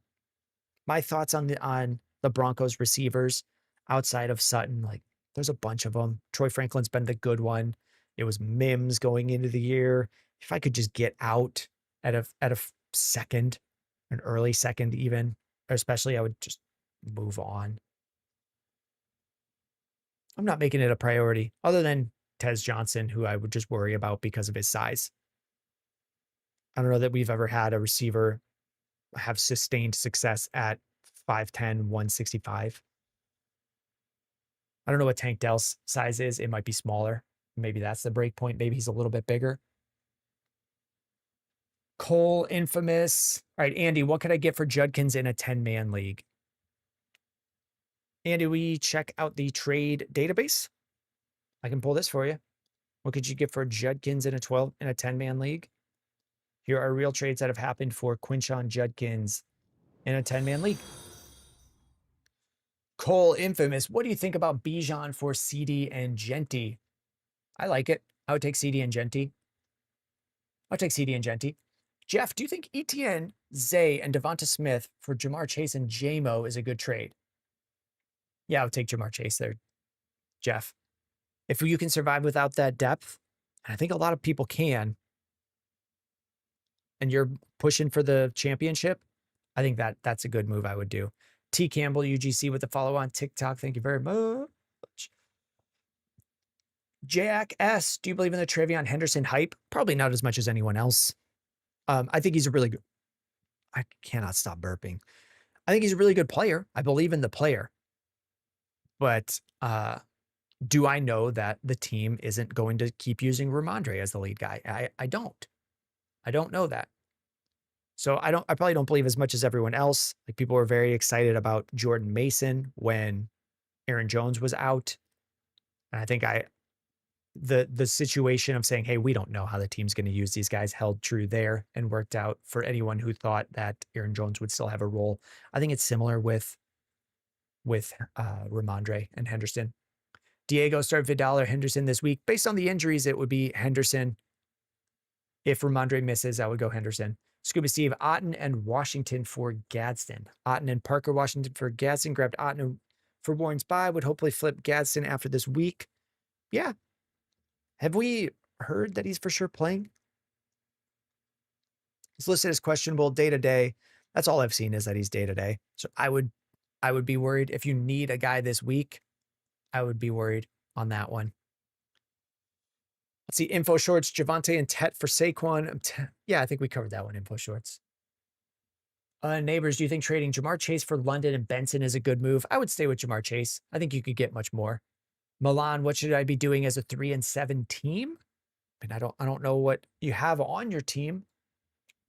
My thoughts on the Broncos receivers outside of Sutton, like, there's a bunch of them. Troy Franklin's been the good one. It was Mims going into the year. If I could just get out at a second, an early second even, especially, I would just move on. I'm not making it a priority other than Tez Johnson, who I would just worry about because of his size. I don't know that we've ever had a receiver have sustained success at 5'10", 165. I don't know what Tank Dell's size is. It might be smaller. Maybe that's the break point. Maybe he's a little bit bigger. Cole, infamous. All right, Andy, what could I get for Judkins in a 10-man league? Andy, we check out the trade database. I can pull this for you. What could you get for Judkins in a 10-man league? Here are real trades that have happened for Quinshon Judkins in a 10-man league. Cole, infamous. What do you think about Bijan for CeeDee and Genty? I like it. I would take CeeDee and Genty. Jeff, do you think ETN, Zay, and Devonta Smith for Jamar Chase and JMO is a good trade? Yeah, I would take Jamar Chase there, Jeff. If you can survive without that depth, and I think a lot of people can, and you're pushing for the championship, I think that's a good move I would do. T. Campbell, UGC with the follow on TikTok. Thank you very much. Jack S, do you believe in the Travion Henderson hype? Probably not as much as anyone else. I think he's a really good. I cannot stop burping. I think he's a really good player. I believe in the player, but do I know that the team isn't going to keep using Ramondre as the lead guy? I don't. I don't know that. So I probably don't believe as much as everyone else. Like people were very excited about Jordan Mason when Aaron Jones was out. And I think the situation of saying, hey, we don't know how the team's going to use these guys held true there and worked out for anyone who thought that Aaron Jones would still have a role. I think it's similar with Ramondre and Henderson. Diego, start Vidal or Henderson this week. Based on the injuries, it would be Henderson. If Ramondre misses, I would go Henderson. Scuba Steve, Otten and Washington for Gadsden. Otten and Parker, Washington for Gadsden. Grabbed Otten for Warren's bye. Would hopefully flip Gadsden after this week. Yeah. Have we heard that he's for sure playing? He's listed as questionable day to day. That's all I've seen is that he's day to day. So I would be worried if you need a guy this week. I would be worried on that one. Let's see, info shorts, Javante and Tet for Saquon. Yeah, I think we covered that one, info shorts. Neighbors, do you think trading Jamar Chase for London and Benson is a good move? I would stay with Jamar Chase. I think you could get much more. Milan, what should I be doing as a 3-7 team? I mean, I don't know what you have on your team,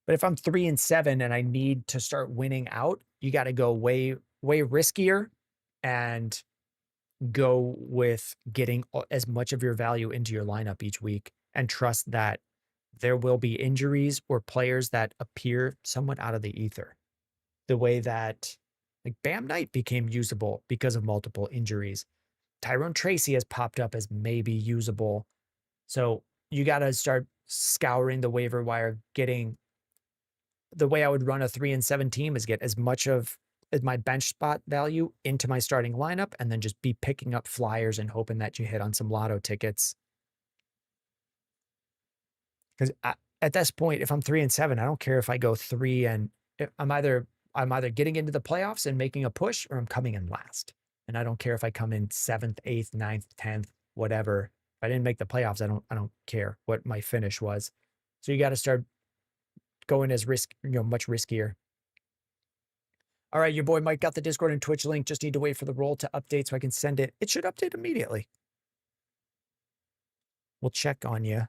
but if I'm 3-7 and I need to start winning out, you got to go way riskier and go with getting as much of your value into your lineup each week and trust that there will be injuries or players that appear somewhat out of the ether. The way that like Bam Knight became usable because of multiple injuries. Tyrone Tracy has popped up as maybe usable. So you got to start scouring the waiver wire, getting the way I would run a 3-7 team is get as much of my bench spot value into my starting lineup and then just be picking up flyers and hoping that you hit on some lotto tickets. Because at this point, if I'm 3-7, I don't care if I go 3 and I'm either getting into the playoffs and making a push or I'm coming in last. And I don't care if I come in 7th, 8th, 9th, 10th, whatever. If I didn't make the playoffs, I don't care what my finish was. So you got to start going as much riskier. All right, your boy Mike got the Discord and Twitch link. Just need to wait for the roll to update so I can send it. It should update immediately. We'll check on you.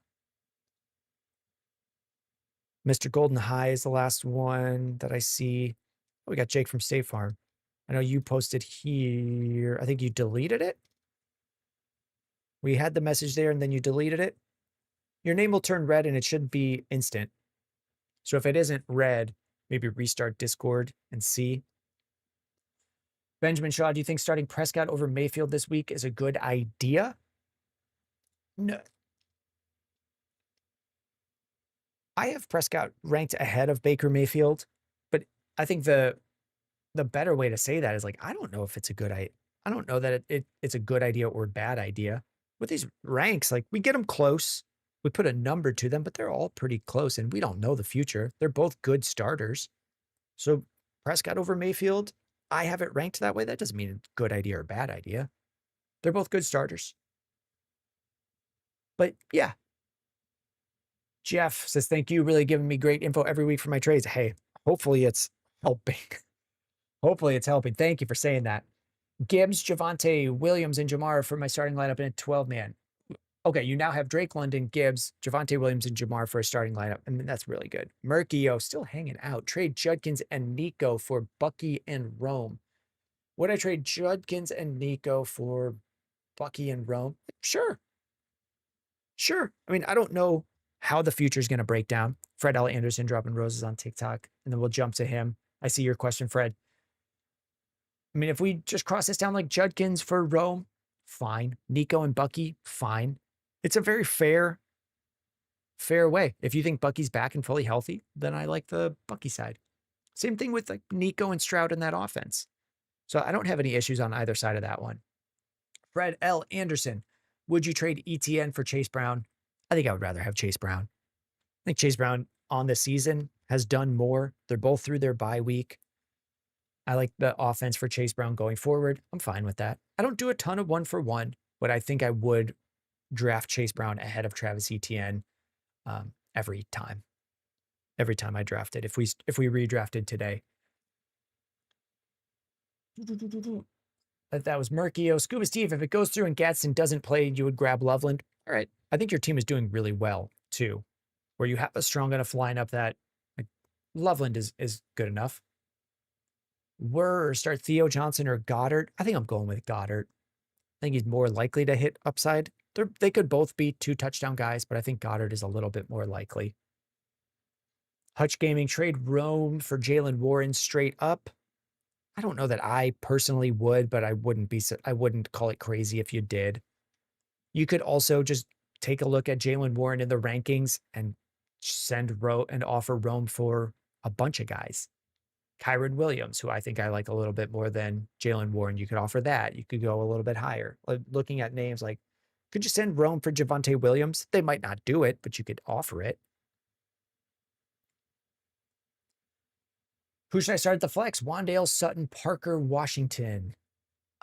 Mr. Golden High is the last one that I see. Oh, we got Jake from State Farm. I know you posted here. I think you deleted it. We had the message there and then you deleted it. Your name will turn red and it should be instant. So if it isn't red, maybe restart Discord and see. Benjamin Shaw, do you think starting Prescott over Mayfield this week is a good idea? No. I have Prescott ranked ahead of Baker Mayfield, but I think the better way to say that is like, I don't know if it's a good idea. I don't know that it's a good idea or a bad idea. With these ranks, like we get them close. We put a number to them, but they're all pretty close and we don't know the future. They're both good starters. So Prescott over Mayfield, I have it ranked that way. That doesn't mean a good idea or bad idea. They're both good starters. But yeah. Jeff says, thank you. Really giving me great info every week for my trades. Hey, hopefully it's helping. Hopefully it's helping. Thank you for saying that. Gibbs, Javante, Williams, and Jamar for my starting lineup in a 12-man. Okay, you now have Drake London, Gibbs, Javante Williams, and Jamar for a starting lineup. I mean, that's really good. Murkio still hanging out. Trade Judkins and Nico for Bucky and Rome. Would I trade Judkins and Nico for Bucky and Rome? Sure. Sure. I mean, I don't know how the future is going to break down. Fred L. Anderson dropping roses on TikTok, and then we'll jump to him. I see your question, Fred. I mean, if we just cross this down like Judkins for Rome, fine. Nico and Bucky, fine. It's a very fair way. If you think Bucky's back and fully healthy, then I like the Bucky side. Same thing with like Nico and Stroud in that offense. So I don't have any issues on either side of that one. Fred L. Anderson, would you trade ETN for Chase Brown? I think I would rather have Chase Brown. I think Chase Brown on the season has done more. They're both through their bye week. I like the offense for Chase Brown going forward. I'm fine with that. I don't do a ton of 1-for-1, but I think I would draft Chase Brown ahead of Travis Etienne every time. Every time I drafted. If we redrafted today. That was Murkio. Scuba Steve, if it goes through and Gadsden doesn't play, you would grab Loveland. All right. I think your team is doing really well, too, where you have a strong enough lineup that like, Loveland is good enough. Start Theo Johnson or Goddard. I think I'm going with Goddard. I think he's more likely to hit upside. They could both be 2 touchdown guys, but I think Goddard is a little bit more likely. Hutch Gaming, trade Rome for Jalen Warren straight up. I don't know that I personally would, but I wouldn't call it crazy if you did. You could also just take a look at Jalen Warren in the rankings and offer Rome for a bunch of guys. Kyron Williams, who I think I like a little bit more than Jalen Warren. You could offer that. You could go a little bit higher. Looking at names like, could you send Rome for Javonte Williams? They might not do it, but you could offer it. Who should I start at the flex? Wandale, Sutton, Parker, Washington.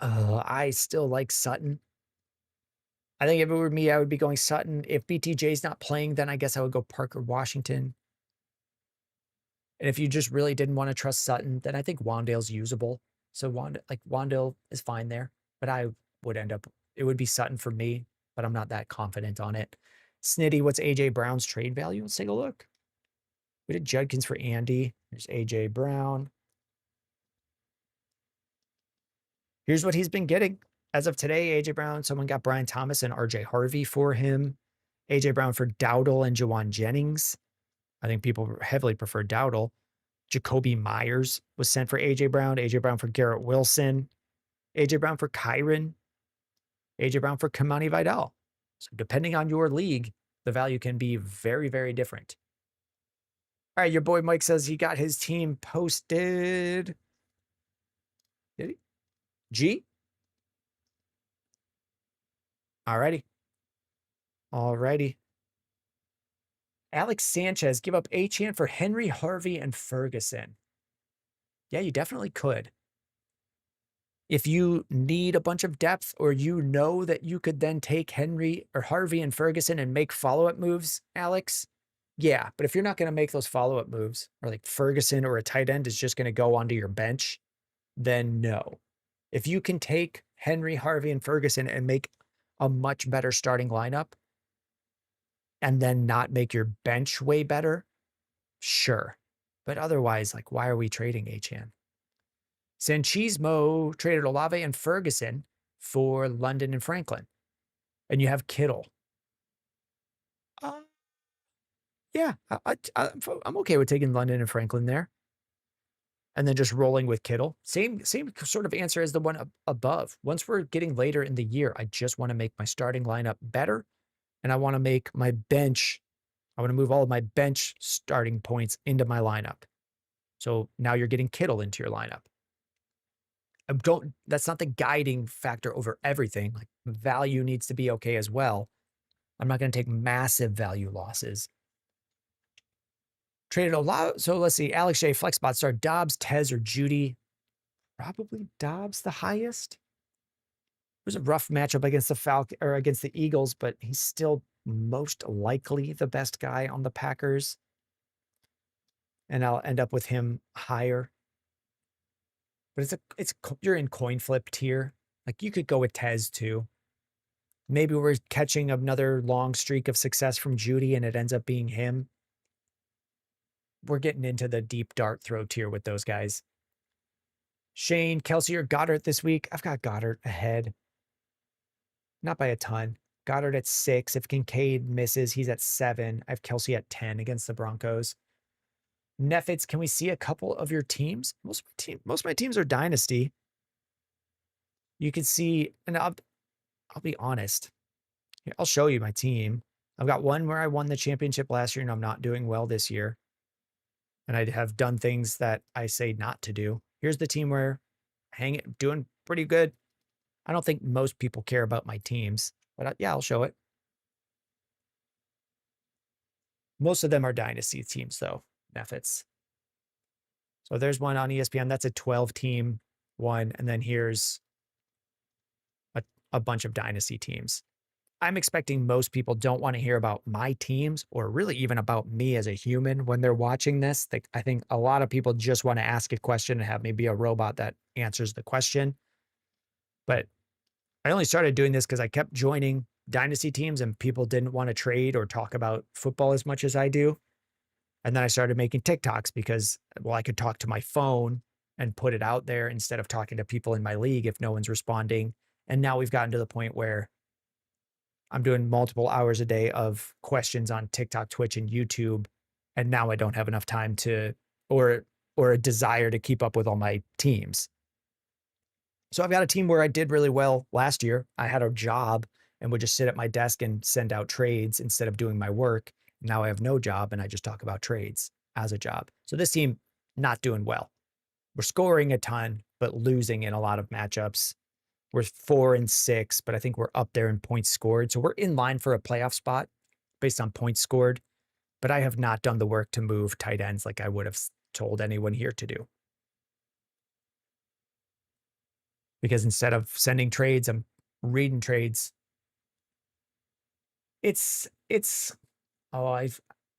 I still like Sutton. I think if it were me, I would be going Sutton. If BTJ's not playing, then I guess I would go Parker, Washington. And if you just really didn't want to trust Sutton, then I think Wandale's usable. So Wandale is fine there. But it would be Sutton for me, but I'm not that confident on it. Snitty, what's AJ Brown's trade value? Let's take a look. We did Judkins for Andy. There's AJ Brown. Here's what he's been getting. As of today, AJ Brown, someone got Brian Thomas and RJ Harvey for him. AJ Brown for Dowdle and Jawan Jennings. I think people heavily prefer Dowdle. Jacoby Myers was sent for AJ Brown. AJ Brown for Garrett Wilson. AJ Brown for Kyron. AJ Brown for Kamani Vidal. So depending on your league, the value can be very, very different. All right, your boy Mike says he got his team posted. Did he? G? Alrighty. Alrighty. Alex Sanchez, give up Achane for Henry, Harvey, and Ferguson. Yeah, you definitely could. If you need a bunch of depth, or you know that you could then take Henry or Harvey and Ferguson and make follow-up moves, Alex, yeah. But if you're not going to make those follow-up moves, or like Ferguson or a tight end is just going to go onto your bench, then no. If you can take Henry, Harvey, and Ferguson and make a much better starting lineup, and then not make your bench way better, sure. But otherwise, like, why are we trading Achane? Sanchismo traded Olave and Ferguson for London and Franklin. And you have Kittle. Yeah, I'm okay with taking London and Franklin there. And then just rolling with Kittle. Same sort of answer as the one above. Once we're getting later in the year, I just want to make my starting lineup better. And I want to make my bench, I want to move all of my bench starting points into my lineup. So now you're getting Kittle into your lineup. That's not the guiding factor over everything. Like, value needs to be okay as well. I'm not going to take massive value losses. Traded a lot. So let's see. Alex J, flex spot start Dobbs, Tez, or Judy. Probably Dobbs the highest. It was a rough matchup against against the Eagles, but he's still most likely the best guy on the Packers. And I'll end up with him higher. But you're in coin flip tier. Like, you could go with Tez too. Maybe we're catching another long streak of success from Judy and it ends up being him. We're getting into the deep dart throw tier with those guys. Shane, Kelsey, or Goddard this week? I've got Goddard ahead. Not by a ton. Goddard at 6. If Kincaid misses, he's at 7. I have Kelsey at 10 against the Broncos. Nefits, can we see a couple of your teams? Most of my teams are dynasty. You can see, and I'll be honest. I'll show you my team. I've got one where I won the championship last year and I'm not doing well this year. And I have done things that I say not to do. Here's the team where doing pretty good. I don't think most people care about my teams, but yeah, I'll show it. Most of them are dynasty teams though, Nefits. So there's one on ESPN. That's a 12-team one. And then here's a bunch of dynasty teams. I'm expecting most people don't want to hear about my teams or really even about me as a human when they're watching this. I think a lot of people just want to ask a question and have me be a robot that answers the question. But I only started doing this because I kept joining dynasty teams and people didn't want to trade or talk about football as much as I do. And then I started making TikToks because, well, I could talk to my phone and put it out there instead of talking to people in my league if no one's responding. And now we've gotten to the point where I'm doing multiple hours a day of questions on TikTok, Twitch, and YouTube. And now I don't have enough time to, or or a desire to keep up with all my teams. So I've got a team where I did really well last year. I had a job and would just sit at my desk and send out trades instead of doing my work. Now I have no job and I just talk about trades as a job. So this team not doing well. We're scoring a ton, but losing in a lot of matchups. We're 4-6, but I think we're up there in points scored. So we're in line for a playoff spot based on points scored. But I have not done the work to move tight ends like I would have told anyone here to do. Because instead of sending trades, I'm reading trades. It's oh, I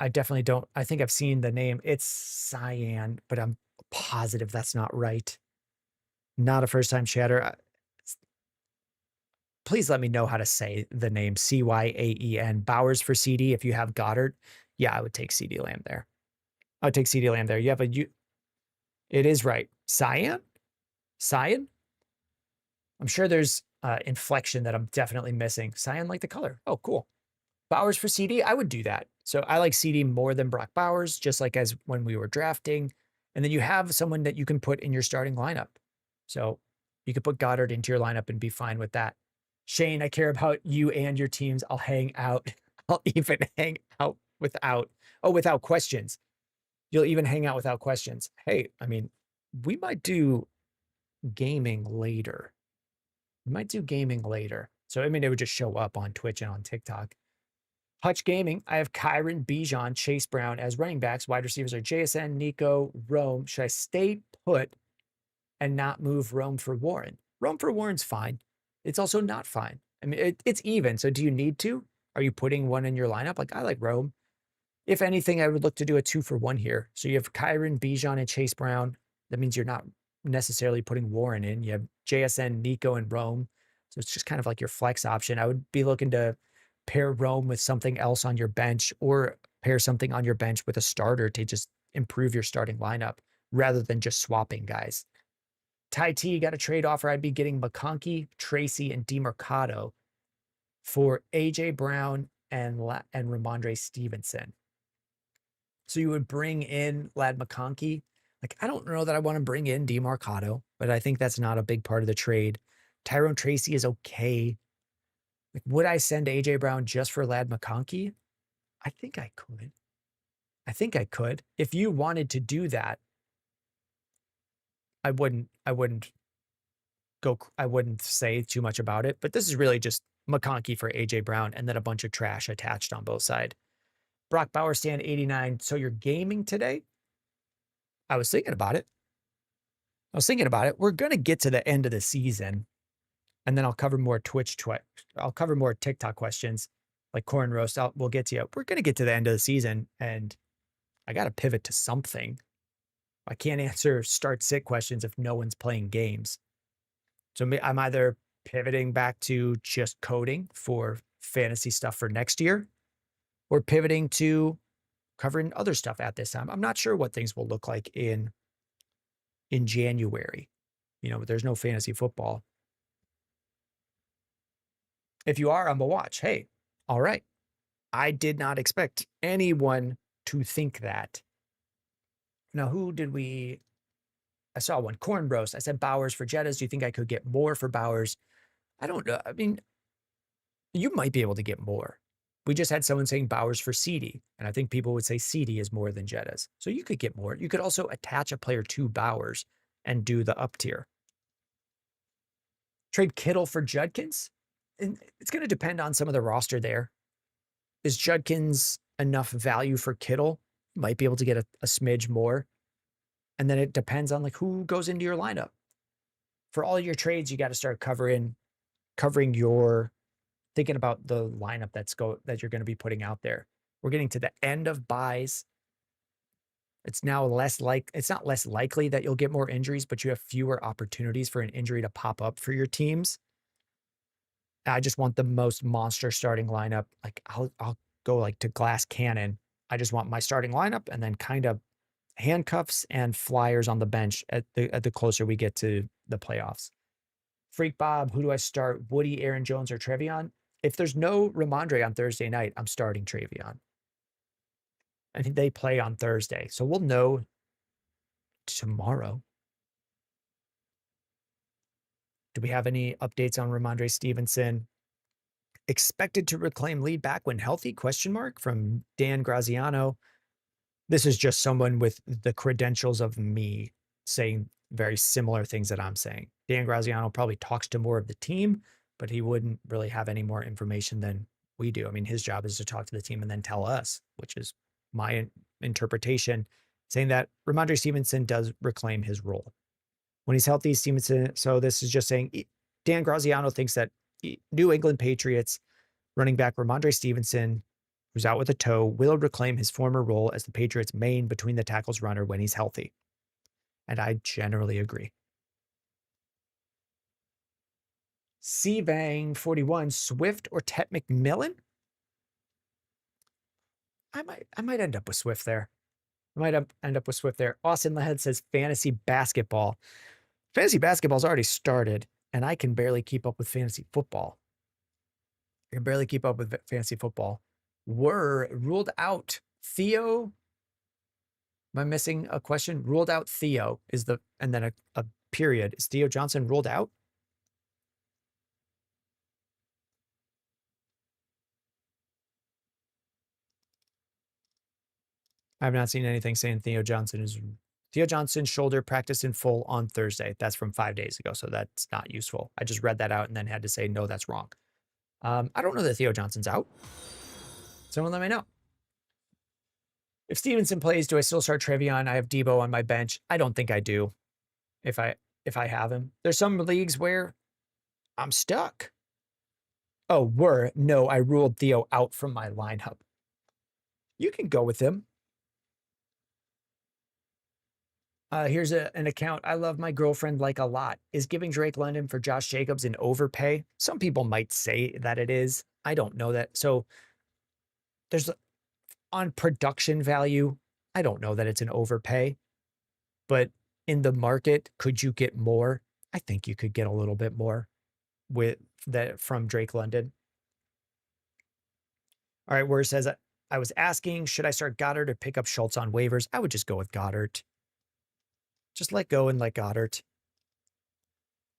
definitely don't. I think I've seen the name. It's Cyan, but I'm positive that's not right. Not a first time chatter. Please let me know how to say the name Cyaen. Bowers for CD. If you have Goddard, yeah, I would take CeeDee Lamb there. I would take CeeDee Lamb there. Yeah, but it is right. Cyan? Cyan? I'm sure there's inflection that I'm definitely missing. Cyan like the color. Oh, cool. Bowers for CD, I would do that. So I like CD more than Brock Bowers, just like as when we were drafting. And then you have someone that you can put in your starting lineup. So you could put Goddard into your lineup and be fine with that. Shane, I care about you and your teams. I'll hang out. I'll even hang out without questions. You'll even hang out without questions. Hey, I mean, we might do gaming later. We might do gaming later. So, I mean, it would just show up on Twitch and on TikTok. Hutch Gaming, I have Kyron, Bijan, Chase Brown as running backs. Wide receivers are JSN, Nico, Rome. Should I stay put and not move Rome for Warren? Rome for Warren's fine. It's also not fine. I mean, it's even. So do you need to? Are you putting one in your lineup? Like, I like Rome. If anything, I would look to do a 2-for-1 here. So you have Kyron, Bijan, and Chase Brown. That means you're not necessarily putting Warren in. You have JSN, Nico, and Rome. So it's just kind of like your flex option. I would be looking to pair Rome with something else on your bench or pair something on your bench with a starter to just improve your starting lineup rather than just swapping guys. Ty T got a trade offer. I'd be getting McConkey, Tracy, and DeMercado for AJ Brown and Ramondre Stevenson. So you would bring in Lad McConkey. Like, I don't know that I want to bring in DeMercado, but I think that's not a big part of the trade. Tyrone Tracy is okay. Like, would I send AJ Brown just for Lad McConkey? I think I could. If you wanted to do that, I wouldn't say too much about it, but this is really just McConkey for AJ Brown and then a bunch of trash attached on both sides. Brock Bowers stand 89. So you're gaming today? I was thinking about it. We're going to get to the end of the season and then I'll cover more I'll cover more TikTok questions like corn roast. We'll get to you. We're going to get to the end of the season and I got to pivot to something. I can't answer start sit questions if no one's playing games. So I'm either pivoting back to just coding for fantasy stuff for next year or pivoting to covering other stuff at this time. I'm not sure what things will look like in January. There's no fantasy football. If you are on the watch, hey, all right. I did not expect anyone to think that. Now, I saw one, corn roast. I said Bowers for Jettas. Do you think I could get more for Bowers? I don't know. I mean, you might be able to get more. We just had someone saying Bowers for CD, and I think people would say CD is more than Jettas. So you could get more. You could also attach a player to Bowers and do the up tier. Trade Kittle for Judkins? And it's going to depend on some of the roster there. Is Judkins enough value for Kittle? You might be able to get a smidge more. And then it depends on like who goes into your lineup. For all your trades, you got to start covering your thinking about the lineup that you're going to be putting out there. We're getting to the end of buys. It's now it's not less likely that you'll get more injuries, but you have fewer opportunities for an injury to pop up for your teams. I just want the most monster starting lineup. Like I'll go like to glass cannon. I just want my starting lineup and then kind of handcuffs and flyers on the bench at the closer we get to the playoffs. Freak Bob, who do I start? Woody, Aaron Jones, or Trevion? If there's no Ramondre on Thursday night, I'm starting Trevion. I think they play on Thursday. So we'll know tomorrow. Do we have any updates on Ramondre Stevenson? Expected to reclaim lead back when healthy? Question mark from Dan Graziano. This is just someone with the credentials of me saying very similar things that I'm saying. Dan Graziano probably talks to more of the team, but he wouldn't really have any more information than we do. I mean, his job is to talk to the team and then tell us, which is my interpretation, saying that Ramondre Stevenson does reclaim his role. When he's healthy, Stevenson, so this is just saying Dan Graziano thinks that New England Patriots running back Ramondre Stevenson, who's out with a toe, will reclaim his former role as the Patriots' main between the tackles runner when he's healthy. And I generally agree. C-Bang 41, Swift or Tet McMillan? I might end up with Swift there. End up with Swift there. Austin Lahead says fantasy basketball. Fantasy basketball's already started, and I can barely keep up with fantasy football. I can barely keep up with fantasy football. Were ruled out. Theo. Am I missing a question? Ruled out Theo is and then a period. Is Theo Johnson ruled out? I have not seen anything saying Theo Johnson's shoulder practiced in full on Thursday. That's from 5 days ago, so that's not useful. I just read that out and then had to say, no, that's wrong. I don't know that Theo Johnson's out. Someone let me know. If Stevenson plays, do I still start Trevion? I have Debo on my bench. I don't think I do. If I have him. There's some leagues where I'm stuck. Oh, no, I ruled Theo out from my lineup. You can go with him. Here's an account. I love my girlfriend like a lot. Is giving Drake London for Josh Jacobs an overpay? Some people might say that it is. I don't know that. So there's on production value, I don't know that it's an overpay, but in the market, could you get more? I think you could get a little bit more with that from Drake London. All right, where it says, I was asking, should I start Goddard or pick up Schultz on waivers? I would just go with Goddard. Just let go and let Goddard.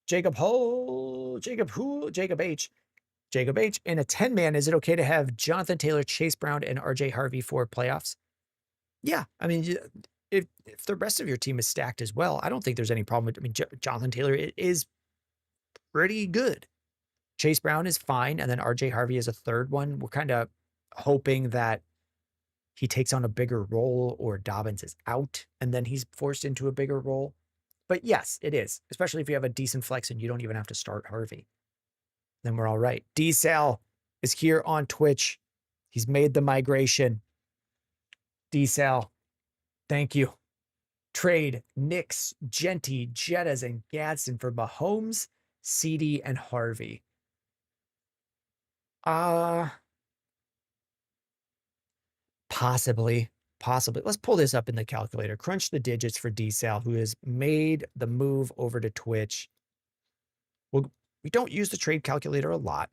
Jacob H. In a 10-man, is it okay to have Jonathan Taylor, Chase Brown, and RJ Harvey for playoffs? Yeah. I mean, if the rest of your team is stacked as well, I don't think there's any problem with, I mean, Jonathan Taylor is pretty good. Chase Brown is fine. And then RJ Harvey is a third one. We're kind of hoping that he takes on a bigger role or Dobbins is out and then he's forced into a bigger role. But yes, it is, especially if you have a decent flex and you don't even have to start Harvey. Then we're all right. D-Sal is here on Twitch. He's made the migration. D-Sal, thank you. Trade Knicks, Genty, Jettas, and Gadsden for Mahomes, CeeDee, and Harvey. Possibly. Let's pull this up in the calculator. Crunch the digits for D-Sal, who has made the move over to Twitch. Well, we don't use the trade calculator a lot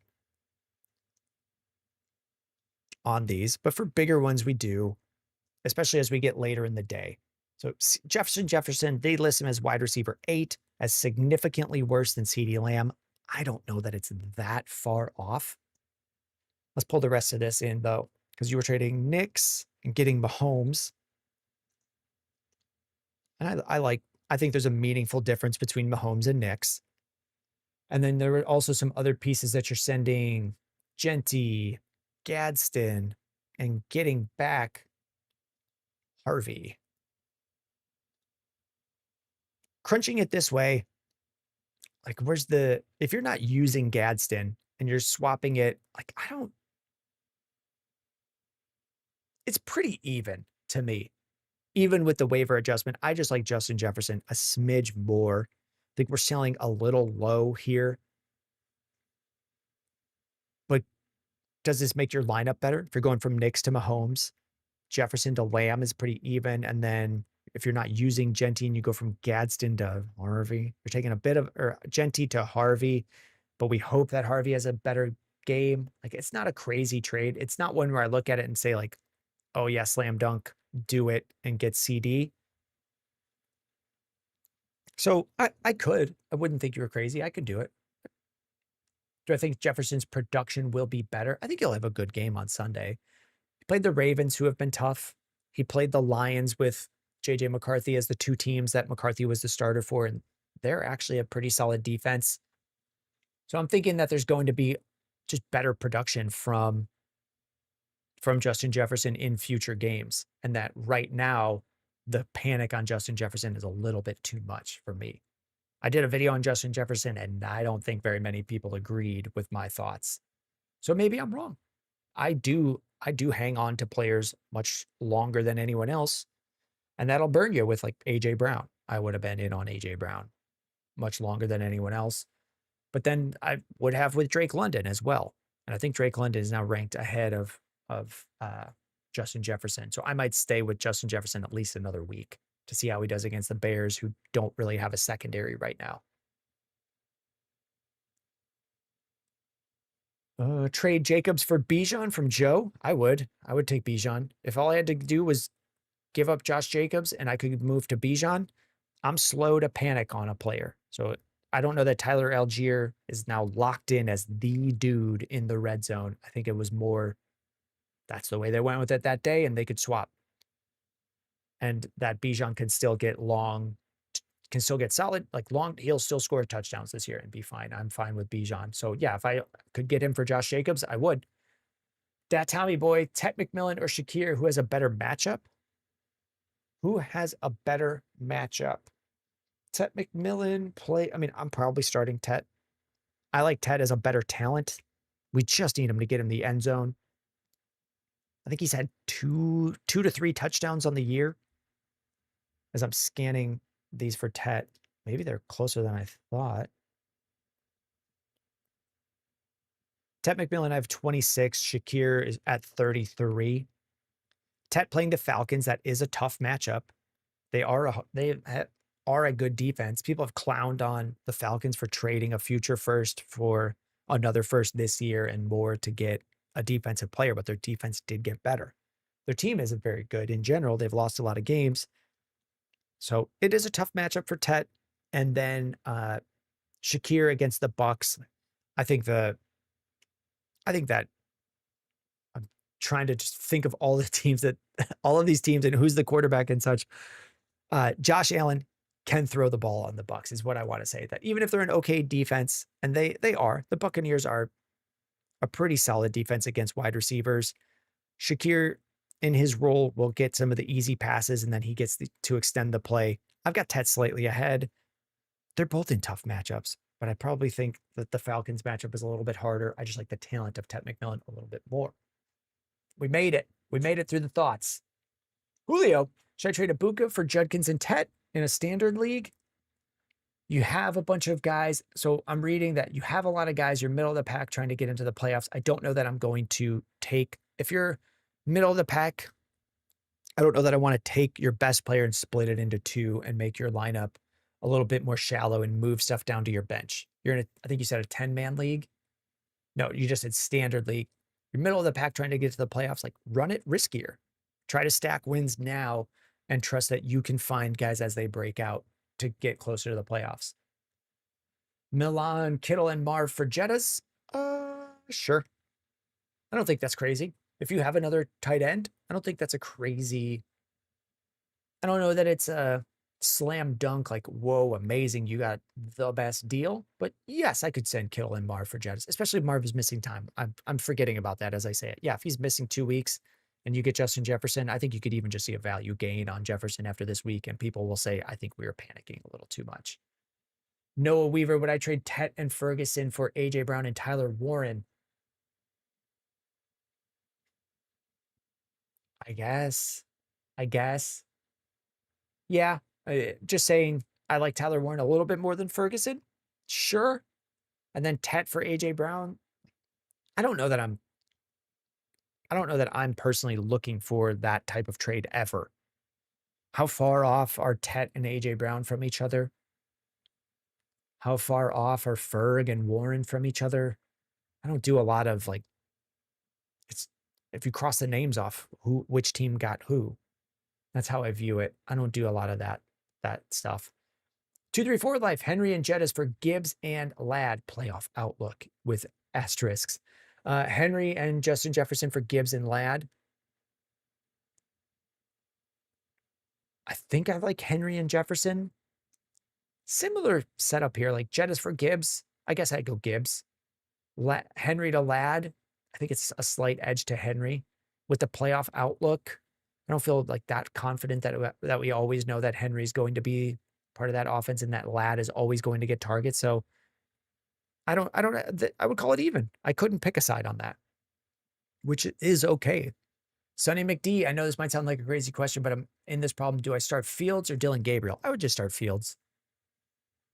on these, but for bigger ones we do, especially as we get later in the day. So Jefferson, they list him as wide receiver 8, as significantly worse than CeeDee Lamb. I don't know that it's that far off. Let's pull the rest of this in, though, because you were trading Knicks and getting Mahomes. And I think there's a meaningful difference between Mahomes and Knicks. And then there were also some other pieces that you're sending Genty, Gadsden, and getting back Harvey. Crunching it this way, like if you're not using Gadsden and you're swapping it, like, it's pretty even to me. Even with the waiver adjustment, I just like Justin Jefferson a smidge more. I think we're selling a little low here, but does this make your lineup better? If you're going from Knicks to Mahomes, Jefferson to Lamb is pretty even. And then if you're not using Genty and you go from Gadsden to Harvey, you're taking a bit of, or Genty to Harvey, but we hope that Harvey has a better game. Like, it's not a crazy trade. It's not one where I look at it and say, like, oh, yeah, slam dunk, do it and get CD. So I could. I wouldn't think you were crazy. I could do it. Do I think Jefferson's production will be better? I think he'll have a good game on Sunday. He played the Ravens, who have been tough. He played the Lions with JJ McCarthy as the two teams that McCarthy was the starter for, and they're actually a pretty solid defense. So I'm thinking that there's going to be just better production from Justin Jefferson in future games, and that right now the panic on Justin Jefferson is a little bit too much for me. I did a video on Justin Jefferson, and I don't think very many people agreed with my thoughts. So maybe I'm wrong. I do hang on to players much longer than anyone else, and that'll burn you with like AJ Brown. I would have been in on AJ Brown much longer than anyone else. But then I would have with Drake London as well. And I think Drake London is now ranked ahead of Justin Jefferson. So I might stay with Justin Jefferson at least another week to see how he does against the Bears, who don't really have a secondary right now. Trade Jacobs for Bijan from Joe. I would take Bijan. If all I had to do was give up Josh Jacobs and I could move to Bijan, I'm slow to panic on a player. So I don't know that Tyler Algier is now locked in as the dude in the red zone. I think it was more, that's the way they went with it that day, and they could swap. And that Bijan can still get solid, like long, he'll still score touchdowns this year and be fine. I'm fine with Bijan. So yeah, if I could get him for Josh Jacobs, I would. Dat Tommy boy, Tet McMillan or Shakir, who has a better matchup? Who has a better matchup? Tet McMillan I mean, I'm probably starting Tet. I like Tet as a better talent. We just need him to get in the end zone. I think he's had two to three touchdowns on the year. As I'm scanning these for Tet, maybe they're closer than I thought. Tet McMillan, I have 26. Shakir is at 33. Tet playing the Falcons, that is a tough matchup. They are a good defense. People have clowned on the Falcons for trading a future first for another first this year and more to get a defensive player, but their defense did get better. Their team isn't very good in general. They've lost a lot of games. So it is a tough matchup for Tet. And then Shakir against the Bucks. I think that I'm trying to just think of all the teams all of these teams and who's the quarterback and such. Josh Allen can throw the ball on the Bucks is what I want to say. That even if they're an okay defense, and they are, the Buccaneers are a pretty solid defense against wide receivers. Shakir in his role will get some of the easy passes, and then he gets to extend the play. I've got Tet slightly ahead. They're both in tough matchups, but I probably think that the Falcons matchup is a little bit harder. I just like the talent of Tet McMillan a little bit more. We made it. We made it through the thoughts. Julio, should I trade Ibuka for Judkins and Tet in a standard league? You have a bunch of guys. So I'm reading that you have a lot of guys. You're middle of the pack trying to get into the playoffs. I don't know that I'm going to take, if you're middle of the pack, I don't know that I want to take your best player and split it into two and make your lineup a little bit more shallow and move stuff down to your bench. You're in I think you said a 10-man league. No, you just said standard league. You're middle of the pack trying to get to the playoffs. Like, run it riskier. Try to stack wins now and trust that you can find guys as they break out to get closer to the playoffs. Milan, Kittle, and Marv for Jettas? Sure. I don't think that's crazy. If you have another tight end, I don't think that's a crazy. I don't know that it's a slam dunk, like, whoa, amazing, you got the best deal. But yes, I could send Kittle and Marv for Jettas, especially if Marv is missing time. I'm forgetting about that as I say it. Yeah, if he's missing 2 weeks and you get Justin Jefferson, I think you could even just see a value gain on Jefferson after this week, and people will say, I think we were panicking a little too much. Noah Weaver, would I trade Tet and Ferguson for AJ Brown and Tyler Warren? I guess. I guess. Yeah. Just saying I like Tyler Warren a little bit more than Ferguson. Sure. And then Tet for AJ Brown. I don't know that I'm personally looking for that type of trade ever. How far off are Tet and AJ Brown from each other? How far off are Ferg and Warren from each other? I don't do a lot of like, it's if you cross the names off, which team got who. That's how I view it. I don't do a lot of that stuff. 234 Life, Henry and Jettas for Gibbs and Ladd playoff outlook with asterisks. Henry and Justin Jefferson for Gibbs and Ladd. I think I like Henry and Jefferson. Similar setup here, like Jettas for Gibbs. I guess I'd go Gibbs. Henry to Ladd. I think it's a slight edge to Henry. With the playoff outlook, I don't feel like that confident that we always know that Henry's going to be part of that offense and that Ladd is always going to get targets. So I would call it even. I couldn't pick a side on that, which is okay. Sonny McD, I know this might sound like a crazy question, but I'm in this problem. Do I start Fields or Dylan Gabriel? I would just start Fields.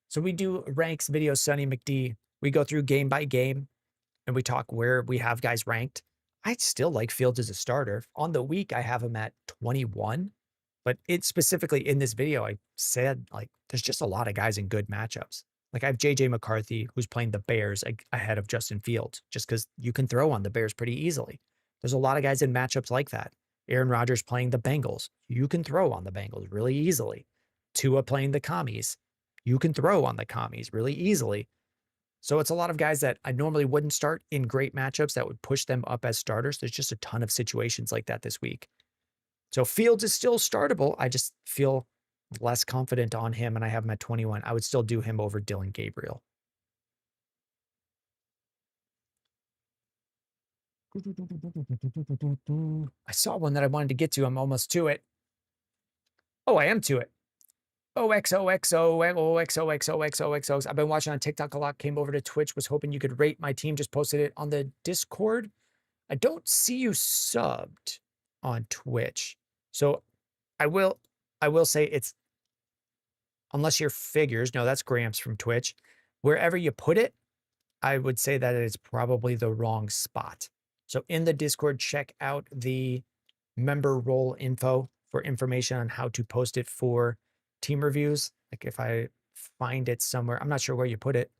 So we do ranks video, Sonny McD. We go through game by game and we talk where we have guys ranked. I still like Fields as a starter. On the week, I have him at 21, but it specifically in this video, I said like there's just a lot of guys in good matchups. Like I have JJ McCarthy, who's playing the Bears ahead of Justin Fields, just because you can throw on the Bears pretty easily. There's a lot of guys in matchups like that. Aaron Rodgers playing the Bengals. You can throw on the Bengals really easily. Tua playing the Commies. You can throw on the Commies really easily. So it's a lot of guys that I normally wouldn't start in great matchups that would push them up as starters. There's just a ton of situations like that this week. So Fields is still startable. I just feel less confident on him, and I have him at 21. I would still do him over Dylan Gabriel. I saw one that I wanted to get to. I'm almost to it. Oh, I am to it. OXOXO. I've been watching on TikTok a lot, came over to Twitch, was hoping you could rate my team, just posted it on the Discord. I don't see you subbed on Twitch. So I will say it's, unless your figures, no, that's Gramps from Twitch. Wherever you put it, I would say that it's probably the wrong spot. So in the Discord, check out the member role info for information on how to post it for team reviews. Like if I find it somewhere, I'm not sure where you put it.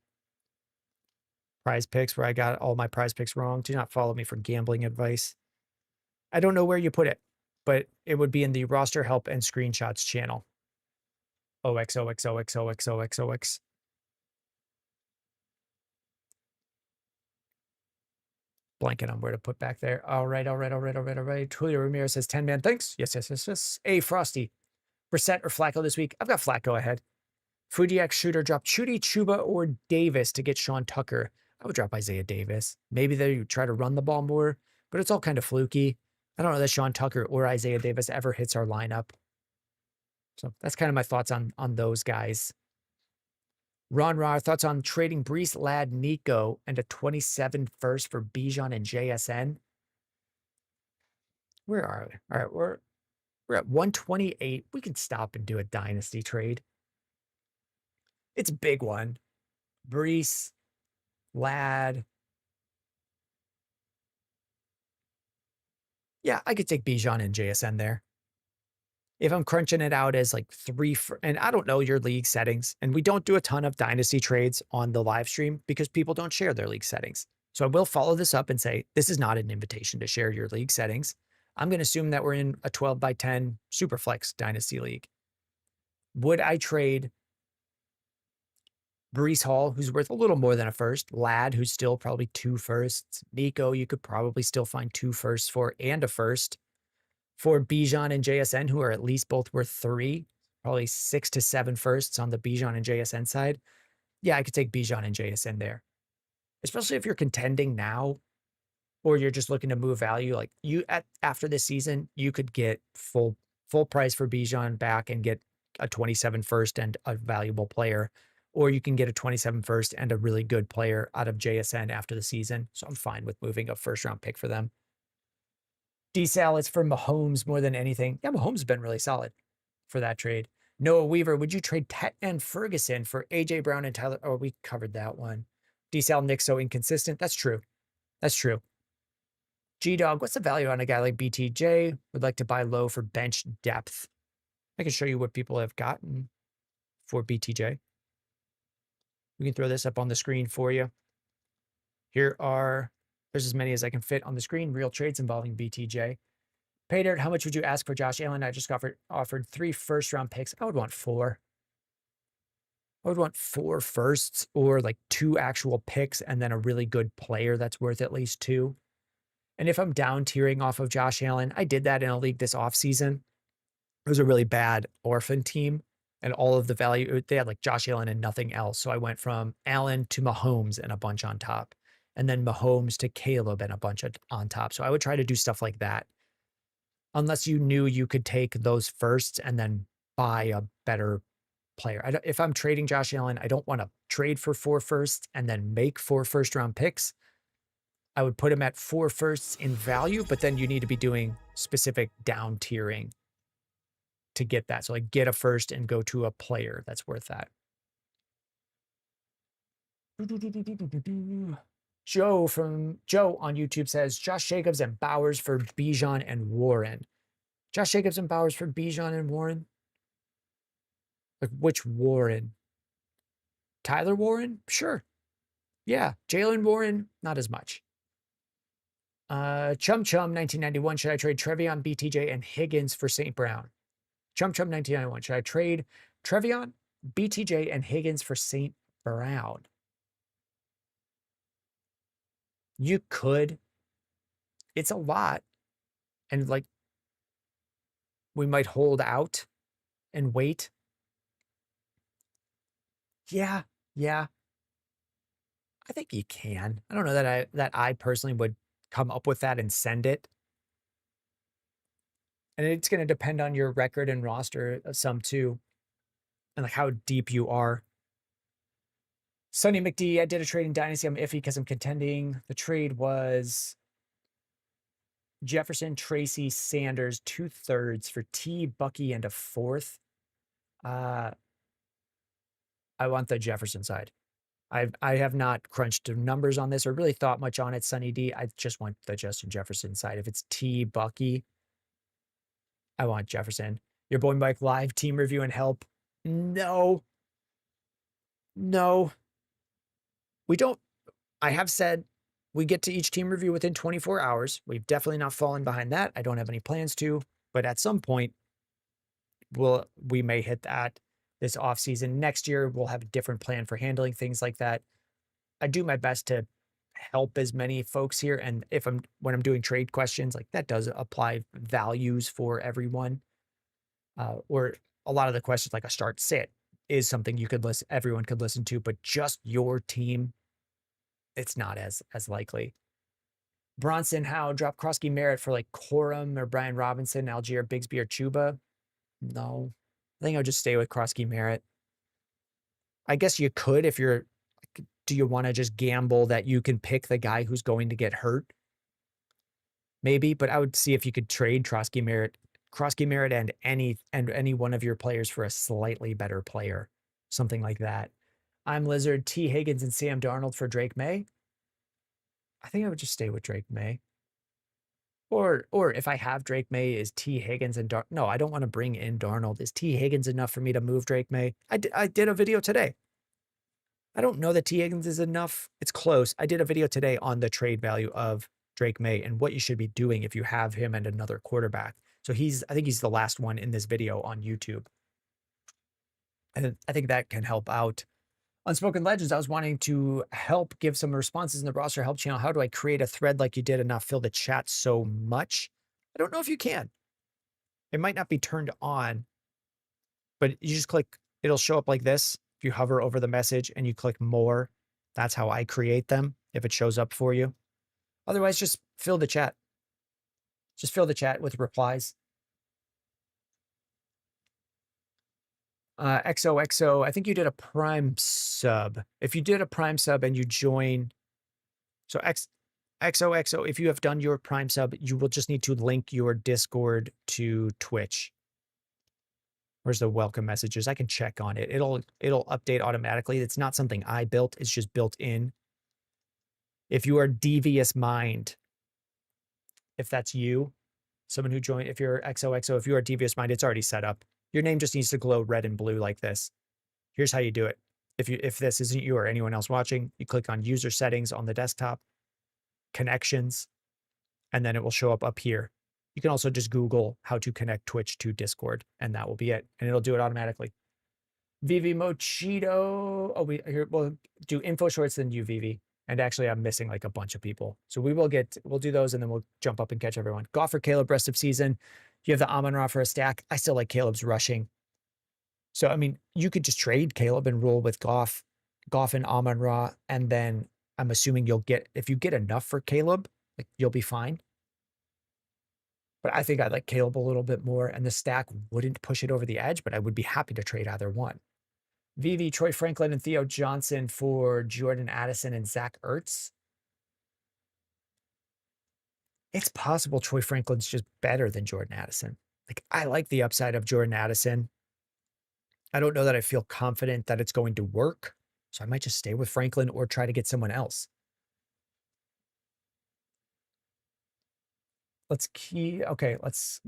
Prize Picks, where I got all my Prize Picks wrong. Do not follow me for gambling advice. I don't know where you put it, but it would be in the roster help and screenshots channel. OXOXOXOXOXOX. Blanket on where to put back there. All right. Julio Ramirez says 10-man. Thanks. Yes. Hey, Frosty. Brissett or Flacco this week? I've got Flacco ahead. Fudiak shooter dropped Chudy, Chuba, or Davis to get Sean Tucker. I would drop Isaiah Davis. Maybe they try to run the ball more, but it's all kind of fluky. I don't know that Sean Tucker or Isaiah Davis ever hits our lineup. So that's kind of my thoughts on those guys. Ron Ra, thoughts on trading Brees, Ladd, Nico, and a 27 first for Bijan and JSN? Where are we? All right, we're at 128. We can stop and do a dynasty trade. It's a big one. Brees, Ladd. Yeah, I could take Bijan and JSN there. If I'm crunching it out as like and I don't know your league settings, and we don't do a ton of dynasty trades on the live stream because people don't share their league settings. So I will follow this up and say, this is not an invitation to share your league settings. I'm going to assume that we're in a 12 by 10 Superflex dynasty league. Would I trade Brees Hall, who's worth a little more than a first, Ladd, who's still probably 2 firsts, Nico, you could probably still find 2 firsts for, and a first, for Bijan and JSN, who are at least both worth 3, probably 6 to 7 firsts on the Bijan and JSN side. Yeah, I could take Bijan and JSN there, especially if you're contending now, or you're just looking to move value. Like after this season, you could get full price for Bijan back and get a 27 first and a valuable player. or you can get a 27 first and a really good player out of JSN after the season. So I'm fine with moving a first round pick for them. D-Sal, it's for Mahomes more than anything. Yeah, Mahomes has been really solid for that trade. Noah Weaver, would you trade Tet and Ferguson for AJ Brown and Tyler? Oh, we covered that one. D-Sal, Nick, so inconsistent. That's true. That's true. G-Dog, what's the value on a guy like BTJ? Would like to buy low for bench depth. I can show you what people have gotten for BTJ. We can throw this up on the screen for you. There's as many as I can fit on the screen. Real trades involving BTJ. Paydirt, how much would you ask for Josh Allen? I just offered 3 first-round picks. I would want 4. I would want 4 firsts or like 2 actual picks and then a really good player that's worth at least 2. And if I'm down tiering off of Josh Allen, I did that in a league this offseason. It was a really bad orphan team, and all of the value, they had like Josh Allen and nothing else. So I went from Allen to Mahomes and a bunch on top, and then Mahomes to Caleb and a bunch on top. So I would try to do stuff like that. Unless you knew you could take those firsts and then buy a better player. If I'm trading Josh Allen, I don't want to trade for 4 firsts and then make 4 first-round picks. I would put him at 4 firsts in value, but then you need to be doing specific down tiering to get that. So like get a first and go to a player that's worth that. Joe on YouTube says Josh Jacobs and Bowers for Bijan and Warren. Josh Jacobs and Bowers for Bijan and Warren? Like which Warren? Tyler Warren? Sure. Yeah. Jalen Warren, not as much. Chum 1991. Should I trade Trevion, BTJ, and Higgins for St. Brown? Chum 1991. Should I trade Trevion, BTJ, and Higgins for St. Brown? You could. It's a lot. And like, we might hold out and wait. Yeah. I think you can. I don't know that I personally would come up with that and send it. And it's going to depend on your record and roster some too, and like how deep you are. Sonny McD, I did a trade in Dynasty. I'm iffy because I'm contending. The trade was Jefferson, Tracy, Sanders, 2/3 for T, Bucky, and a 4th. I want the Jefferson side. I have not crunched the numbers on this or really thought much on it, Sonny D. I just want the Justin Jefferson side. If it's T, Bucky, I want Jefferson. Your boy Mike live team review and help. No. We don't. I have said we get to each team review within 24 hours. We've definitely not fallen behind that. I don't have any plans to, but at some point, we may hit that this offseason. Next year, we'll have a different plan for handling things like that. I do my best to help as many folks here. And when I'm doing trade questions, like that does apply values for everyone. Or a lot of the questions like a start sit is something everyone could listen to, but just your team, it's not as likely. Bronson Howe drop Krosky Merritt for like Corum or Brian Robinson, Algier, Bigsby, or Chuba. No, I think I'll just stay with Krosky Merritt. I guess you could if you're. Do you want to just gamble that you can pick the guy who's going to get hurt? Maybe, but I would see if you could trade Krosky Merritt and any one of your players for a slightly better player, something like that. I'm Lizard, T. Higgins, and Sam Darnold for Drake May. I think I would just stay with Drake May. Or if I have Drake May, is T. Higgins and no, I don't want to bring in Darnold. Is T. Higgins enough for me to move Drake May? I did a video today. I don't know that T. Higgins is enough. It's close. I did a video today on the trade value of Drake May and what you should be doing if you have him and another quarterback. So I think he's the last one in this video on YouTube. And I think that can help out. Unspoken Legends, I was wanting to help give some responses in the roster help channel. How do I create a thread like you did and not fill the chat so much? I don't know if you can. It might not be turned on, but you just click, it'll show up like this. If you hover over the message and you click more, that's how I create them, if it shows up for you. Otherwise, just fill the chat. Just fill the chat with replies. XOXO, I think you did a Prime sub. If you did a Prime sub and you join, so XOXO, if you have done your Prime sub, you will just need to link your Discord to Twitch. Where's the welcome messages? I can check on it. It'll update automatically. It's not something I built. It's just built in. If you are Devious Mind, if that's you, someone who joined, if you're XOXO, if you are Devious Mind, it's already set up. Your name just needs to glow red and blue like this. Here's how you do it. If this isn't you or anyone else watching, you click on user settings on the desktop, connections, and then it will show up here. You can also just Google how to connect Twitch to Discord, and that will be it. And it'll do it automatically. Vivi Mochito. Oh, we'll do info shorts, then you, Vivi. And actually, I'm missing like a bunch of people. So we'll do those, and then we'll jump up and catch everyone. Goff or Caleb, rest of season. You have the Amon-Ra for a stack. I still like Caleb's rushing. So, I mean, you could just trade Caleb and roll with Goff and Amon-Ra, and then I'm assuming if you get enough for Caleb, like you'll be fine. But I think I like Caleb a little bit more, and the stack wouldn't push it over the edge, but I would be happy to trade either one. VV, Troy Franklin, and Theo Johnson for Jordan Addison and Zach Ertz. It's possible Troy Franklin's just better than Jordan Addison. Like, I like the upside of Jordan Addison. I don't know that I feel confident that it's going to work, so I might just stay with Franklin or try to get someone else. We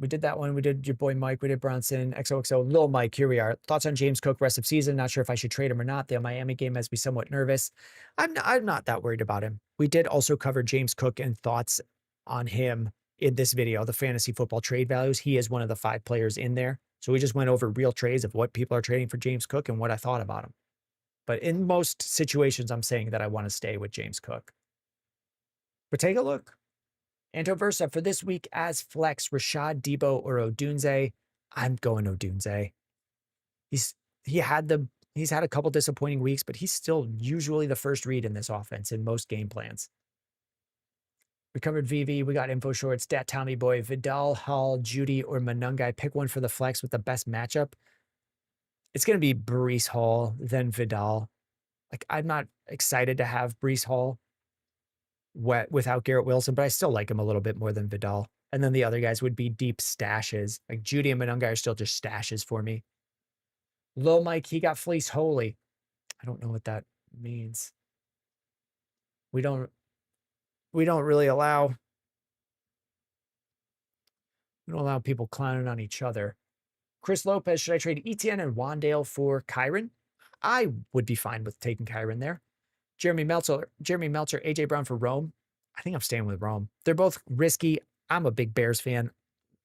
did that one. We did your boy Mike. We did Bronson, XOXO, Lil Mike. Here we are. Thoughts on James Cook rest of season? Not sure if I should trade him or not. The Miami game has me somewhat nervous. I'm not that worried about him. We did also cover James Cook and thoughts on him in this video, the fantasy football trade values. He is one of the 5 players in there. So we just went over real trades of what people are trading for James Cook and what I thought about him. But in most situations, I'm saying that I want to stay with James Cook. But take a look. Antoversa for this week as flex, Rashad, Debo, or Odunze. I'm going Odunze. He's had a couple disappointing weeks, but he's still usually the first read in this offense in most game plans. We covered VV. We got info shorts, Dat Tommy Boy, Vidal, Hall, Judy, or Manungai. Pick one for the flex with the best matchup. It's going to be Breece Hall, then Vidal. Like, I'm not excited to have Breece Hall without Garrett Wilson, but I still like him a little bit more than Vidal. And then the other guys would be deep stashes. Like Judy and Manungai are still just stashes for me. Low Mike, he got fleece holy. I don't know what that means. We don't really allow people clowning on each other. Chris Lopez, should I trade Etienne and Wandale for Kyron? I would be fine with taking Kyron there. Jeremy Meltzer, AJ Brown for Rome. I think I'm staying with Rome. They're both risky. I'm a big Bears fan.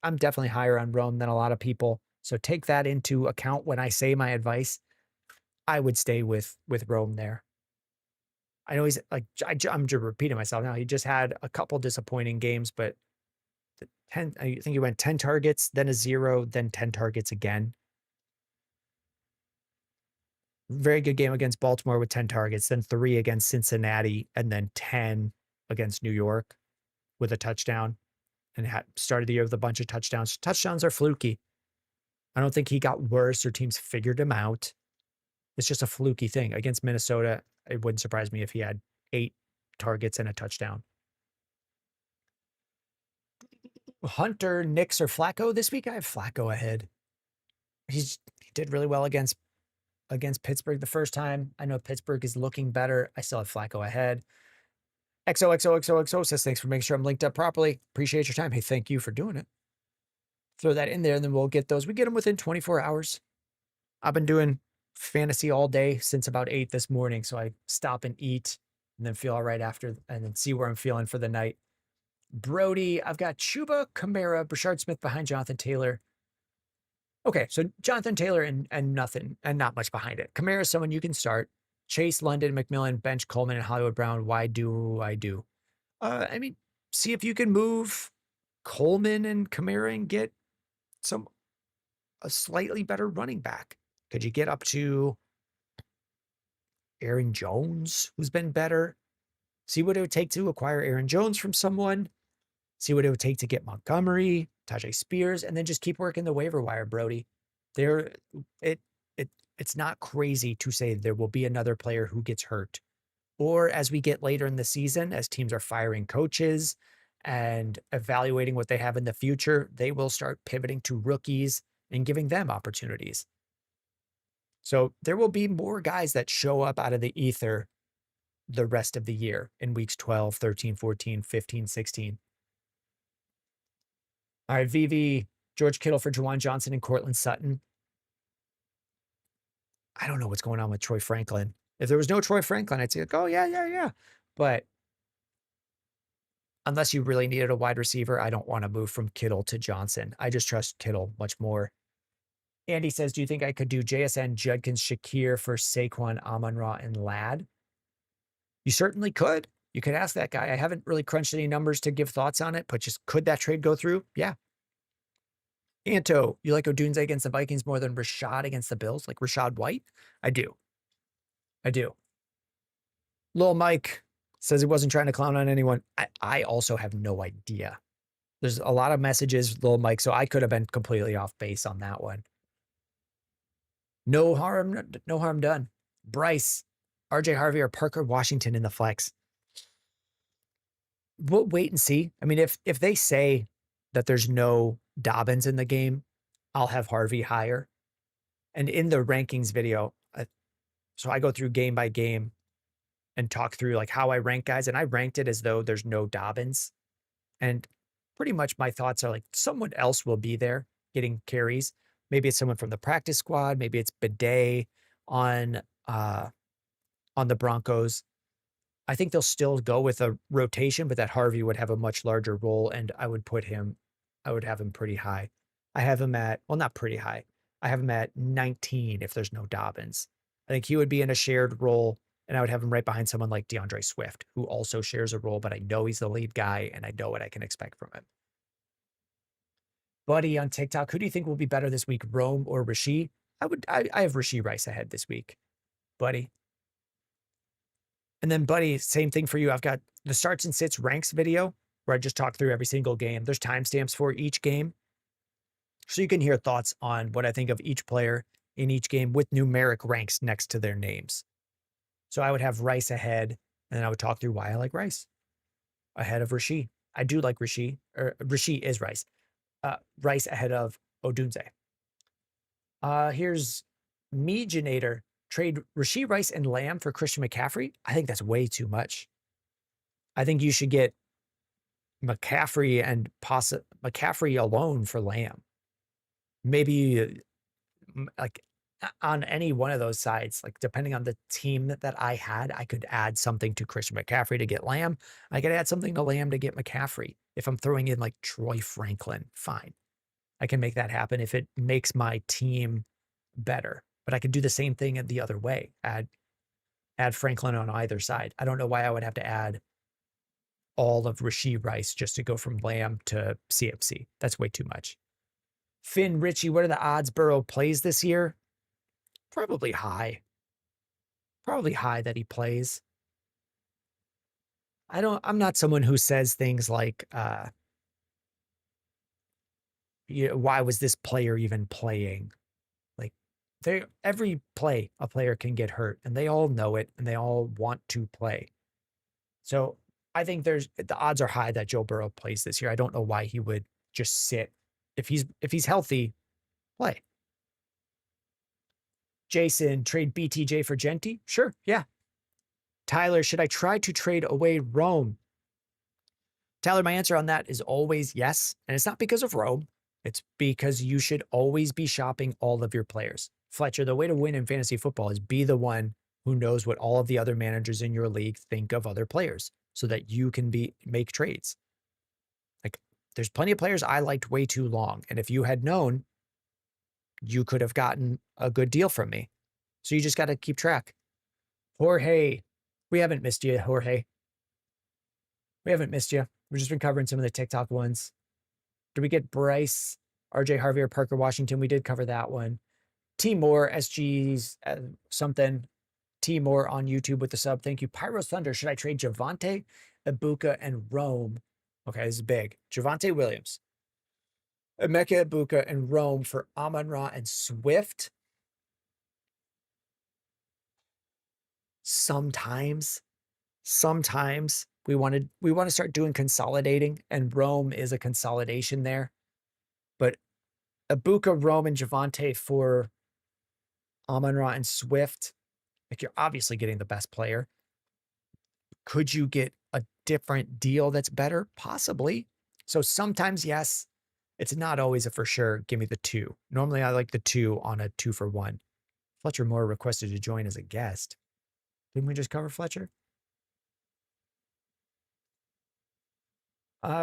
I'm definitely higher on Rome than a lot of people. So take that into account when I say my advice. I would stay with Rome there. I know he's like, I'm just repeating myself now. He just had a couple disappointing games, but I think he went 10 targets, then a 0, then 10 targets again. Very good game against Baltimore with 10 targets, then 3 against Cincinnati, and then 10 against New York with a touchdown, and started the year with a bunch of touchdowns. Touchdowns are fluky. I don't think he got worse or teams figured him out. It's just a fluky thing. Against Minnesota, it wouldn't surprise me if he had 8 targets and a touchdown. Hunter, Nix, or Flacco this week? I have Flacco ahead. He did really well against Pittsburgh the first time. I know Pittsburgh is looking better. I still have Flacco ahead. XOXOXOXO says, thanks for making sure I'm linked up properly. Appreciate your time. Hey, thank you for doing it. Throw that in there, and then we'll get those. We get them within 24 hours. I've been doing fantasy all day since about 8 this morning, so I stop and eat and then feel all right after, and then see where I'm feeling for the night. Brody, I've got Chuba, Kamara, Brashard Smith behind Jonathan Taylor. Okay, so Jonathan Taylor and nothing, and not much behind it. Kamara is someone you can start. Chase, London, McMillan, bench, Coleman, and Hollywood Brown. Why do I do? I mean, see if you can move Coleman and Kamara and get a slightly better running back. Could you get up to Aaron Jones, who's been better? See what it would take to acquire Aaron Jones from someone. See what it would take to get Montgomery, Tajay Spears, and then just keep working the waiver wire, Brody. it's not crazy to say there will be another player who gets hurt. Or as we get later in the season, as teams are firing coaches and evaluating what they have in the future, they will start pivoting to rookies and giving them opportunities. So there will be more guys that show up out of the ether the rest of the year in weeks 12, 13, 14, 15, 16. All right, VV, George Kittle for Juwan Johnson and Cortland Sutton. I don't know what's going on with Troy Franklin. If there was no Troy Franklin, I'd say, like, oh, yeah, yeah, yeah. But unless you really needed a wide receiver, I don't want to move from Kittle to Johnson. I just trust Kittle much more. Andy says, do you think I could do JSN, Judkins, Shakir for Saquon, Amon-Ra, and Ladd? You certainly could. You could ask that guy. I haven't really crunched any numbers to give thoughts on it, but just could that trade go through? Yeah. Anto, you like Odunze against the Vikings more than Rashad against the Bills? Like Rashad White? I do. I do. Lil Mike says he wasn't trying to clown on anyone. I also have no idea. There's a lot of messages, Lil Mike, so I could have been completely off base on that one. No harm done. Bryce, RJ Harvey, or Parker Washington in the flex. We'll wait and see. I mean, if they say that there's no Dobbins in the game, I'll have Harvey higher. And in the rankings video, so I go through game by game and talk through like how I rank guys, and I ranked it as though there's no Dobbins. And pretty much my thoughts are like someone else will be there getting carries. Maybe it's someone from the practice squad. Maybe it's Bidet on the Broncos. I think they'll still go with a rotation, but that Harvey would have a much larger role, and I would have him pretty high. I have him at, well, not pretty high. I have him at 19 if there's no Dobbins. I think he would be in a shared role, and I would have him right behind someone like DeAndre Swift, who also shares a role, but I know he's the lead guy, and I know what I can expect from him. Buddy on TikTok, who do you think will be better this week, Rome or Rasheed? I have Rasheed Rice ahead this week, Buddy. And then, Buddy, same thing for you. I've got the starts and sits ranks video where I just talk through every single game. There's timestamps for each game. So you can hear thoughts on what I think of each player in each game with numeric ranks next to their names. So I would have Rice ahead, and then I would talk through why I like Rice ahead of Rasheed. I do like Rasheed, or Rasheed is Rice. Rice ahead of Odunze. Here's Meejanator. Trade Rasheed Rice and Lamb for Christian McCaffrey. I think that's way too much. I think you should get McCaffrey and McCaffrey alone for Lamb. Maybe like on any one of those sides, like depending on the team that I had, I could add something to Christian McCaffrey to get Lamb. I could add something to Lamb to get McCaffrey. If I'm throwing in like Troy Franklin, fine. I can make that happen if it makes my team better. But I could do the same thing the other way. Add Franklin on either side. I don't know why I would have to add all of Rasheed Rice just to go from Lamb to CMC. That's way too much. Finn Ritchie, what are the odds Burrow plays this year? Probably high. Probably high that he plays. I'm not someone who says things like, why was this player even playing? Every play, a player can get hurt, and they all know it, and they all want to play. So I think the odds are high that Joe Burrow plays this year. I don't know why he would just sit. If he's healthy, play. Jason, trade BTJ for Genty? Sure, yeah. Tyler, should I try to trade away Rome? Tyler, my answer on that is always yes. And it's not because of Rome. It's because you should always be shopping all of your players. Fletcher, the way to win in fantasy football is be the one who knows what all of the other managers in your league think of other players so that you can make trades. Like there's plenty of players I liked way too long. And if you had known, you could have gotten a good deal from me. So you just got to keep track. Jorge, we haven't missed you, Jorge. We haven't missed you. We've just been covering some of the TikTok ones. Did we get Bryce, RJ Harvey, or Parker Washington? We did cover that one. T Moore, SG's something. T Moore on YouTube with the sub. Thank you. Pyro's Thunder. Should I trade Javonte, Ibuka, and Rome? Okay, this is big. Javonte Williams, Emeka Ibuka, and Rome for Amon-Ra and Swift. sometimes we want to start doing consolidating, and Rome is a consolidation there. But Ibuka, Rome, and Javante for Amon-Ra and Swift, like you're obviously getting the best player. Could you get a different deal that's better? Possibly. So sometimes, yes. It's not always a for sure. Give me the 2. Normally, I like the 2 on a 2-for-1. Fletcher Moore requested to join as a guest. Didn't we just cover Fletcher?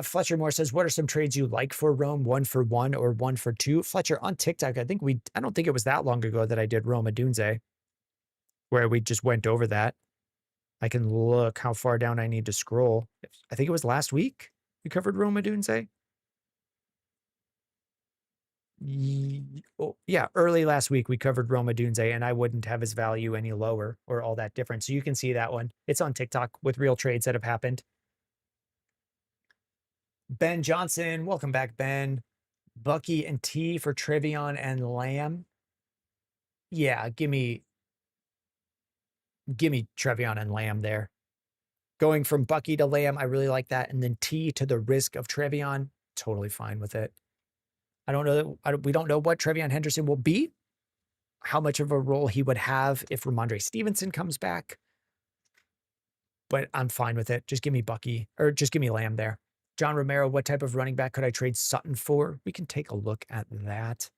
Fletcher Moore says, what are some trades you like for Rome? 1-for-1 or 1-for-2? Fletcher, on TikTok, I don't think it was that long ago that I did Rome Odunze, where we just went over that. I can look how far down I need to scroll. I think it was last week we covered Rome Odunze. Yeah, early last week we covered Rome Odunze, and I wouldn't have his value any lower or all that different. So you can see that one. It's on TikTok with real trades that have happened. Ben Johnson, welcome back, Ben. Bucky and T for Trevion and Lamb. Yeah, give me Trevion and Lamb there. Going from Bucky to Lamb, I really like that. And then T to the risk of Trevion, totally fine with it. I don't know we don't know what Trevion Henderson will be, how much of a role he would have if Ramondre Stevenson comes back, but I'm fine with it. Just give me Bucky, or just give me Lamb there. John Romero, what type of running back could I trade Sutton for? We can take a look at that.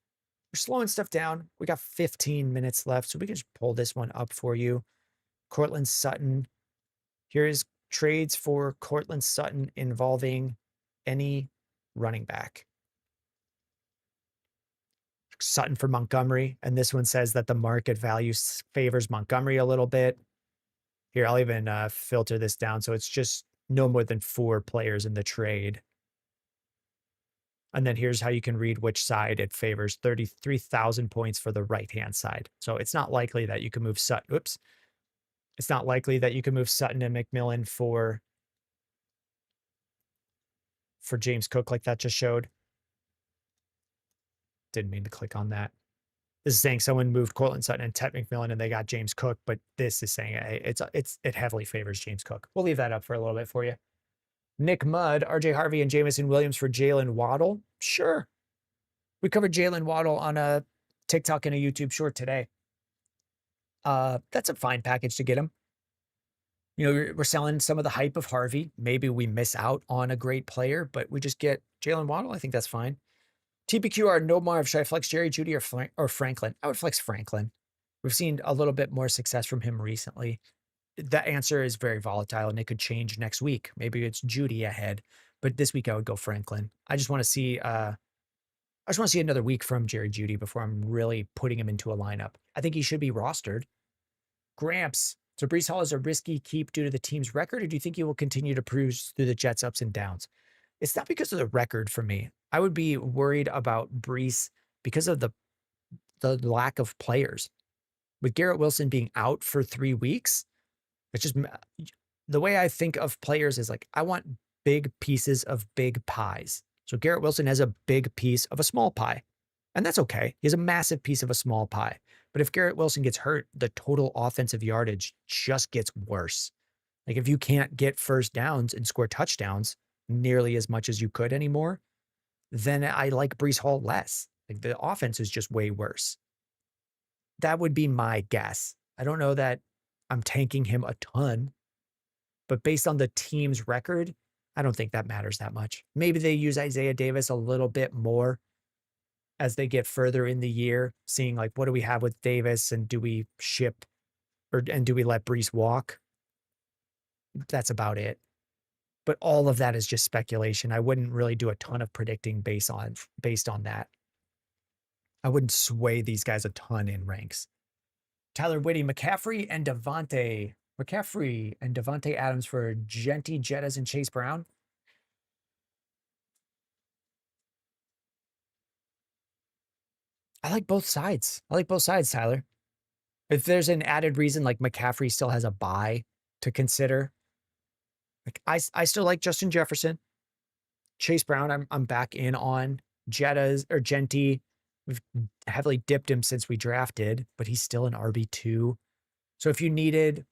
We're slowing stuff down. We got 15 minutes left, so we can just pull this one up for you. Cortland Sutton. Here's trades for Cortland Sutton involving any running back. Sutton for Montgomery, and this one says that the market value favors Montgomery a little bit. Here, I'll even filter this down so it's just no more than 4 players in the trade. And then here's how you can read which side it favors. 33,000 points for the right-hand side. So it's not likely that you can move Sutton. Oops. It's not likely that you can move Sutton and McMillan for James Cook like that just showed. Didn't mean to click on that. This is saying someone moved Cortland Sutton and Ted McMillan and they got James Cook, but this is saying it heavily favors James Cook. We'll leave that up for a little bit for you. Nick Mudd, RJ Harvey, and Jamison Williams for Jalen Waddle. Sure. We covered Jalen Waddle on a TikTok and a YouTube short today. That's a fine package to get him. You know, we're selling some of the hype of Harvey. Maybe we miss out on a great player, but we just get Jalen Waddle. I think that's fine. TPQR, no Marv. Should I flex Jerry Jeudy or Franklin? I would flex Franklin. We've seen a little bit more success from him recently. That answer is very volatile and it could change next week. Maybe it's Jeudy ahead, but this week I would go Franklin. I just want to see another week from Jerry Jeudy before I'm really putting him into a lineup. I think he should be rostered. Gramps. So Breece Hall is a risky keep due to the team's record, or do you think he will continue to cruise through the Jets' ups and downs? It's not because of the record for me. I would be worried about Breece because of the lack of players. With Garrett Wilson being out for 3 weeks, it's just the way I think of players is like, I want big pieces of big pies. So Garrett Wilson has a big piece of a small pie, and that's okay. He has a massive piece of a small pie. But if Garrett Wilson gets hurt, the total offensive yardage just gets worse. Like if you can't get first downs and score touchdowns nearly as much as you could anymore, then I like Breece Hall less. Like the offense is just way worse. That would be my guess. I don't know that I'm tanking him a ton, but based on the team's record, I don't think that matters that much. Maybe they use Isaiah Davis a little bit more as they get further in the year, seeing like, what do we have with Davis and do we ship and do we let Breece walk? That's about it. But all of that is just speculation. I wouldn't really do a ton of predicting based on that. I wouldn't sway these guys a ton in ranks. Tyler Whitty, McCaffrey and Devontae Adams for Genty, Jettas, and Chase Brown. I like both sides. Tyler. If there's an added reason, like McCaffrey still has a bye to consider, like I still like Justin Jefferson. Chase Brown, I'm back in on. Jettas or Genty. We've heavily dipped him since we drafted, but he's still an RB2. So if you needed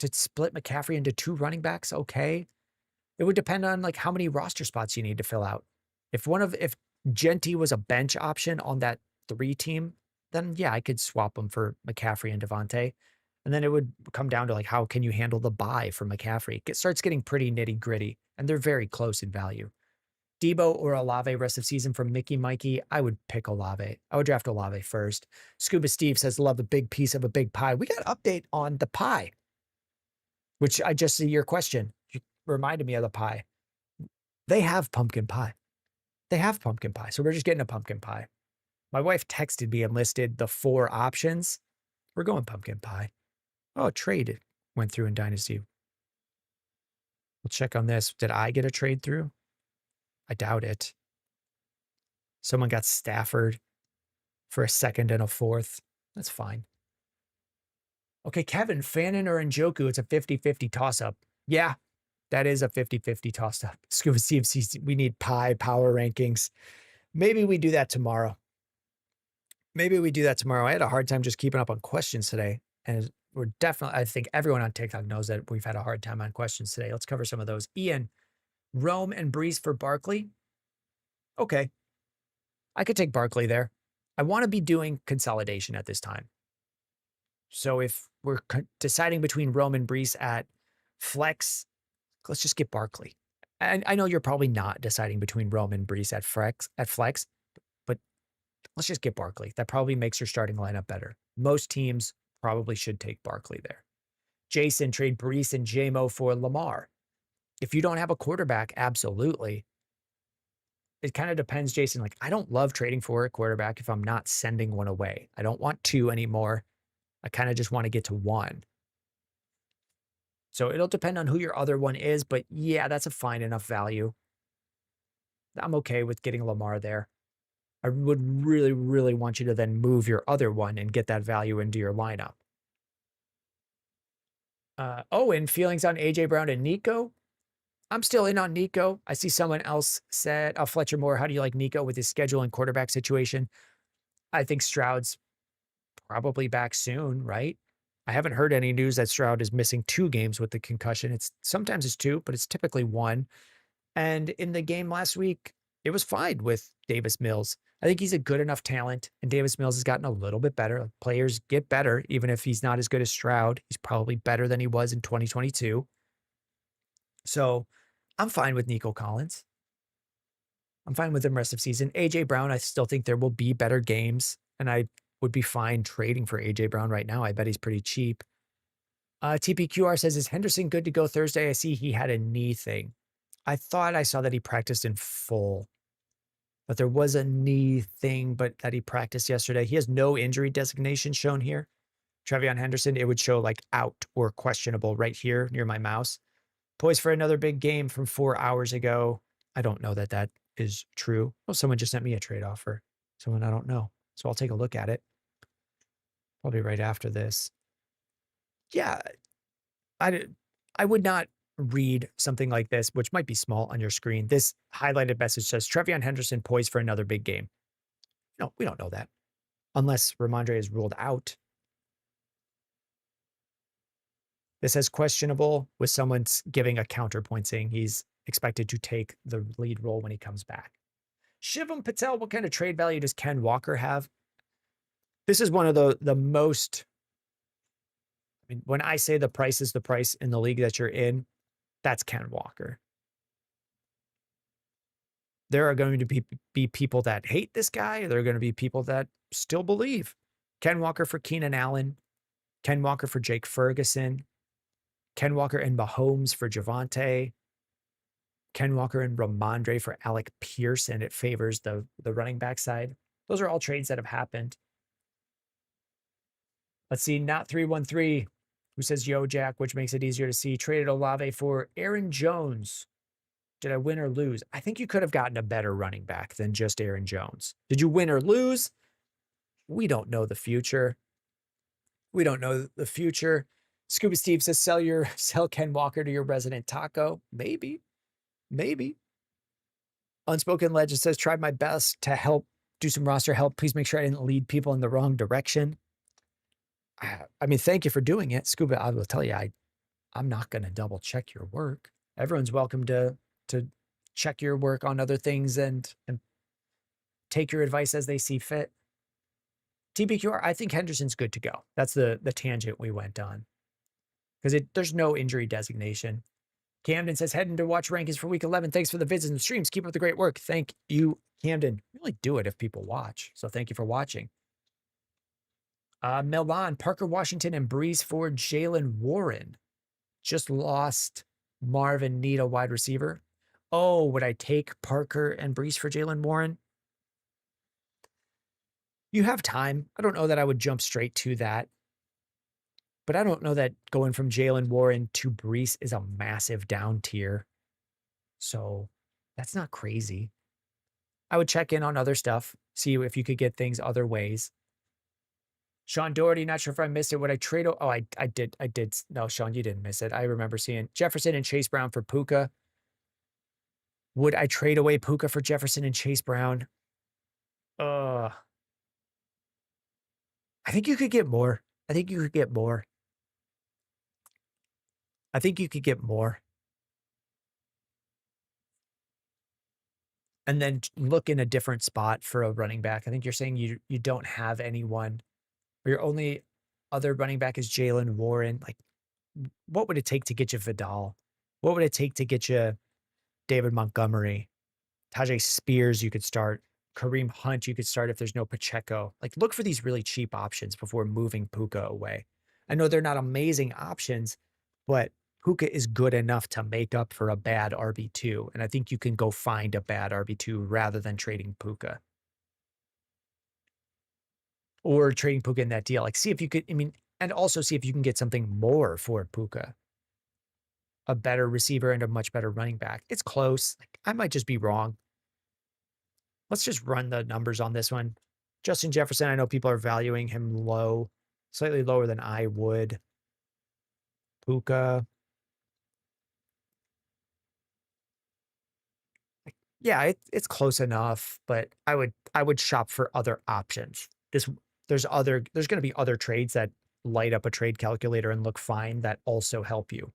to split McCaffrey into 2 running backs, okay. It would depend on, like, how many roster spots you need to fill out. If Genty was a bench option on that 3 team, then yeah, I could swap him for McCaffrey and Devontae. And then it would come down to, like, how can you handle the buy for McCaffrey? It starts getting pretty nitty-gritty, and they're very close in value. Debo or Olave rest of season from Mickey Mikey, I would pick Olave. I would draft Olave first. Scuba Steve says, love a big piece of a big pie. We got an update on the pie, which I just see your question. You reminded me of the pie. They have pumpkin pie. They have pumpkin pie. So we're just getting a pumpkin pie. My wife texted me and listed the 4 options. We're going pumpkin pie. Oh, trade went through in Dynasty. We'll check on this. Did I get a trade through? I doubt it. Someone got Stafford for a 2nd and a 4th. That's fine. Okay, Kevin, Fannin or Njoku, it's a 50-50 toss-up. Yeah, that is a 50-50 toss-up. Scuba CFC, we need pie power rankings. Maybe we do that tomorrow. I had a hard time just keeping up on questions today. And we're definitely, I think everyone on TikTok knows that we've had a hard time on questions today. Let's cover some of those. Ian, Rome and Breeze for Barkley. Okay. I could take Barkley there. I want to be doing consolidation at this time. So if we're deciding between Rome and Brees at flex, let's just get Barkley. And I know you're probably not deciding between Rome and Brees at flex, but let's just get Barkley. That probably makes your starting lineup better. Most teams probably should take Barkley there. Jason, trade Brees and JMO for Lamar. If you don't have a quarterback, absolutely. It kind of depends, Jason. Like, I don't love trading for a quarterback if I'm not sending one away. I don't want 2 anymore. I kind of just want to get to 1. So it'll depend on who your other one is, but yeah, that's a fine enough value. I'm okay with getting Lamar there. I would really, really want you to then move your other one and get that value into your lineup. Owen, feelings on AJ Brown and Nico? I'm still in on Nico. I see someone else said, Fletcher Moore, how do you like Nico with his schedule and quarterback situation? I think Stroud's probably back soon, right? I haven't heard any news that Stroud is missing 2 games with the concussion. Sometimes it's 2, but it's typically 1. And in the game last week, it was fine with Davis Mills. I think he's a good enough talent, and Davis Mills has gotten a little bit better. Players get better, even if he's not as good as Stroud. He's probably better than he was in 2022. So I'm fine with Nico Collins. I'm fine with him rest of season. AJ Brown, I still think there will be better games, and I would be fine trading for AJ Brown right now. I bet he's pretty cheap. TPQR says, is Henderson good to go Thursday? I see he had a knee thing. I thought I saw that he practiced in full, but there was a knee thing, but that he practiced yesterday. He has no injury designation shown here. Trevion Henderson, it would show like out or questionable right here near my mouse. Poised for another big game from 4 hours ago. I don't know that that is true. Oh, someone just sent me a trade offer. Someone I don't know. So I'll take a look at it. Probably right after this. Yeah, I would not read something like this, which might be small on your screen. This highlighted message says, Trevion Henderson poised for another big game. No, we don't know that. Unless Ramondre is ruled out. This says questionable with someone giving a counterpoint saying he's expected to take the lead role when he comes back. Shivam Patel, what kind of trade value does Ken Walker have? This is one of the most, I mean, when I say the price is the price in the league that you're in, that's Ken Walker. There are going to be people that hate this guy. There are going to be people that still believe. Ken Walker for Keenan Allen. Ken Walker for Jake Ferguson. Ken Walker and Mahomes for Javonte. Ken Walker and Ramondre for Alec Pierce, and it favors the running back side. Those are all trades that have happened. Let's see, not 313, who says, yo, Jack, which makes it easier to see. Traded Olave for Aaron Jones. Did I win or lose? I think you could have gotten a better running back than just Aaron Jones. Did you win or lose? We don't know the future. We don't know the future. Scuba Steve says, sell Ken Walker to your resident taco. Maybe. Unspoken Legend says, tried my best to help do some roster help. Please make sure I didn't lead people in the wrong direction. I mean, thank you for doing it. Scuba, I will tell you, I'm not going to double check your work. Everyone's welcome to check your work on other things and take your advice as they see fit. TBQR, I think Henderson's good to go. That's the tangent we went on. Because there's no injury designation. Camden says, heading to watch rankings for week 11. Thanks for the visits and streams. Keep up the great work. Thank you, Camden. We only do it if people watch. So thank you for watching. Milan, Parker Washington, and Brees Ford, Jaylen Warren. Just lost Marvin, need a wide receiver. Oh, would I take Parker and Brees for Jaylen Warren? You have time. I don't know that I would jump straight to that. But I don't know that going from Jaylen Warren to Brees is a massive down tier. So that's not crazy. I would check in on other stuff, see if you could get things other ways. Sean Doherty, not sure if I missed it. Would I trade? Oh, I did. No, Sean, you didn't miss it. I remember seeing Jefferson and Chase Brown for Puka. Would I trade away Puka for Jefferson and Chase Brown? I think you could get more. I think you could get more. I think you could get more. And then look in a different spot for a running back. I think you're saying you don't have anyone. Or your only other running back is Jaylen Warren. Like, what would it take to get you Vidal? What would it take to get you David Montgomery? Tajay Spears, you could start. Kareem Hunt, you could start if there's no Pacheco. Like, look for these really cheap options before moving Puka away. I know they're not amazing options, but Puka is good enough to make up for a bad RB2. And I think you can go find a bad RB2 rather than trading Puka. Or trading Puka in that deal. Like, see if you could, and also see if you can get something more for Puka. A better receiver and a much better running back. It's close. Like, I might just be wrong. Let's just run the numbers on this one. Justin Jefferson, I know people are valuing him low, slightly lower than I would. Puka. Yeah, it's close enough, but I would shop for other options. There's going to be other trades that light up a trade calculator and look fine that also help you.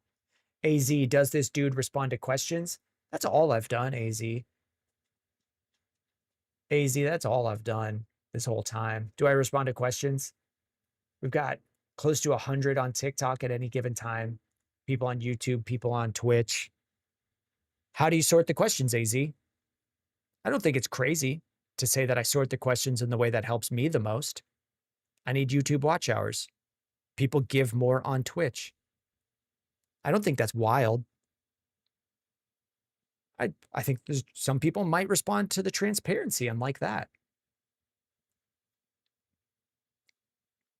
AZ, does this dude respond to questions? That's all I've done, AZ. AZ, that's all I've done this whole time. Do I respond to questions? We've got close to 100 on TikTok at any given time. People on YouTube, people on Twitch. How do you sort the questions, AZ? I don't think it's crazy to say that I sort the questions in the way that helps me the most. I need YouTube watch hours. People give more on Twitch. I don't think that's wild. I think some people might respond to the transparency and like that.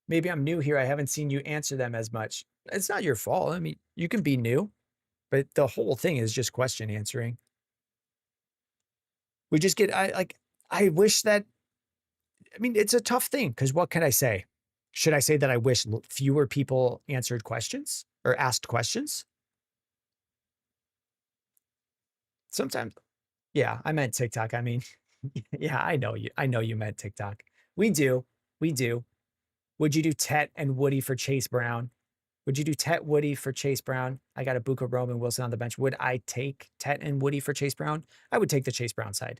Maybe I'm new here. I haven't seen you answer them as much. It's not your fault. I mean, you can be new, but the whole thing is just question answering. We just get, I wish that, it's a tough thing because what can I say? Should I say that I wish fewer people answered questions or asked questions? Sometimes, yeah, I meant TikTok. Yeah, I know you meant TikTok. We do. Would you do Tet and Woody for Chase Brown? Would you do Tet Woody for Chase Brown? I got a Buka Roman Wilson on the bench. Would I take Tet and Woody for Chase Brown? I would take the Chase Brown side.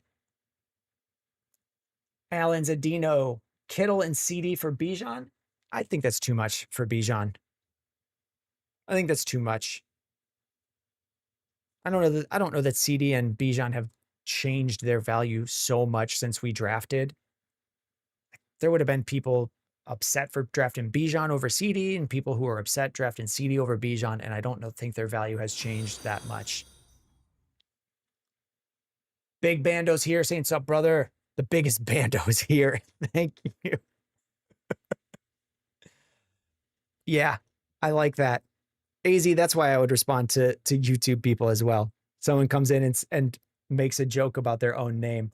Allen Zadino, Kittle and CeeDee for Bijan? I think that's too much for Bijan. I think that's too much. I don't know that CeeDee and Bijan have changed their value so much since we drafted. There would have been people upset for drafting Bijan over CeeDee and people who are upset drafting CeeDee over Bijan, and I don't think their value has changed that much. Big Bando's here saying, "Sup, brother?" The biggest Bando's here. Thank you. Yeah, I like that. AZ, that's why I would respond to YouTube people as well. Someone comes in and makes a joke about their own name.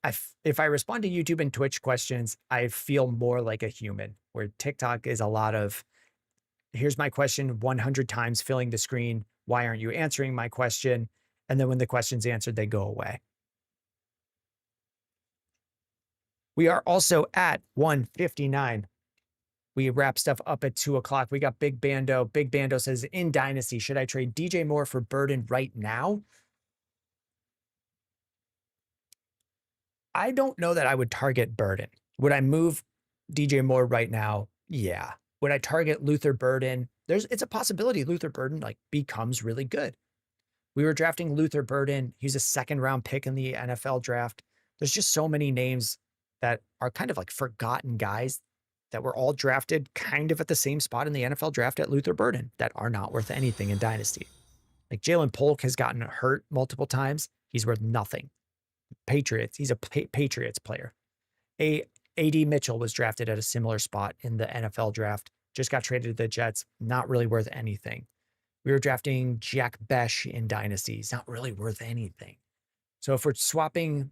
If I respond to YouTube and Twitch questions, I feel more like a human, where TikTok is a lot of, here's my question 100 times filling the screen. Why aren't you answering my question? And then when the question's answered, they go away. We are also at 159. We wrap stuff up at 2 o'clock. We got Big Bando. Big Bando says, in Dynasty, should I trade DJ Moore for Burden right now? I don't know that I would target Burden. Would I move DJ Moore right now? Yeah. Would I target Luther Burden? It's a possibility Luther Burden like becomes really good. We were drafting Luther Burden. He's a 2nd round pick in the NFL draft. There's just so many names that are kind of like forgotten guys that were all drafted kind of at the same spot in the NFL draft at Luther Burden that are not worth anything in Dynasty. Like Jalen Polk has gotten hurt multiple times. He's worth nothing. Patriots. He's a Patriots player. A.D. Mitchell was drafted at a similar spot in the NFL draft. Just got traded to the Jets. Not really worth anything. We were drafting Jack Besh in Dynasty. He's not really worth anything. So if we're swapping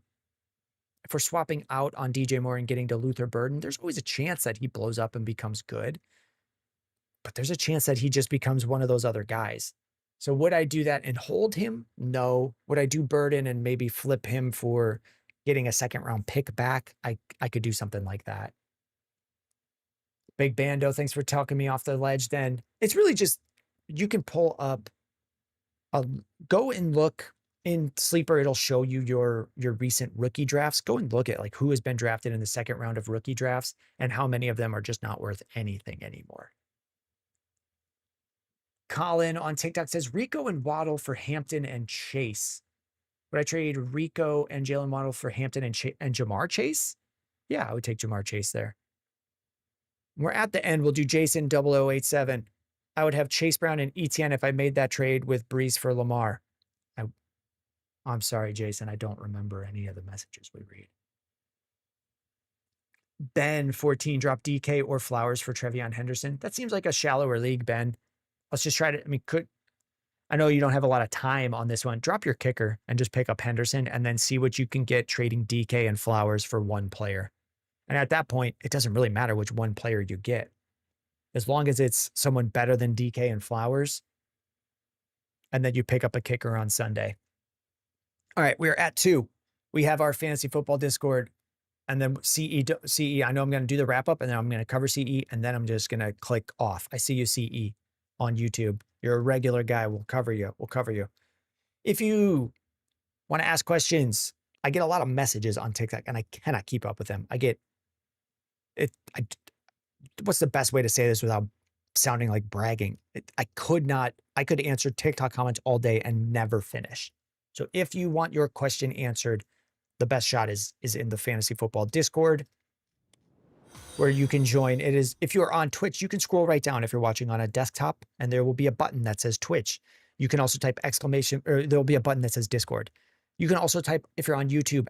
out on DJ Moore and getting to Luther Burden, there's always a chance that he blows up and becomes good. But there's a chance that he just becomes one of those other guys. So would I do that and hold him? No. Would I do Burden and maybe flip him for getting a 2nd round pick back? I could do something like that. Big Bando, thanks for talking me off the ledge. Then it's really just, you can pull up, go and look in Sleeper. It'll show you your recent rookie drafts. Go and look at like who has been drafted in the 2nd round of rookie drafts and how many of them are just not worth anything anymore. Colin on TikTok says Rico and Waddle for Hampton and Chase. Would I trade Rico and Jalen Waddle for Hampton and Jamar Chase? Yeah, I would take Jamar Chase there. We're at the end. We'll do Jason 0087. I would have Chase Brown and ETN if I made that trade with Breeze for Lamar. I'm sorry, Jason. I don't remember any of the messages we read. Ben 14 drop DK or Flowers for Trevion Henderson. That seems like a shallower league, Ben. Let's just try to, I know you don't have a lot of time on this one. Drop your kicker and just pick up Henderson and then see what you can get trading DK and Flowers for one player. And at that point, it doesn't really matter which one player you get. As long as it's someone better than DK and Flowers, and then you pick up a kicker on Sunday. All right, we're at 2. We have our fantasy football Discord, and then CE. I know I'm going to do the wrap up, and then I'm going to cover CE, and then I'm just going to click off. I see you, CE, on YouTube. You're a regular guy. We'll cover you. If you want to ask questions, I get a lot of messages on TikTok, and I cannot keep up with them. What's the best way to say this without sounding like bragging? I could answer TikTok comments all day and never finish. So if you want your question answered, the best shot is in the fantasy football Discord, where you can join. It is, if you're on Twitch, you can scroll right down if you're watching on a desktop, and there will be a button that says Twitch. You can also type there'll be a button that says Discord. You can also type, if you're on YouTube,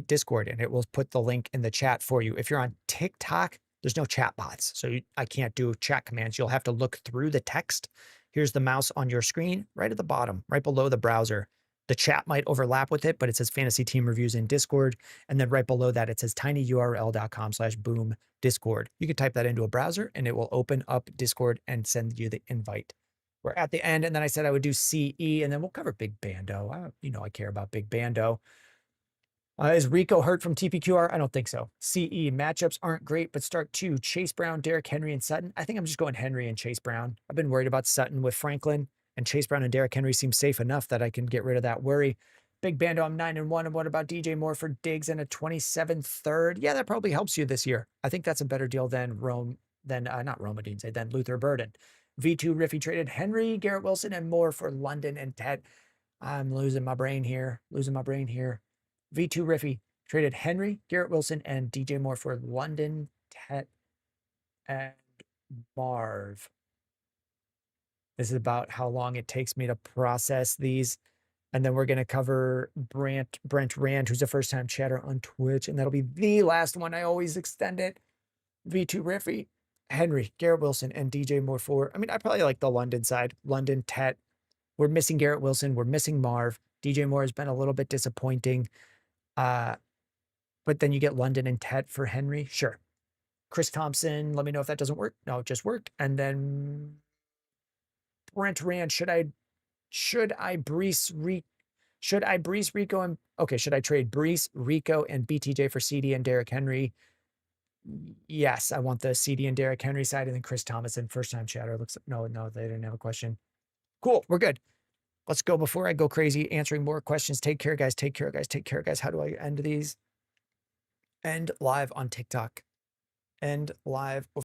!Discord, and it will put the link in the chat for you. If you're on TikTok, there's no chat bots, so I can't do chat commands. You'll have to look through the text. Here's the mouse on your screen, right at the bottom, right below the browser. The chat might overlap with it, but it says Fantasy Team Reviews in Discord. And then right below that, it says tinyurl.com/boom Discord. You can type that into a browser and it will open up Discord and send you the invite. We're at the end. And then I said I would do CE, and then we'll cover Big Bando. I care about Big Bando. Is Rico hurt from TPQR? I don't think so. CE matchups aren't great, but start 2. Chase Brown, Derrick Henry, and Sutton. I think I'm just going Henry and Chase Brown. I've been worried about Sutton with Franklin, and Chase Brown and Derrick Henry seem safe enough that I can get rid of that worry. Big Bando, I'm 9-1. And what about DJ Moore for Diggs and a 27th third? Yeah, that probably helps you this year. I think that's a better deal than than Luther Burden. V2 Riffy traded Henry, Garrett Wilson, and Moore for London and Ted. I'm losing my brain here. V2 Riffy traded Henry, Garrett Wilson, and DJ Moore for London, Ted, and Marv. This is about how long it takes me to process these. And then we're going to cover Brent Rand, who's a first-time chatter on Twitch. And that'll be the last one. I always extend it. V2 Riffy, Henry, Garrett Wilson, and DJ Moore for. I probably like the London side. London, Tet. We're missing Garrett Wilson. We're missing Marv. DJ Moore has been a little bit disappointing. But then you get London and Tet for Henry. Sure. Chris Thompson, let me know if that doesn't work. No, it just worked. And then Brent Rand, should I Brees Rico and should I trade Brees, Rico, and BTJ for CeeDee and Derrick Henry? Yes, I want the CD and Derrick Henry side, and then Chris Thomas and first time chatter. Looks no, they didn't have a question. Cool, we're good. Let's go before I go crazy answering more questions. Take care, guys. Take care, guys. Take care, guys. How do I end these? End live on TikTok. End live